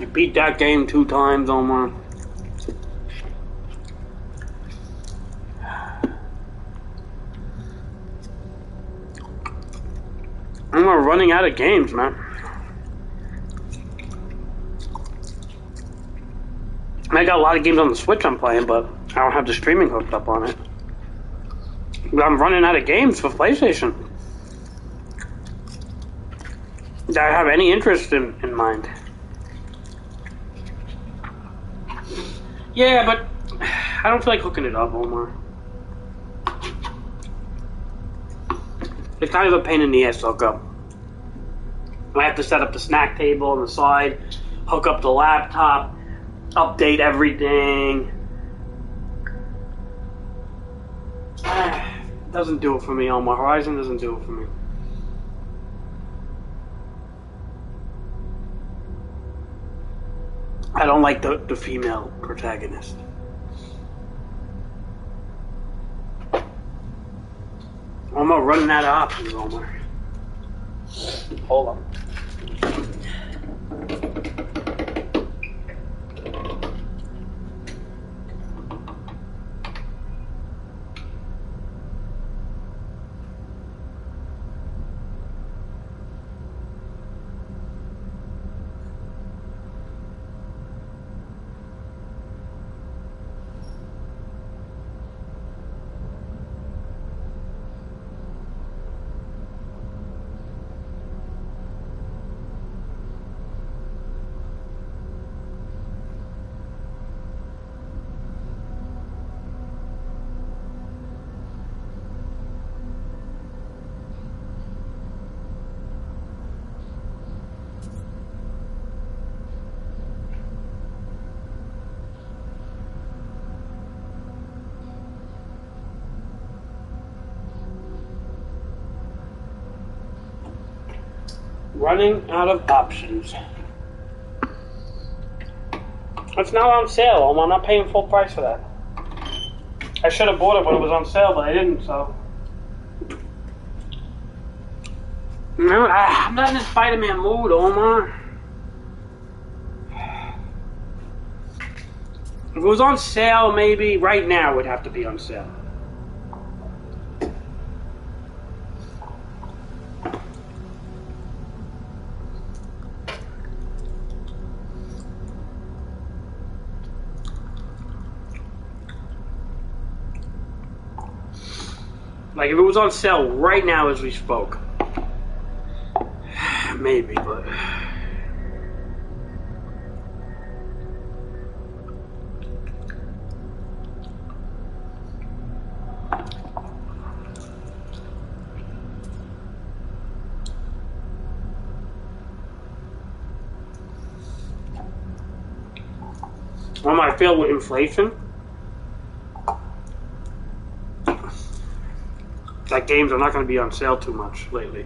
I beat that game 2 times on my. I'm running out of games, man. I got a lot of games on the Switch I'm playing, but I don't have the streaming hooked up on it. I'm running out of games for PlayStation that I have any interest in mind. Yeah, but I don't feel like hooking it up, Omar. It's kind of a pain in the ass to hook up. I have to set up the snack table on the side, hook up the laptop, update everything. Doesn't do it for me, Omar. Horizon doesn't do it for me. I don't like the female protagonist. I'm not running out of options, Omar. Hold on. Running out of options. It's now on sale. I'm not paying full price for that. I should have bought it when it was on sale, but I didn't, so. No, I'm not in a Spider-Man mood, Omar. If it was on sale, maybe right now it would have to be on sale. Like, if it was on sale right now as we spoke, maybe, but... When I feel with inflation, that games are not going to be on sale too much lately.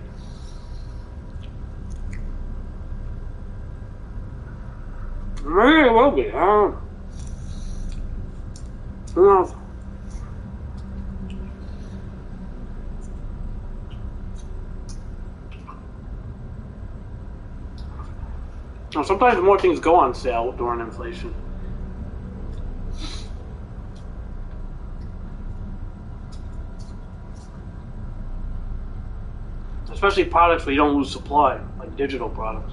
Maybe it will be. I don't know. Who knows? Well, sometimes more things go on sale during inflation. Especially products where you don't lose supply, like digital products.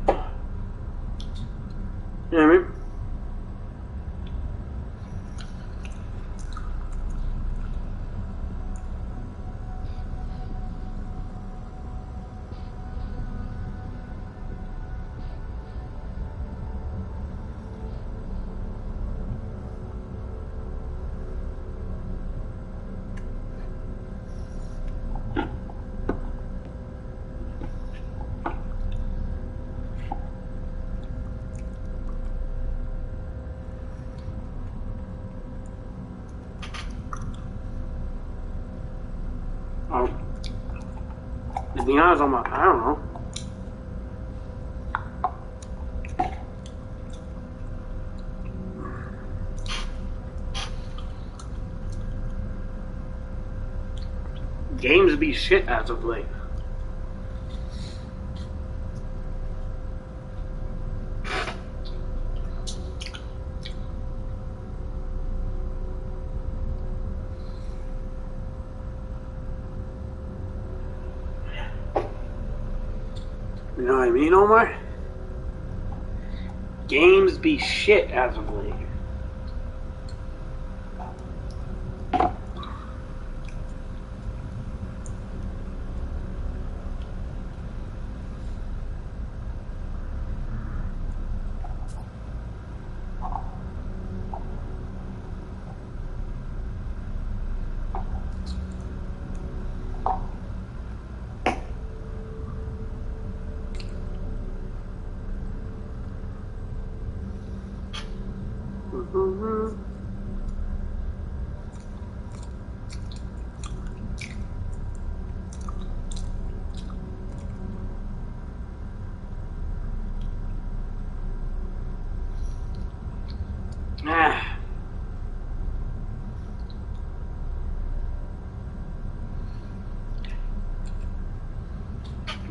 You know what I mean? To be honest, I don't know. Games be shit as of late. You know what I mean, Omar? Games be shit as of late.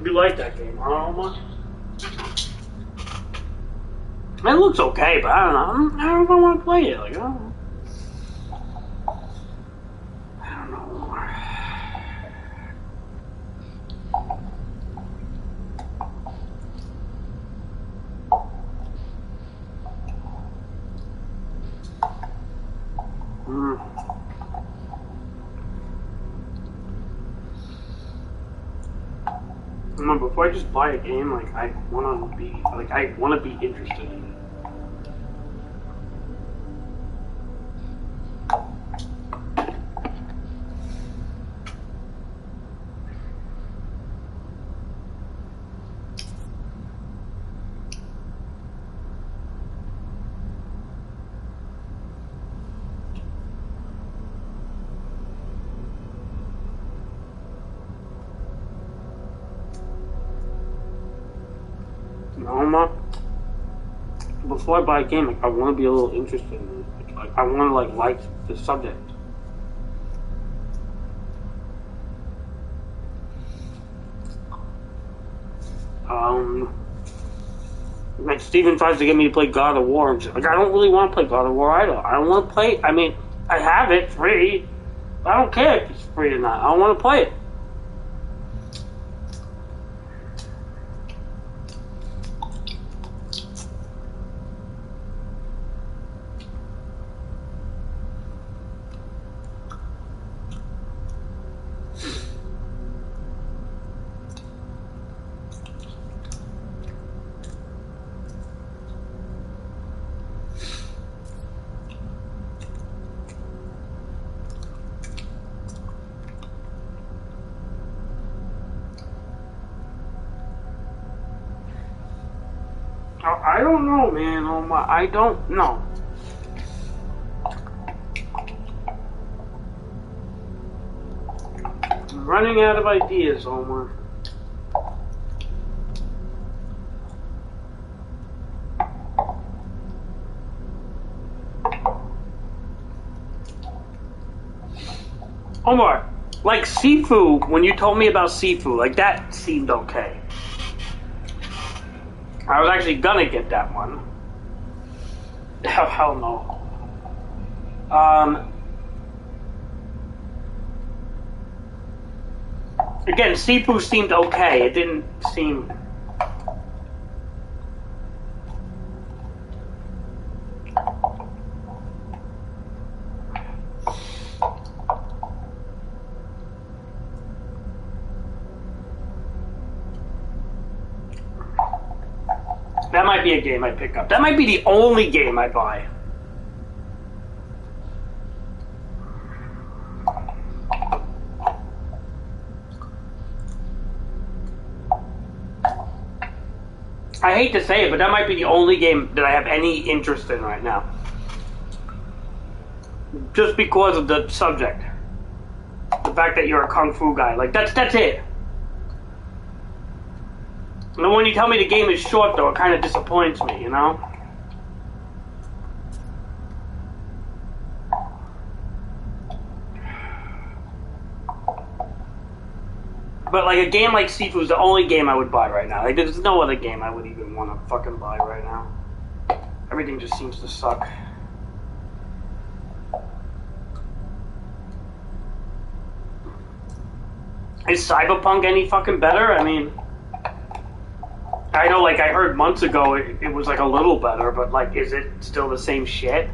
You like that game, huh, Omar? It looks okay, but I don't know. I don't want to play it. Like, I don't know. Before I just buy a game, like I want to be interested in it. Before I buy a game, like, I want to be a little interested in it. Like, I want to like the subject. Like Steven tries to get me to play God of War and shit. Like, I don't really want to play God of War either. I don't want to play. I mean, I have it free. But I don't care if it's free or not. I don't want to play it. I don't know, man. Oh my, I don't know. I'm running out of ideas, Omar. Omar, like Sifu, when you told me about Sifu, like that seemed okay. I was actually gonna get that one. Hell no. Again, Sifu seemed okay. It didn't seem. That might be a game I pick up. That might be the only game I buy. I hate to say it, but that might be the only game that I have any interest in right now. Just because of the subject. The fact that you're a kung fu guy. Like, that's it. And when you tell me the game is short, though, it kind of disappoints me, you know? But, like, a game like Sifu is the only game I would buy right now. Like, there's no other game I would even want to fucking buy right now. Everything just seems to suck. Is Cyberpunk any fucking better? I mean, I know, like, I heard months ago it was, like, a little better, but, like, is it still the same shit?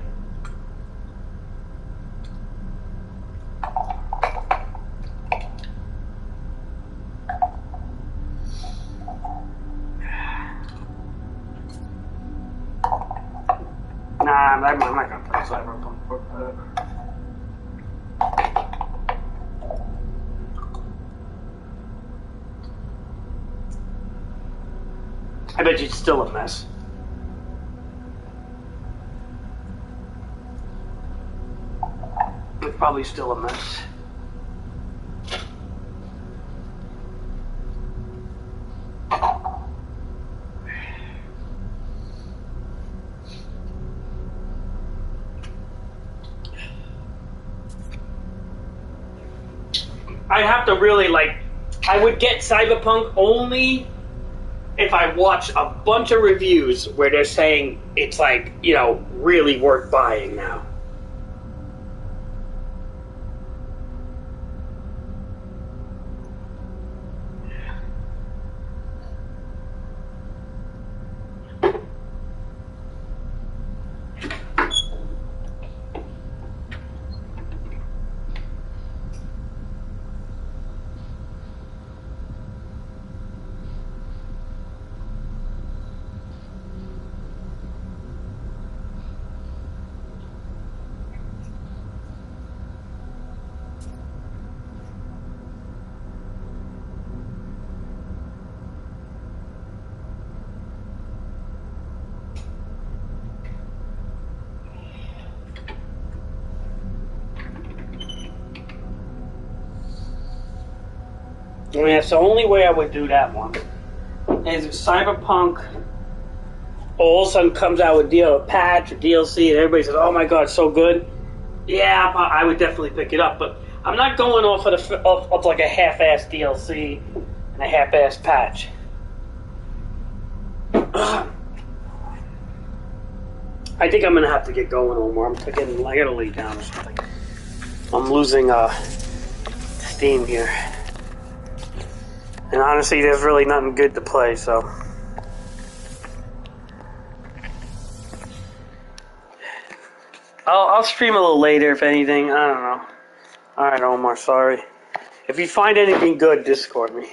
Nah, I'm not gonna play Cyberpunk. Fuck that. I bet you it's still a mess. It's probably still a mess. I have to really, like, I would get Cyberpunk only if I watch a bunch of reviews where they're saying it's, like, you know, really worth buying now. I mean, that's the only way I would do that one. Is if Cyberpunk all of a sudden comes out with a patch or DLC and everybody says, oh my god, so good. Yeah, I would definitely pick it up. But I'm not going off of like a half-assed DLC and a half-assed patch. I think I'm going to have to get going on more. I got to lay down or something. I'm losing steam here. And honestly, there's really nothing good to play, so. I'll stream a little later, if anything. I don't know. Alright, Omar, sorry. If you find anything good, Discord me.